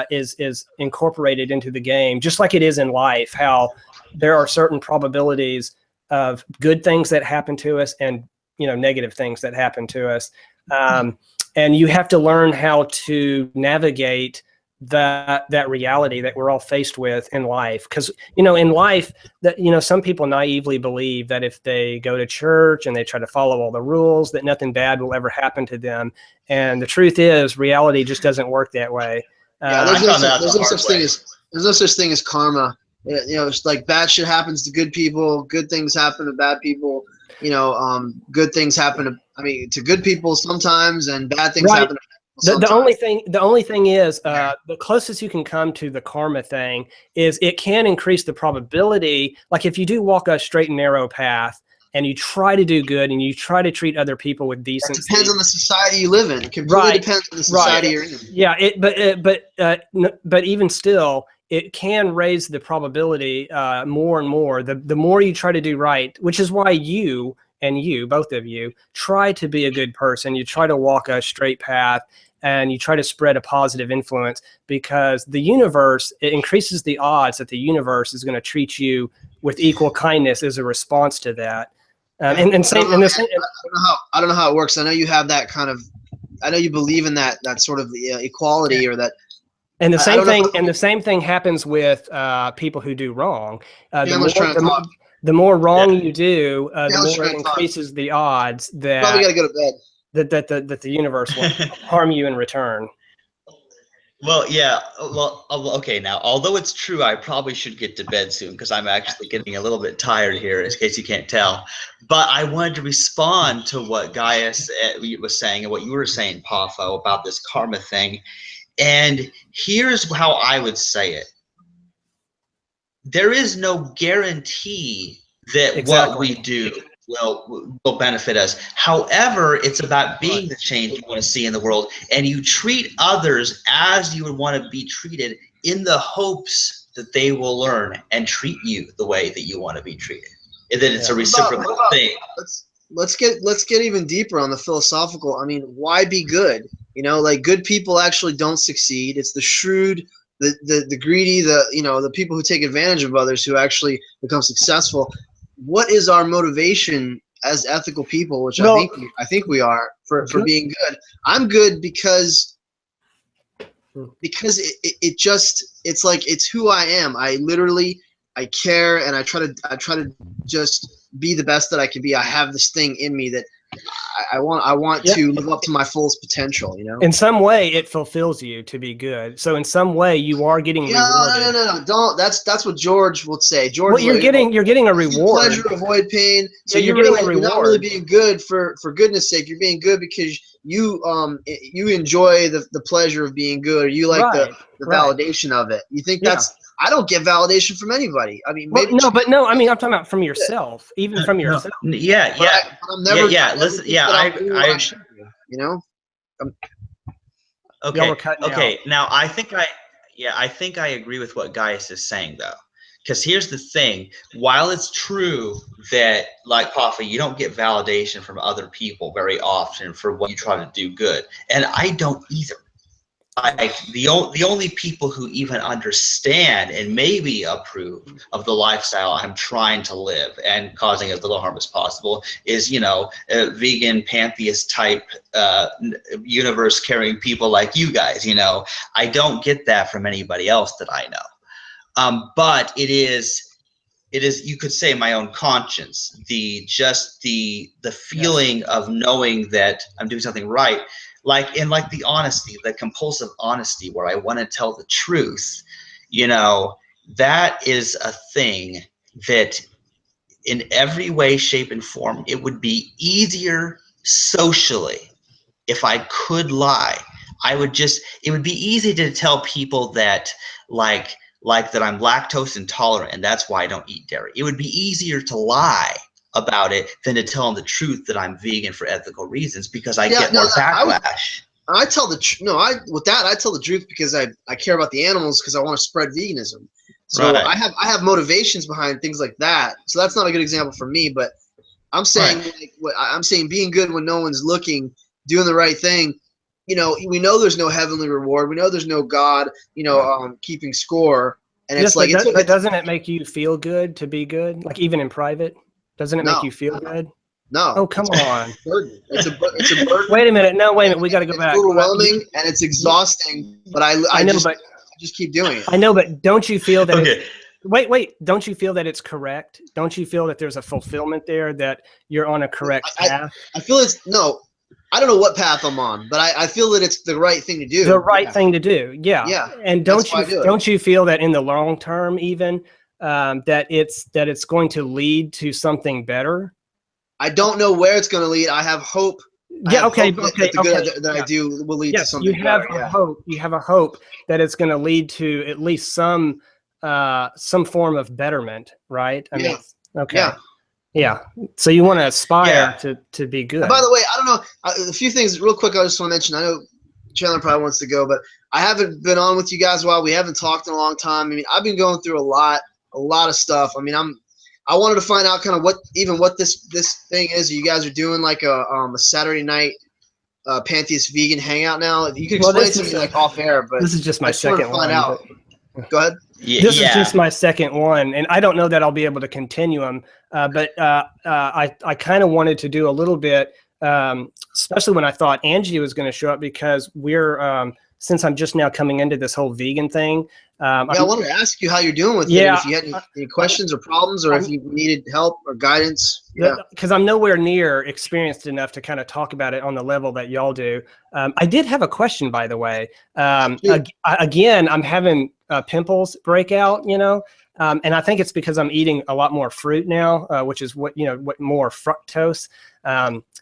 is incorporated into the game, just like it is in life. How there are certain probabilities of good things that happen to us, and, you know, negative things that happen to us. And you have to learn how to navigate that reality that we're all faced with in life. Because, you know, in life, that, you know, some people naively believe that if they go to church and they try to follow all the rules, that nothing bad will ever happen to them. And the truth is, reality just doesn't work that way. There's no such thing as karma. You know, it's like bad shit happens to good people, good things happen to bad people. You know, good things happen to good people sometimes, and bad things happen to people sometimes. The only thing is, the closest you can come to the karma thing is it can increase the probability. Like if you do walk a straight and narrow path, and you try to do good, and you try to treat other people with decency. It depends on the society you live in. It completely depends on the society you're in. Yeah, but even still, it can raise the probability more and more. The more you try to do right, which is why both of you, try to be a good person. You try to walk a straight path, and you try to spread a positive influence, because the universe, it increases the odds that the universe is going to treat you with equal kindness as a response to that. I don't know how it works. I know you have that kind of. I know you believe in that sort of equality, or that. And the same thing happens with people who do wrong. The more wrong you do, the more it increases the odds that probably gotta go to bed. That the universe will harm you in return. Well, yeah. Well, okay. Now, although it's true, I probably should get to bed soon, because I'm actually getting a little bit tired here, in case you can't tell. But I wanted to respond to what Gaius was saying and what you were saying, Pafo, about this karma thing. And here's how I would say it. There is no guarantee that what we do will benefit us. However, it's about being the change you want to see in the world, and you treat others as you would want to be treated, in the hopes that they will learn and treat you the way that you want to be treated. And that it's a reciprocal thing. let's get even deeper on the philosophical. I mean, why be good? You know, like good people actually don't succeed. It's the shrewd, the greedy, the people who take advantage of others who actually become successful. What is our motivation as ethical people, which I think we are for being good? I'm good because it's like it's who I am. I care, and I try to just be the best that I can be. I have this thing in me that I want to live up to my fullest potential, you know? In some way it fulfills you to be good. So in some way you are getting rewarded. No. Don't. That's what George would say. George, well, you're getting a reward. Pleasure, avoid pain. So you're you're getting a reward. You're not really being good for goodness sake. You're being good because you enjoy the pleasure of being good, or you like the validation of it. You think that's I don't get validation from anybody. I mean, maybe I mean, I'm talking about from yourself, even from yourself. Yeah. Listen, I you know. Okay. Now I think I agree with what Gaius is saying though, because here's the thing: while it's true that, like Pafa, you don't get validation from other people very often for what you try to do good, and I don't either. The only people who even understand and maybe approve of the lifestyle I'm trying to live and causing as little harm as possible is, a vegan pantheist type universe carrying people like you guys. I don't get that from anybody else that I know. But it is, you could say, my own conscience, the feeling of knowing that I'm doing something right. Like the honesty, the compulsive honesty, where I want to tell the truth, that is a thing that in every way, shape, and form, it would be easier socially if I could lie. It would be easy to tell people that like that I'm lactose intolerant and that's why I don't eat dairy. It would be easier to lie about it than to tell them the truth that I'm vegan for ethical reasons, because I get more backlash. I tell the I tell the truth because I care about the animals, because I want to spread veganism. So I have motivations behind things like that. So that's not a good example for me, but I'm saying I'm saying being good when no one's looking, doing the right thing. We know there's no heavenly reward. We know there's no God, keeping score. And it's like, but doesn't it make you feel good to be good? Like even in private? Doesn't it make you feel good? No. Oh, come on. It's a burden. Wait a minute. No, wait a minute. We got to go back. It's overwhelming and it's exhausting, but I just keep doing it. I know, but don't you feel that wait, don't you feel that it's correct? Don't you feel that there's a fulfillment there, that you're on a correct path? I feel I don't know what path I'm on, but I feel that it's the right thing to do. The right thing to do. Yeah. Yeah. And don't you feel that in the long term, even that it's going to lead to something better? I don't know where it's going to lead. I have hope. That I do will lead to something better. You have a hope that it's going to lead to at least some form of betterment, right? I mean, okay. Yeah. So you want to aspire to be good. And by the way, I don't know, a few things real quick I just want to mention. I know Chandler probably wants to go, but I haven't been on with you guys a while. We haven't talked in a long time. I mean, I've been going through a lot of stuff. I mean, I wanted to find out kind of what this thing is. You guys are doing like a Saturday night Pantheist vegan hangout now. You can explain it to me like off air, but this is just my second one. Go ahead. This is just my second one, and I don't know that I'll be able to continue them. But I kind of wanted to do a little bit, especially when I thought Angie was going to show up, because we're since I'm just now coming into this whole vegan thing. I wanted to ask you how you're doing with it. If you had any questions or problems, or if you needed help or guidance. Yeah. Because I'm nowhere near experienced enough to kind of talk about it on the level that y'all do. I did have a question, by the way. Again, I'm having pimples break out, and I think it's because I'm eating a lot more fruit now, which is what more fructose.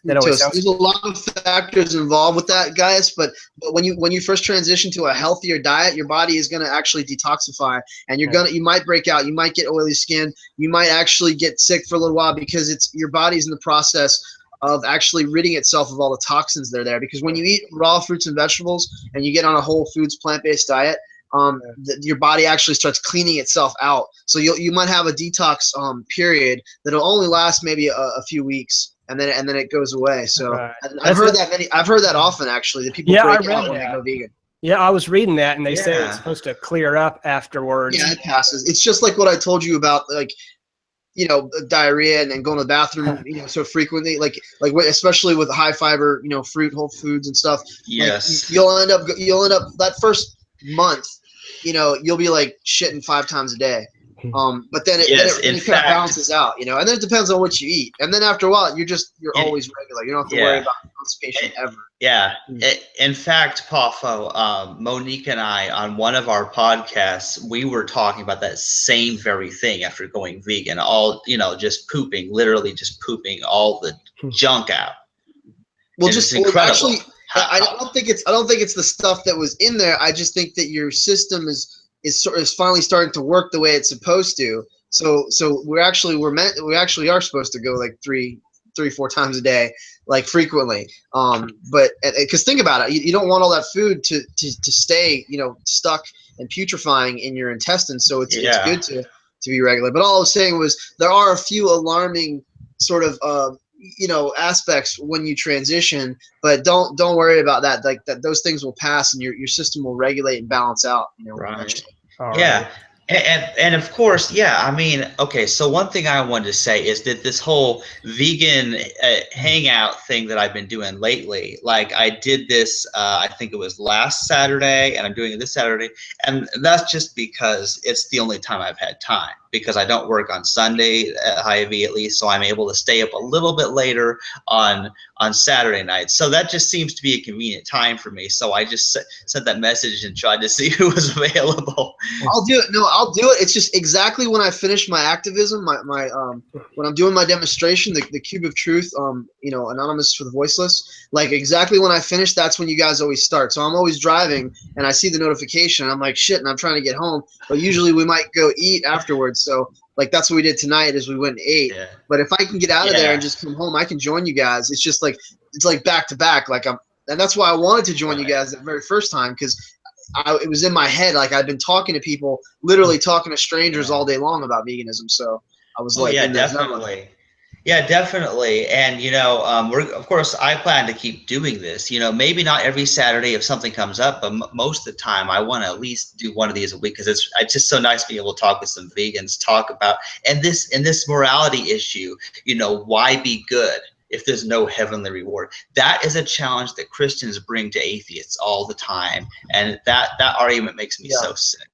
There's a lot of factors involved with that, guys. But when you first transition to a healthier diet, your body is going to actually detoxify, and you might break out, you might get oily skin, you might actually get sick for a little while, because your body's in the process of actually ridding itself of all the toxins that are there. Because when you eat raw fruits and vegetables and you get on a whole foods plant-based diet, your body actually starts cleaning itself out. So you might have a detox period that'll only last maybe a few weeks. and then it goes away. So Right. I've heard that often actually, that people break out when they go vegan. Yeah, I was reading that, and they say it's Yeah. supposed to clear up afterwards. Yeah, it passes. It's just like what I told you about, like, diarrhea and going to the bathroom, so frequently, like especially with high fiber, fruit, whole foods and stuff. Yes. Like, you'll end up that first month, you'll be like shitting 5 times a day. But then it kind of balances out, and then it depends on what you eat. And then after a while, you're always regular. You don't have to worry about constipation ever. Yeah. In fact, Pafo, Monique and I, on one of our podcasts, we were talking about that same very thing after going vegan, all, just pooping, literally just pooping all the junk out. Well, and just it's incredible. Actually, I don't think it's the stuff that was in there. I just think that your system is finally starting to work the way it's supposed to. So we actually are supposed to go like 3-4 times a day, like frequently. But because think about it, you don't want all that food to stay, stuck and putrefying in your intestines. So it's good to be regular. But all I was saying was there are a few alarming sort of aspects when you transition, but don't worry about that. Like those things will pass, and your system will regulate and balance out. Right. Yeah. Right. And of course, I mean, okay, so one thing I wanted to say is that this whole vegan hangout thing that I've been doing lately, like I did this, I think it was last Saturday, and I'm doing it this Saturday, and that's just because it's the only time I've had time, because I don't work on Sunday at Hy-Vee at least, so I'm able to stay up a little bit later on Saturday night. So that just seems to be a convenient time for me. So I just sent that message and tried to see who was available. I'll do it. No, I'll do it. It's just exactly when I finish my activism, my when I'm doing my demonstration, the Cube of Truth, Anonymous for the Voiceless, like exactly when I finish, that's when you guys always start. So I'm always driving and I see the notification and I'm like, shit, and I'm trying to get home. But usually we might go eat afterwards. So like that's what we did tonight, is we went and ate. Yeah. But if I can get out of there and just come home, I can join you guys. It's just like back to back. Like and that's why I wanted to join you guys the very first time, because it was in my head. Like I've been talking to people, literally talking to strangers all day long about veganism. So I was definitely. Yeah, definitely. And, of course, I plan to keep doing this, maybe not every Saturday if something comes up, but most of the time I want to at least do one of these a week, because it's just so nice being able to talk with some vegans, talk about, and this morality issue, why be good if there's no heavenly reward? That is a challenge that Christians bring to atheists all the time. And that argument makes me so sick.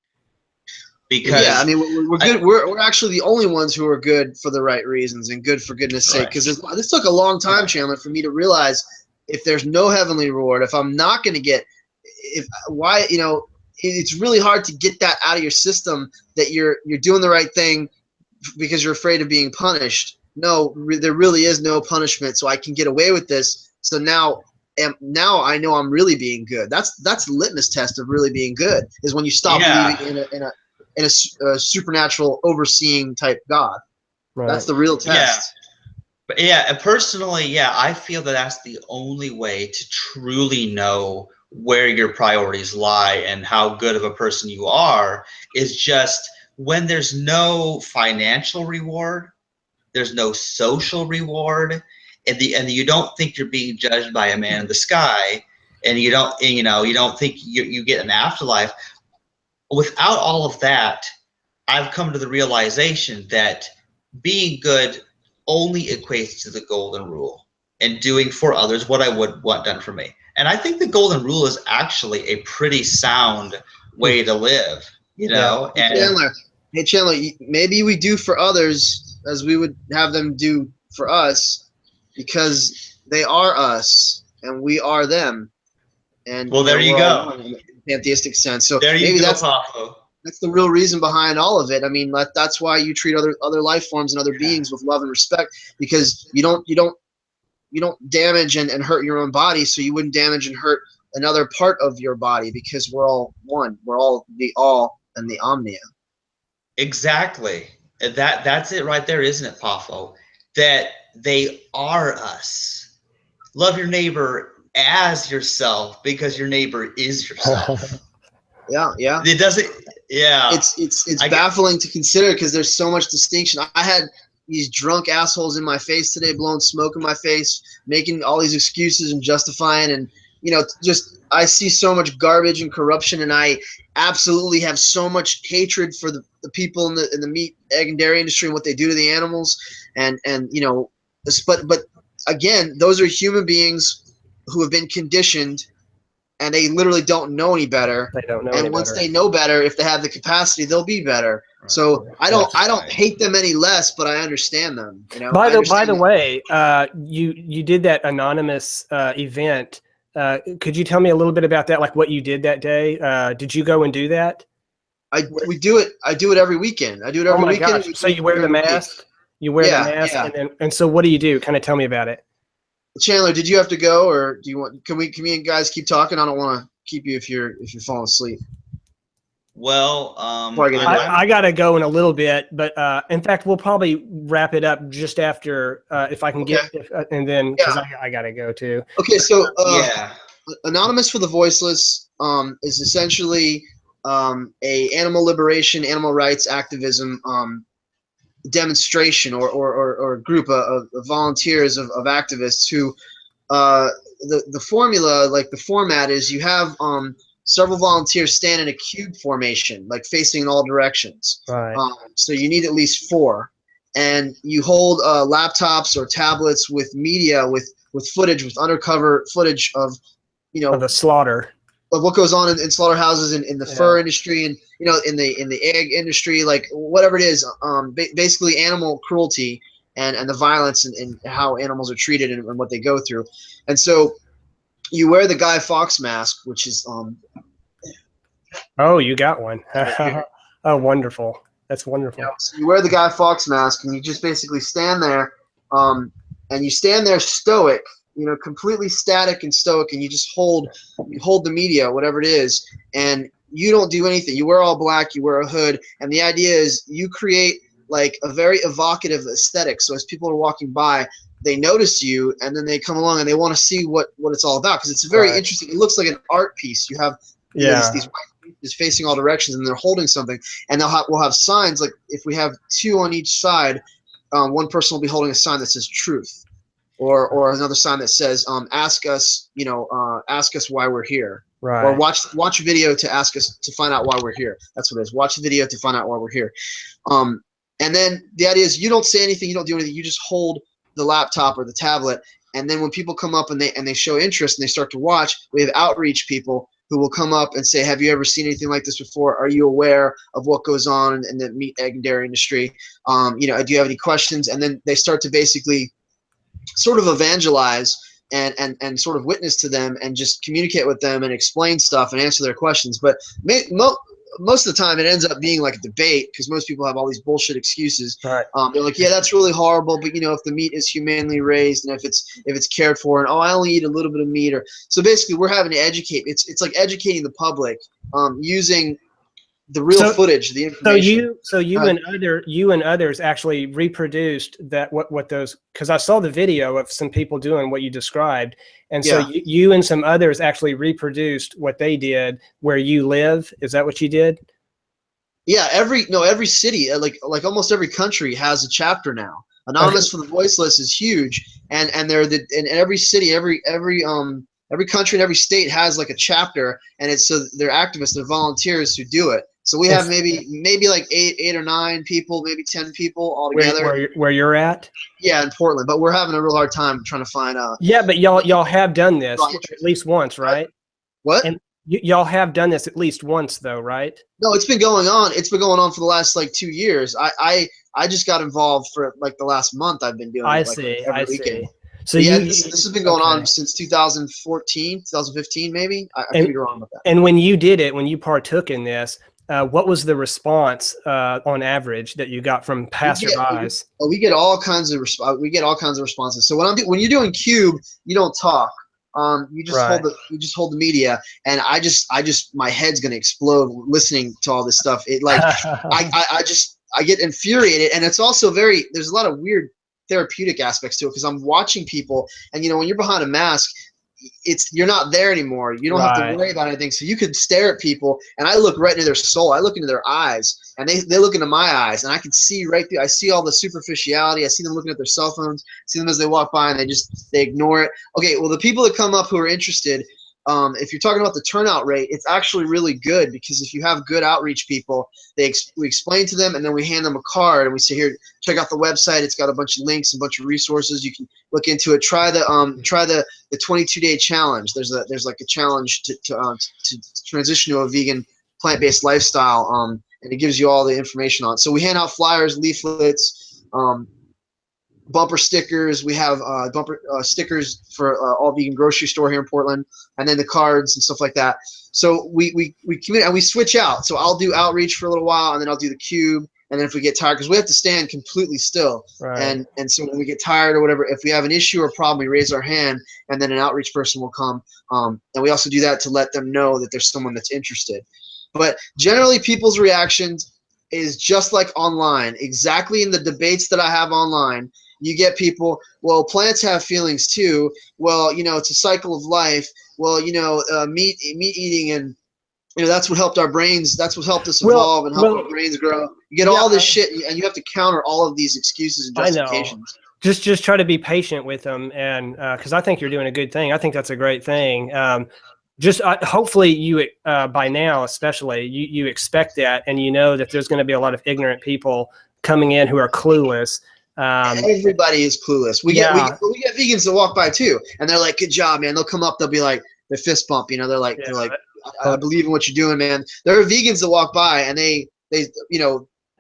Because I mean, we're good. We're actually the only ones who are good for the right reasons and good for goodness sake. Because this took a long time, Chandler, for me to realize, if there's no heavenly reward, if I'm not going to get, it's really hard to get that out of your system, that you're doing the right thing because you're afraid of being punished. No, there really is no punishment, so I can get away with this. So now I know I'm really being good. That's the litmus test of really being good, is when you stop believing in a supernatural overseeing type God. Right. That's the real test. But and personally, I feel that that's the only way to truly know where your priorities lie and how good of a person you are, is just when there's no financial reward, there's no social reward, and you don't think you're being judged by a man in the sky, and you don't think you get an afterlife. Without all of that, I've come to the realization that being good only equates to the golden rule, and doing for others what I would want done for me. And I think the golden rule is actually a pretty sound way to live, Hey Chandler, maybe we do for others as we would have them do for us, because they are us and we are them. And there you go. Pantheistic sense. So there you maybe go, that's the real reason behind all of it. I mean, that's why you treat other life forms and other beings with love and respect, because you don't damage and hurt your own body, so you wouldn't damage and hurt another part of your body, because we're all one. We're all the all and the omnia. Exactly. That's it right there, isn't it, Pafo? That they are us. Love your neighbor as yourself, because your neighbor is yourself. Yeah. It doesn't. Yeah. It's baffling to consider, because there's so much distinction. I had these drunk assholes in my face today, blowing smoke in my face, making all these excuses and justifying, and just I see so much garbage and corruption, and I absolutely have so much hatred for the people in the meat, egg, and dairy industry and what they do to the animals, and but again, those are human beings who have been conditioned, and they literally don't know any better. They don't know. And once they know better, if they have the capacity, they'll be better. Right. So I don't hate them any less, but I understand them. By the way, you did that anonymous event. Could you tell me a little bit about that? Like what you did that day? Did you go and do that? I do it every weekend. I do it every weekend. Gosh. So you wear the mask. You wear the mask, and so what do you do? Kind of tell me about it. Chandler, did you have to go, or do you want? Can we guys keep talking? I don't want to keep you if you're falling asleep. Well, I gotta go in a little bit, but in fact, we'll probably wrap it up just after if I can get, and then because I gotta go too. Okay, so Anonymous for the Voiceless is essentially a animal liberation, animal rights activism demonstration or group of volunteers of activists who the formula, like the format is you have several volunteers stand in a cube formation, like facing in all directions. Right. So you need at least 4, and you hold laptops or tablets with media, with footage, with undercover footage of of the slaughter, of what goes on in slaughterhouses, in the fur industry, and in the egg industry, like whatever it is, basically animal cruelty and the violence and how animals are treated and what they go through. And so you wear the Guy Fawkes mask, which is oh, you got one. Oh, wonderful. That's wonderful. So you wear the Guy Fawkes mask, and you just basically stand there, and you stand there stoic, completely static and stoic, and you just hold the media, whatever it is, and you don't do anything. You wear all black, you wear a hood, and the idea is you create like a very evocative aesthetic. So as people are walking by, they notice you, and then they come along and they want to see what it's all about, because it's very interesting. It looks like an art piece. You have these white faces facing all directions, and they're holding something, and we'll have signs, like if we have 2 on each side, one person will be holding a sign that says truth, or another sign that says ask us why we're here. Right. Or watch a video to ask us to find out why we're here. That's what it is. Watch the video to find out why we're here. And then the idea is you don't say anything, you don't do anything, you just hold the laptop or the tablet, and then when people come up and they show interest and they start to watch, we have outreach people who will come up and say, have you ever seen anything like this before? Are you aware of what goes on in the meat, egg, and dairy industry? Do you have any questions? And then they start to basically sort of evangelize and sort of witness to them and just communicate with them and explain stuff and answer their questions. But most of the time it ends up being like a debate, because most people have all these bullshit excuses. Right. They're like, yeah, that's really horrible, but if the meat is humanely raised and if it's cared for, and I only eat a little bit of meat, or so basically we're having to educate. It's like educating the public using the real footage, the information. So you and others actually reproduced that what those, because I saw the video of some people doing what you described, and so you and some others actually reproduced what they did where you live. Is that what you did? Yeah, every city, like almost every country has a chapter now. Anonymous for the Voiceless is huge, and they're in every city, every country and every state has like a chapter, and it's so they're activists, they're volunteers who do it. So we have maybe like 8 or 9 people, maybe 10 people all together. Where you're at? Yeah, in Portland, but we're having a real hard time trying to find Yeah, but y'all have done this at least once, right? What? And y'all have done this at least once, though, right? No, it's been going on. It's been going on for the last like 2 years. I just got involved for like the last month. I've been doing. I it, see. Weekend. So yeah, this has been going on since 2014, 2015, maybe. I could be wrong with that. And when you did it, when you partook in this, what was the response on average that you got from passerbys? We get all kinds of responses. So when you're doing Cube, you don't talk. You just hold the media, and I just my head's gonna explode listening to all this stuff. It like I get infuriated, and it's also there's a lot of weird therapeutic aspects to it, because I'm watching people, and when you're behind a mask, you're not there anymore. You don't have to worry about anything. So you can stare at people, and I look right into their soul. I look into their eyes, and they look into my eyes, and I can see right through. I see all the superficiality. I see them looking at their cell phones. I see them as they walk by, and they ignore it. Okay, well, the people that come up who are interested, if you're talking about the turnout rate, it's actually really good, because if you have good outreach people, we explain to them, and then we hand them a card, and we say, here, check out the website. It's got a bunch of links, a bunch of resources. You can look into it. Try the 22-day challenge. There's like a challenge to transition to a vegan plant-based lifestyle, and it gives you all the information on it. So we hand out flyers, leaflets, bumper stickers. We have bumper stickers for all vegan grocery store here in Portland, and then the cards and stuff like that. So we commit, and we switch out. So I'll do outreach for a little while, and then I'll do the cube. And then if we get tired, because we have to stand completely still, and so when we get tired or whatever, if we have an issue or problem, we raise our hand, and then an outreach person will come. And we also do that to let them know that there's someone that's interested. But generally, people's reactions is just like online. Exactly in the debates that I have online, you get people, well, plants have feelings too. Well, it's a cycle of life. Well, meat eating, and that's what helped our brains. That's what helped us evolve and helped our brains grow. You get all this shit, and you have to counter all of these excuses and justifications. I know. Just try to be patient with them, and because I think you're doing a good thing. I think that's a great thing. Hopefully you by now, especially, you expect that, and you know that there's going to be a lot of ignorant people coming in who are clueless. Everybody is clueless. We get vegans that walk by too, and they're like, "Good job, man." They'll come up, they'll be like, they fist bump. They're like, I believe in what you're doing, man. There are vegans that walk by, and they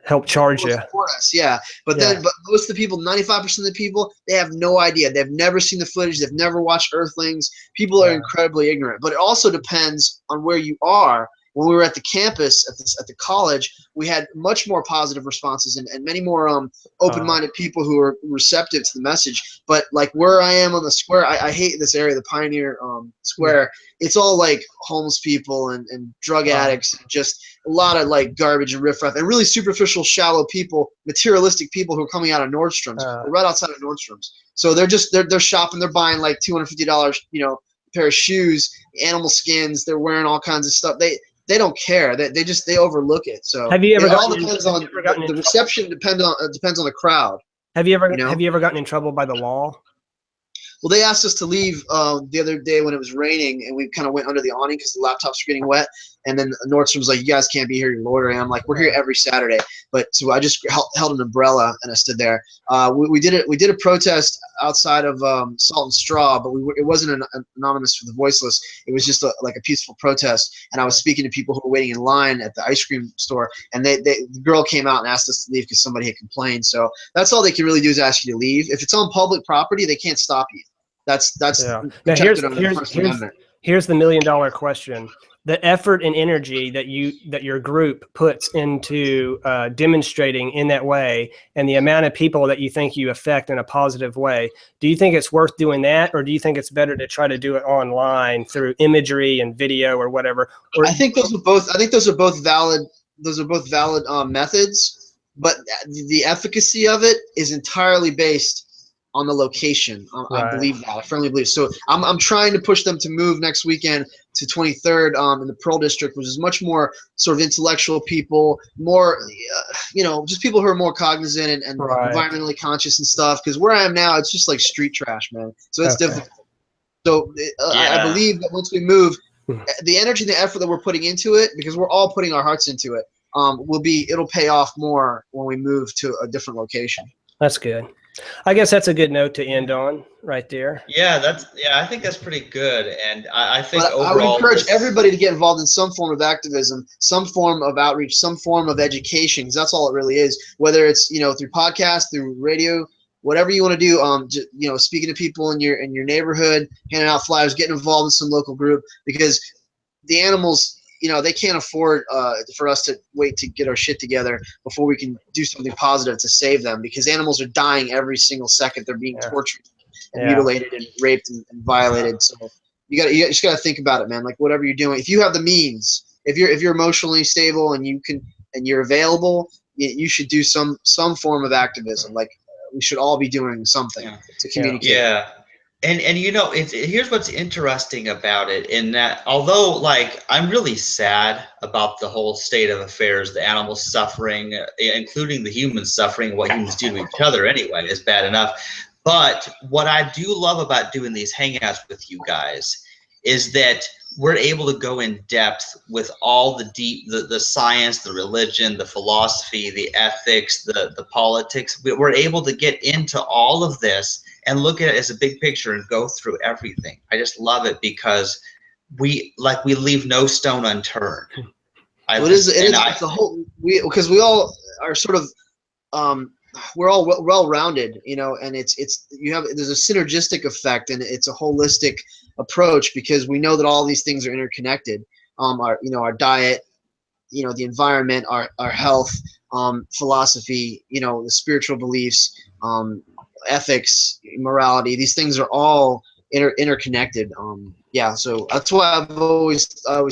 help charge you. Us, yeah. But most of the people, 95% of the people, they have no idea. They've never seen the footage. They've never watched Earthlings. People are incredibly ignorant. But it also depends on where you are. When we were at the campus, at the college, we had much more positive responses and many more open-minded people who are receptive to the message. But like where I am on the square, I hate this area, the Pioneer Square. It's all like homeless people and drug addicts, and just a lot of like garbage and riffraff, and really superficial, shallow people, materialistic people who are coming out of Nordstrom's, right outside of Nordstrom's. So they're shopping, they're buying like $250, pair of shoes, animal skins. They're wearing all kinds of stuff. They don't care. They overlook it. So have you ever the reception depends on the crowd. Have you ever gotten in trouble by the law? Well, they asked us to leave the other day when it was raining, and we kind of went under the awning because the laptops were getting wet. And then Nordstrom was like, "You guys can't be here, you're loitering." I'm like, "We're here every Saturday." But so I just held an umbrella and I stood there. We did a protest outside of Salt and Straw, but it wasn't anonymous for the voiceless. It was just like a peaceful protest. And I was speaking to people who were waiting in line at the ice cream store, and the girl came out and asked us to leave because somebody had complained. So that's all they can really do is ask you to leave. If it's on public property, they can't stop you. That's now here's the $1 million question. The effort and energy that your group puts into demonstrating in that way, and the amount of people that you think you affect in a positive way, do you think it's worth doing that, or do you think it's better to try to do it online through imagery and video or whatever? Or I think those are both valid. Those are both valid methods, but the efficacy of it is entirely based on the location. I believe that. I firmly believe. So I'm trying to push them to move next weekend to 23rd in the Pearl District, which is much more sort of intellectual people, more, just people who are more cognizant and environmentally conscious and stuff. Because where I am now, it's just like street trash, man. So it's difficult. So I believe that once we move, the energy and the effort that we're putting into it, because we're all putting our hearts into it, it'll pay off more when we move to a different location. That's good. I guess that's a good note to end on right there. Yeah, I think that's pretty good. And I think overall, I would encourage everybody to get involved in some form of activism, some form of outreach, some form of education, because that's all it really is. Whether it's through podcasts, through radio, whatever you want to do. Speaking to people in your neighborhood, handing out flyers, getting involved in some local group, because the animals, they can't afford for us to wait to get our shit together before we can do something positive to save them, because animals are dying every single second. They're being tortured and mutilated and raped and violated. So you just got to think about it, man. Like whatever you're doing, if you have the means, if you're emotionally stable and you're available, you should do some form of activism. Like we should all be doing something to communicate. Yeah. And you know, here's what's interesting about it, in that although like I'm really sad about the whole state of affairs, the animals suffering, including the humans suffering, what humans do to each other anyway is bad enough. But what I do love about doing these hangouts with you guys is that we're able to go in depth with all the deep, the science, the religion, the philosophy, the ethics, the politics. We're able to get into all of this and look at it as a big picture and go through everything. I just love it because we leave no stone unturned. It's the whole, because we all are sort of we're all well-rounded, you know, and there's a synergistic effect, and it's a holistic approach because we know that all these things are interconnected. Our diet, you know, the environment, our health, philosophy, you know, the spiritual beliefs, ethics, morality. These things are all interconnected. Yeah, so that's why I always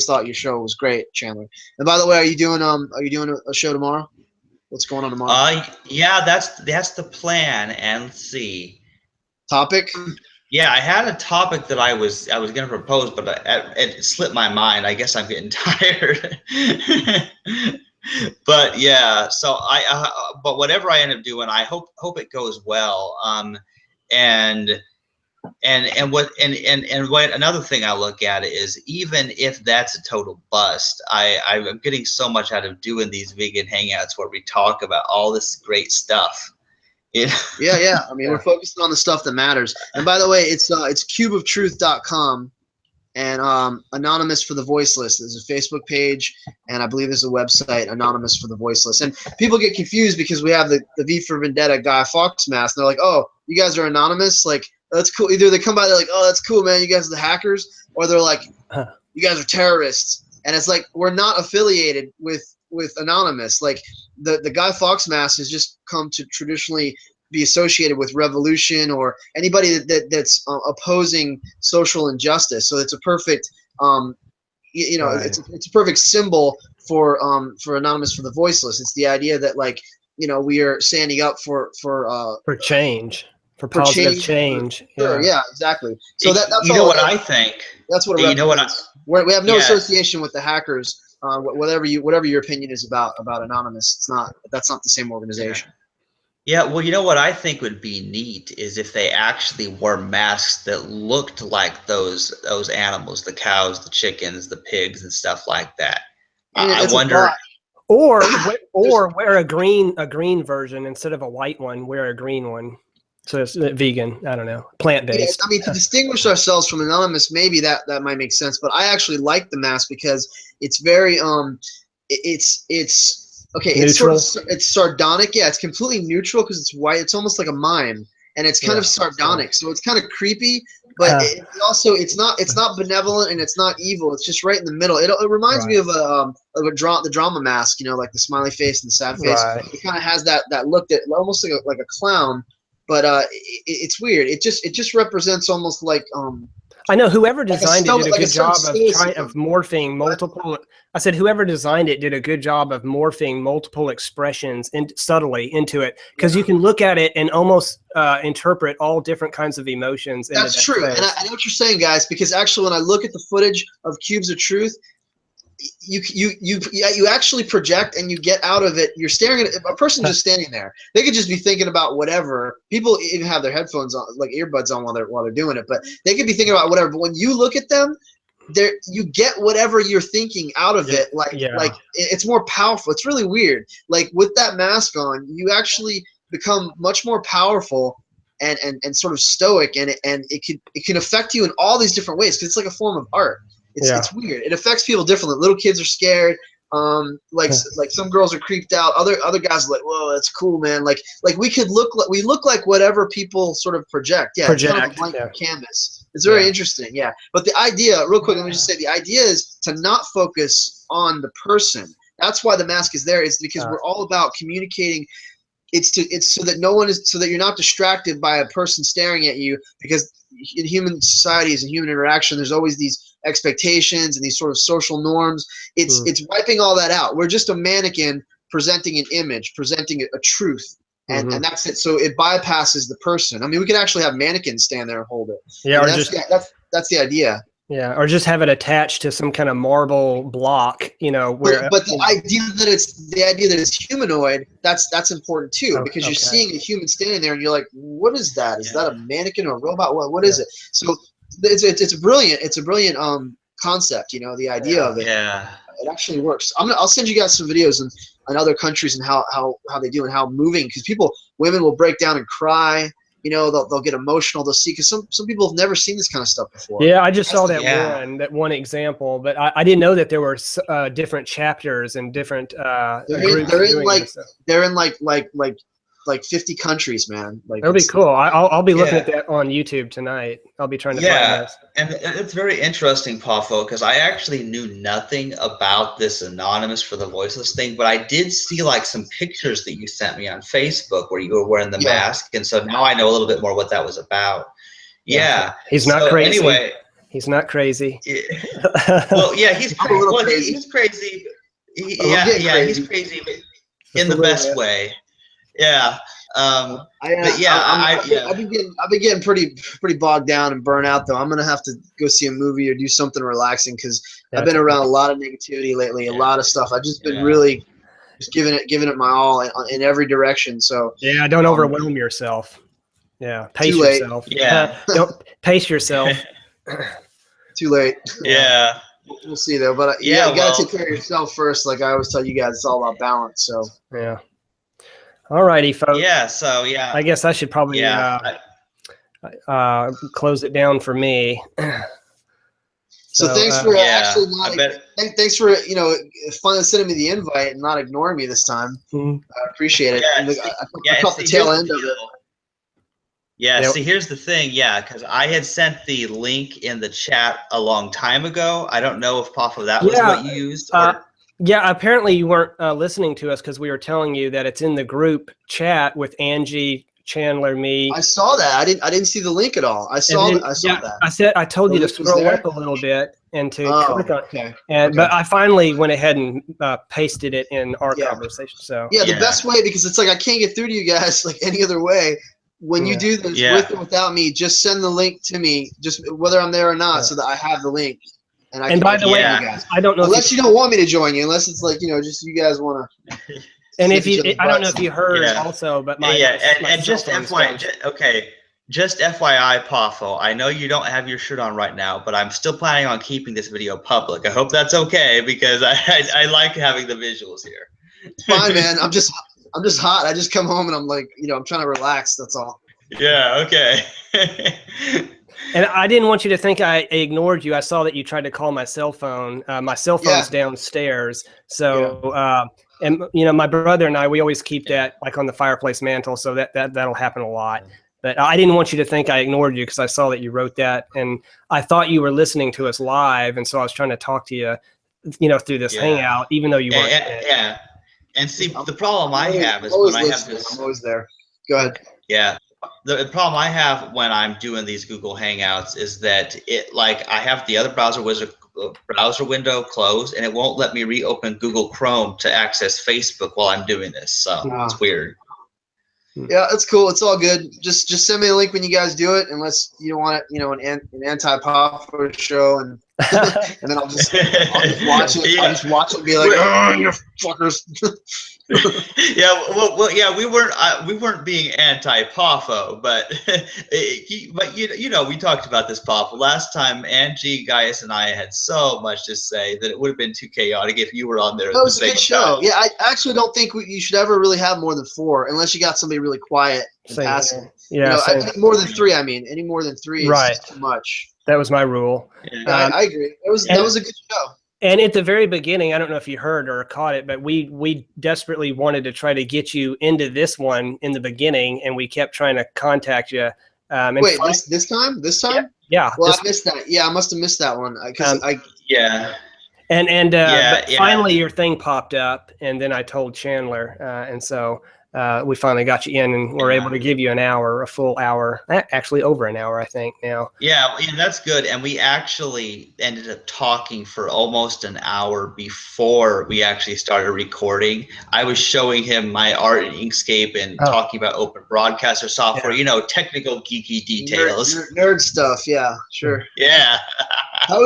thought your show was great, Chandler. And by the way, are you doing a show tomorrow? What's going on tomorrow? Yeah, that's the plan. And let's see. Topic? Yeah, I had a topic that I was going to propose, but it slipped my mind. I guess I'm getting tired. But yeah, so but whatever I end up doing, I hope it goes well. And what another thing I look at is, even if that's a total bust, I'm getting so much out of doing these vegan hangouts where we talk about all this great stuff. Yeah. I mean, we're focusing on the stuff that matters. And by the way, it's cubeoftruth.com, and Anonymous for the Voiceless. There's a Facebook page, and I believe there's a website, Anonymous for the Voiceless. And people get confused because we have the V for Vendetta Guy Fawkes mask. And they're like, oh, you guys are anonymous? Like, that's cool. Either they come by, they're like, oh, that's cool, man, you guys are the hackers. Or they're like, you guys are terrorists. And it's like, we're not affiliated with Anonymous. Like, the Guy Fawkes mask has just come to traditionally be associated with revolution or anybody that's opposing social injustice. So it's a perfect, it's a perfect symbol for Anonymous for the Voiceless. It's the idea that, like, you know, we are standing up for change, for positive change. Sure, yeah, exactly. So that's you know what I think. That's what you know what we have no association with the hackers. Whatever your opinion is about Anonymous, that's not the same organization. Yeah, well, you know what I think would be neat is if they actually wore masks that looked like those animals, the cows, the chickens, the pigs, and stuff like that. I wonder. Or wear a green version instead of a white one. Wear a green one, so it's vegan. I don't know, plant-based. Yeah, I mean, to distinguish ourselves from Anonymous, maybe that might make sense. But I actually like the mask because it's very okay, neutral. It's sardonic. Yeah, it's completely neutral because it's white. It's almost like a mime, and it's kind of sardonic. So it's kind of creepy, but it's not benevolent and it's not evil. It's just right in the middle. It reminds me of the drama mask. You know, like the smiley face and the sad face. Right. It kind of has that look that almost like a clown, but it's weird. It just represents almost like I know whoever designed it did a good job of morphing multiple. I said whoever designed it did a good job of morphing multiple expressions subtly into it, because you can look at it and almost interpret all different kinds of emotions. That's true, and I know what you're saying, guys. Because actually, when I look at the footage of Cubes of Truth, you actually project and you get out of it. You're staring at a person just standing there. They could just be thinking about whatever. People even have their headphones on, like earbuds on, while they're doing it. But they could be thinking about whatever. But when you look at them, you get whatever you're thinking out of it. Like it's more powerful. It's really weird. Like with that mask on, you actually become much more powerful and sort of stoic, and it can affect you in all these different ways because it's like a form of art. It's weird. It affects people differently. Little kids are scared. Like some girls are creeped out. Other guys are like, whoa, that's cool, man. Like we look like whatever people sort of project. Yeah, it's kind of a blank canvas. It's very interesting. Yeah, but the idea, real quick, let me just say, the idea is to not focus on the person. That's why the mask is there. It's because we're all about communicating. It's so that you're not distracted by a person staring at you, because in human societies and human interaction, there's always these expectations and these sort of social norms. It's wiping all that out. We're just a mannequin presenting an image, presenting a truth. and that's it. So it bypasses the person. I mean, we could actually have mannequins stand there and hold it. Yeah, I or mean, just that's the idea. yeah, or just have it attached to some kind of marble block, where. But the idea that it's humanoid, that's important too, Oh, because you're okay. seeing a human standing there, and you're like, what is that? Is that a mannequin or a robot? What is it? So it's a brilliant concept. The idea of it. Yeah. It actually works. I'll send you guys some videos in other countries and how they do and how moving, because women will break down and cry. They'll get emotional. They'll see, because some people have never seen this kind of stuff before. Yeah, I just saw that Yeah. one example, but I didn't know that there were different chapters and different groups doing this. They're in like 50 countries, man. Like, That'll be cool. I'll be looking at Yeah. that on YouTube tonight. I'll be trying to Yeah, find this. and it's very interesting, Pafo, because I actually knew nothing about this anonymous for the voiceless thing, but I did see like some pictures that you sent me on Facebook where you were wearing the mask, and so now I know a little bit more what that was about. Yeah, He's not crazy. Anyway, he's not crazy. well, yeah, he's I'm a little crazy. crazy. He's crazy. Crazy. He's crazy, but in the best way. Yeah. But I've been getting pretty bogged down and burnt out, though. I'm gonna have to go see a movie or do something relaxing, because I've been around a lot of negativity lately, a lot of stuff. I've just been really just giving it my all in every direction. So yeah, don't overwhelm yourself. Yeah, pace Too late. yourself. Yeah. Don't pace yourself. too late. Yeah. We'll see though. But you gotta take care of yourself first. Like I always tell you guys, it's all about balance. So Yeah. All righty, folks. Yeah. So yeah. I guess I should probably close it down for me. So thanks for actually thanks for finally sending me the invite and not ignoring me this time. I appreciate it. I caught the tail end of it. Yeah, see, here's the thing. Yeah, because I had sent the link in the chat a long time ago. I don't know if Pafo that was what you used. Yeah, apparently you weren't listening to us, because we were telling you that it's in the group chat with Angie, Chandler, me. I saw that. I didn't see the link at all. I saw that. I told you to scroll up a little bit and to click on. Okay. But I finally went ahead and pasted it in our conversation. So the best way, because it's like I can't get through to you guys like any other way. When you do this with or without me, just send the link to me, just whether I'm there or not, so that I have the link. And by the way, you guys, I don't know unless you don't want me to join you, unless it's like just you guys want to. And if you, I don't know if you heard also, but my and just FYI, just FYI, Pafo, I know you don't have your shirt on right now, but I'm still planning on keeping this video public. I hope that's okay, because I like having the visuals here. It's fine, man. I'm just hot. I just come home and I'm like, I'm trying to relax. That's all. Yeah. Okay. And I didn't want you to think I ignored you. I saw that you tried to call my cell phone. My cell phone's downstairs. So, and my brother and I, we always keep that like on the fireplace mantle. So that'll happen a lot. But I didn't want you to think I ignored you, because I saw that you wrote that, and I thought you were listening to us live, and so I was trying to talk to you, through this hangout, even though you weren't. Yeah. And see, the problem I have is when I have this. I'm always there. Go ahead. Yeah. The problem I have when I'm doing these Google Hangouts is that I have the other browser window closed, and it won't let me reopen Google Chrome to access Facebook while I'm doing this. So it's weird. Yeah, it's cool. It's all good. Just send me a link when you guys do it, unless you don't want it, an anti-pop show, and and then I'll just watch it. I'll just watch it and be like, oh, you fuckers. we weren't being anti-Pafo, but we talked about this, Pafo. Last time Angie, Gaius, and I had so much to say that it would have been too chaotic if you were on there. That was a good show. Yeah, I actually don't think you should ever really have more than 4, unless you got somebody really quiet and passive. Yeah, I think more than 3. I mean, any more than 3 is too much. That was my rule. Yeah, I agree. That was a good show. And at the very beginning, I don't know if you heard or caught it, but we desperately wanted to try to get you into this one in the beginning, and we kept trying to contact you. Wait, this time? This time? Yeah. Well, I missed that. Yeah, I must have missed that one But finally your thing popped up, and then I told Chandler, and so we finally got you in, and we're able to give you a full hour, actually over an hour, I think now. Yeah, that's good. And we actually ended up talking for almost an hour before we actually started recording. I was showing him my art in Inkscape and talking about open broadcaster software, technical geeky details. Nerd stuff, yeah, sure. Yeah. How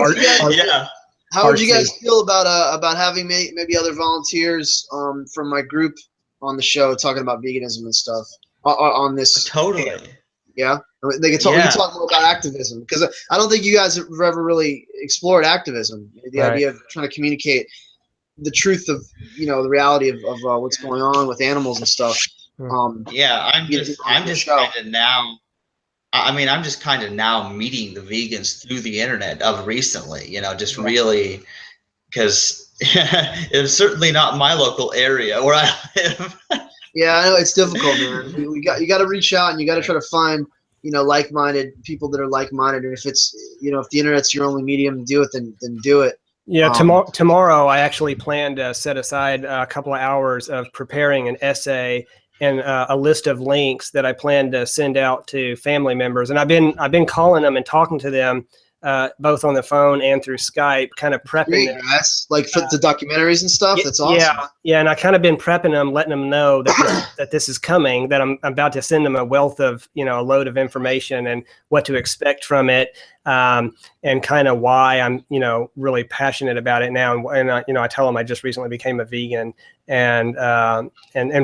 would you guys feel about having maybe other volunteers from my group on the show talking about veganism and stuff on this? Totally. Yeah, they can talk. We can talk more about activism, because I don't think you guys have ever really explored activism. The idea of trying to communicate the truth of the reality of what's going on with animals and stuff. I'm just kind of now. I mean, I'm just kind of now meeting the vegans through the internet of recently. Just really, because it's certainly not my local area where I live. Yeah, I know it's difficult, man. You got to reach out, and you got to try to find like-minded people that are like-minded. And if it's if the internet's your only medium to do it, then do it. Yeah, tomorrow I actually plan to set aside a couple of hours of preparing an essay and a list of links that I plan to send out to family members. And I've been calling them and talking to them both on the phone and through Skype, kind of prepping them. Like for the documentaries and stuff. That's awesome. Yeah, and I kind of been prepping them, letting them know that this is coming, that I'm about to send them a wealth of a load of information and what to expect from it, and kind of why I'm really passionate about it now, and I tell them I just recently became a vegan, and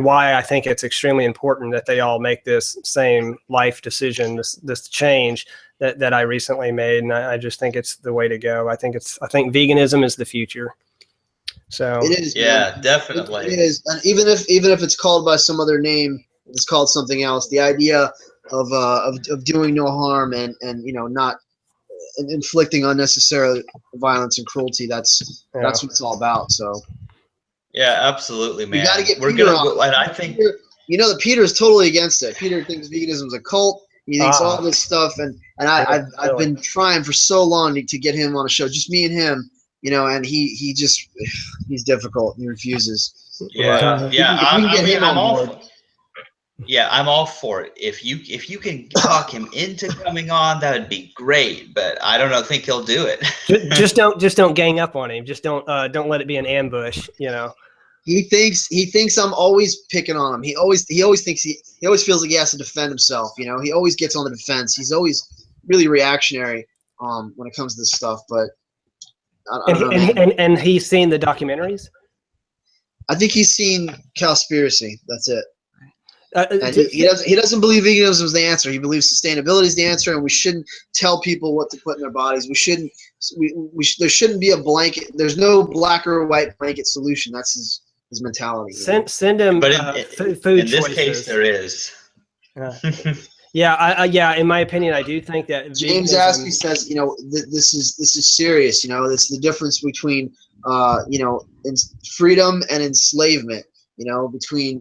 why I think it's extremely important that they all make this same life decision, this change that I recently made, and I just think it's the way to go. I think veganism is the future. So it is. Yeah, man. definitely. It is, and even if it's called by some other name, it's called something else. The idea of doing no harm and not inflicting unnecessary violence and cruelty. That's what it's all about. So. Yeah, absolutely, man. We got to get Peter on. And I think that Peter is totally against it. Peter thinks veganism is a cult. He thinks all this stuff, and I've been trying for so long to get him on a show, just me and him, and he's difficult. He refuses. I'm all for it. If you can talk him into coming on, that would be great. But I don't think he'll do it. just don't gang up on him. Just don't let it be an ambush. He thinks I'm always picking on him. He always thinks he always feels like he has to defend himself. He always gets on the defense. He's always really reactionary when it comes to this stuff. But I don't know. And he's seen the documentaries. I think he's seen Cowspiracy. That's it. And he doesn't believe veganism is the answer. He believes sustainability is the answer, and we shouldn't tell people what to put in their bodies. There shouldn't be a blanket. There's no black or white blanket solution. That's his mentality. Send him food in this choices. case, there is. Yeah, in my opinion, I do think that James Aspey says, this is serious. It's the difference between freedom and enslavement. Between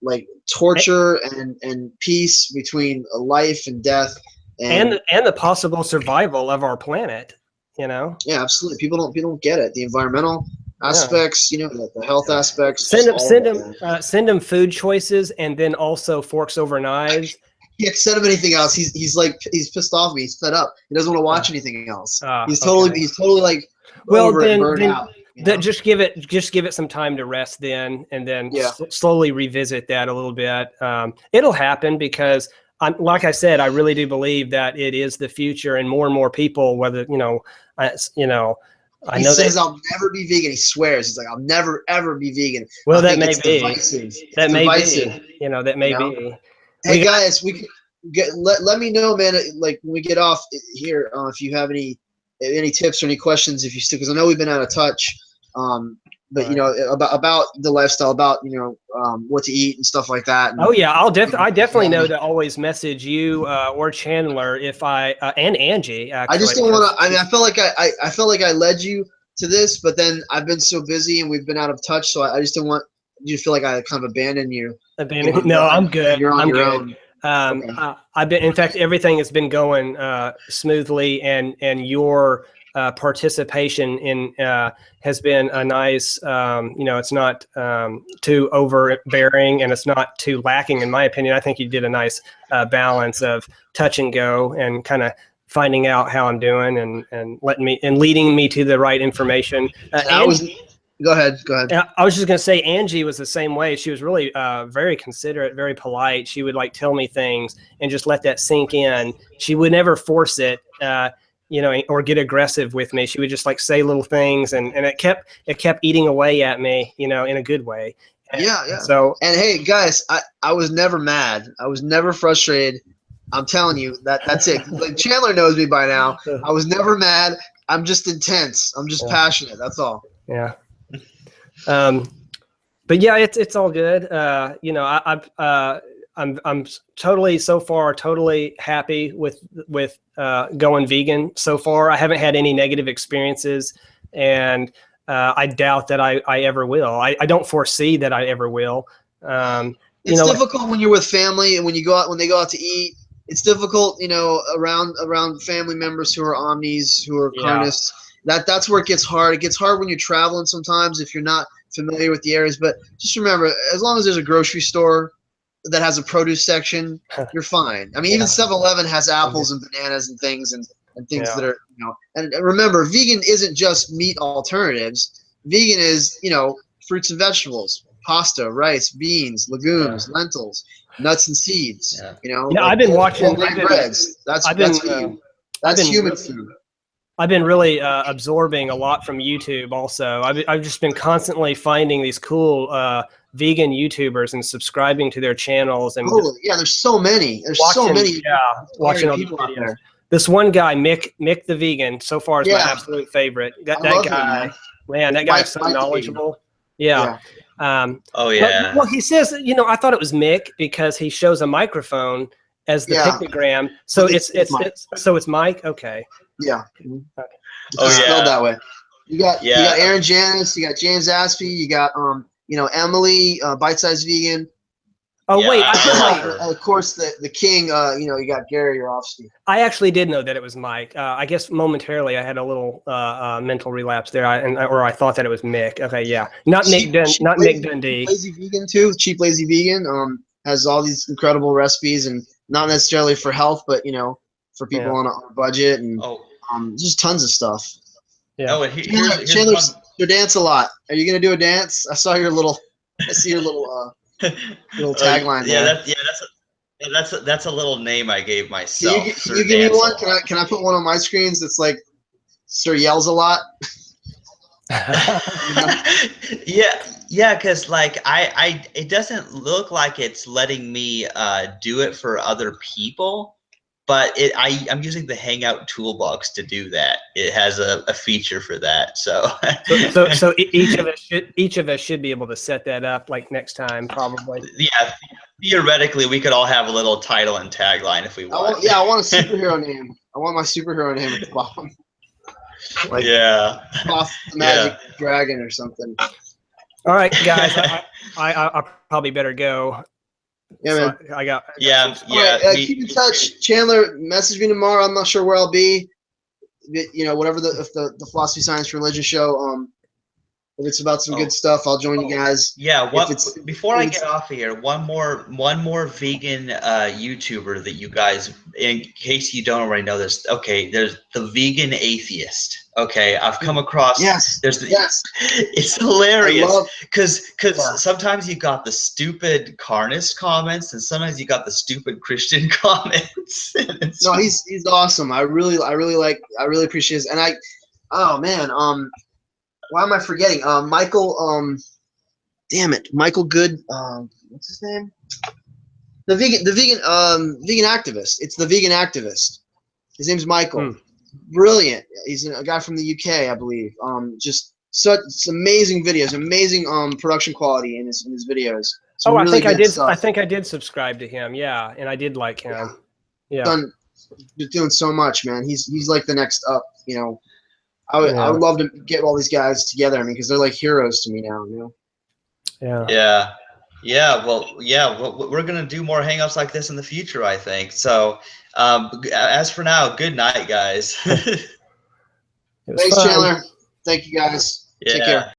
like torture and peace, between life and death, and the possible survival of our planet. Yeah, absolutely. People don't get it. The environmental aspects, the health aspects. Send him food choices, and then also forks over knives. He can't send him anything else. He's pissed off at me. He's fed up. He doesn't want to watch anything else. He's totally like burned out. Just give it some time to rest then, and then slowly revisit that a little bit. It'll happen, because like I said, I really do believe that it is the future, and more people, whether he says I'll never be vegan. He swears. He's like, I'll never ever be vegan. Well, that may be. That may be. Hey guys, let me know, man. Like when we get off here, if you have any tips or any questions, if you still, because I know we've been out of touch. But about the lifestyle, about what to eat and stuff like that. And, I definitely know to always message you or Chandler if and Angie. Actually, I just don't want to. I mean, I felt like I led you to this, but then I've been so busy and we've been out of touch, so I just don't want you to feel like I kind of abandoned you. No, I'm good. You're on your own. Okay. In fact, everything has been going smoothly, and your participation in has been a nice, it's not too overbearing and it's not too lacking, in my opinion. I think you did a nice balance of touch and go and kind of finding out how I'm doing and leading me to the right information. Go ahead. I was just going to say, Angie was the same way. She was really very considerate, very polite. She would like tell me things and just let that sink in. She would never force it, or get aggressive with me. She would just like say little things, and it kept eating away at me, in a good way. Yeah. So, and hey, guys, I was never mad. I was never frustrated. I'm telling you that's it. Like Chandler knows me by now. I was never mad. I'm just intense. I'm just passionate. That's all. Yeah. But yeah, it's all good. I'm totally happy with going vegan so far. I haven't had any negative experiences, and I doubt that I ever will. I don't foresee that I ever will. It's difficult when you're with family and when they go out to eat. It's difficult, around family members who are omnis, who are carnists. That's where it gets hard. It gets hard when you're traveling sometimes if you're not familiar with the areas. But just remember, as long as there's a grocery store that has a produce section, you're fine. I mean, even 7-Eleven has apples and bananas and things and things that are, and remember, vegan isn't just meat alternatives. Vegan is, fruits and vegetables, pasta, rice, beans, legumes, lentils, nuts and seeds. I've been watching breads. That's human food. I've been really absorbing a lot from YouTube also. I've just been constantly finding these cool vegan YouTubers and subscribing to their channels. And there's so many. Watching all the videos. This one guy, Mick the Vegan, so far is my absolute favorite. That guy, that guy's so knowledgeable. Yeah. Well, he says, I thought it was Mick because he shows a microphone as the pictogram. So it's Mike. Okay. Yeah. Okay. Spelled that way. You got Aaron Janis, you got James Aspie, you got Emily, Bite Size Vegan. Oh wait, of course the king. You got Gary Yourofsky. I actually did know that it was Mike. I guess momentarily I had a little mental relapse there, or I thought that it was Mick. Okay, yeah, not Mick Dundee. Lazy Vegan too. Cheap Lazy Vegan has all these incredible recipes, and not necessarily for health, but for people on a budget, and just tons of stuff. Yeah. Chandler, you dance a lot. Are you gonna do a dance? I saw your little. Little tagline. That's a little name I gave myself. Can you give me one? Can I put one on my screens that's like Sir yells a lot? Yeah, because like it doesn't look like it's letting me do it for other people, but I'm using the Hangout toolbox to do that. It has a feature for that. So each of us should be able to set that up like next time, probably. Yeah, theoretically, we could all have a little title and tagline if we want. I want a superhero name. I want my superhero name at the bottom. Off the magic dragon or something. All right, guys, I probably better go. Yeah, man. So I got keep in touch. Chandler, message me tomorrow. I'm not sure where I'll be. Whatever if the philosophy, science, religion show. If it's about some good stuff, I'll join you guys. Yeah. Before I get off of here, one more vegan YouTuber that you guys, in case you don't already know this. Okay, there's the Vegan Atheist. Okay, I've come across. It's hilarious because sometimes you got the stupid carnist comments and sometimes you got the stupid Christian comments. No, he's awesome. I really appreciate his, and why am I forgetting? Michael. Damn it, Michael Good. What's his name? The vegan activist. It's the vegan activist. His name's Michael. Brilliant. He's a guy from the UK, I believe. Just such amazing videos, amazing production quality in his videos. I think I did. Stuff. I think I did subscribe to him. Yeah, and I did like him. Yeah. He's doing so much, man. He's like the next up. I would love to get all these guys together. I mean, because they're like heroes to me now. Well, we're gonna do more hangouts like this in the future, I think. So, as for now, good night, guys. Thanks, fun. Chandler. Thank you, guys. Yeah. Take care.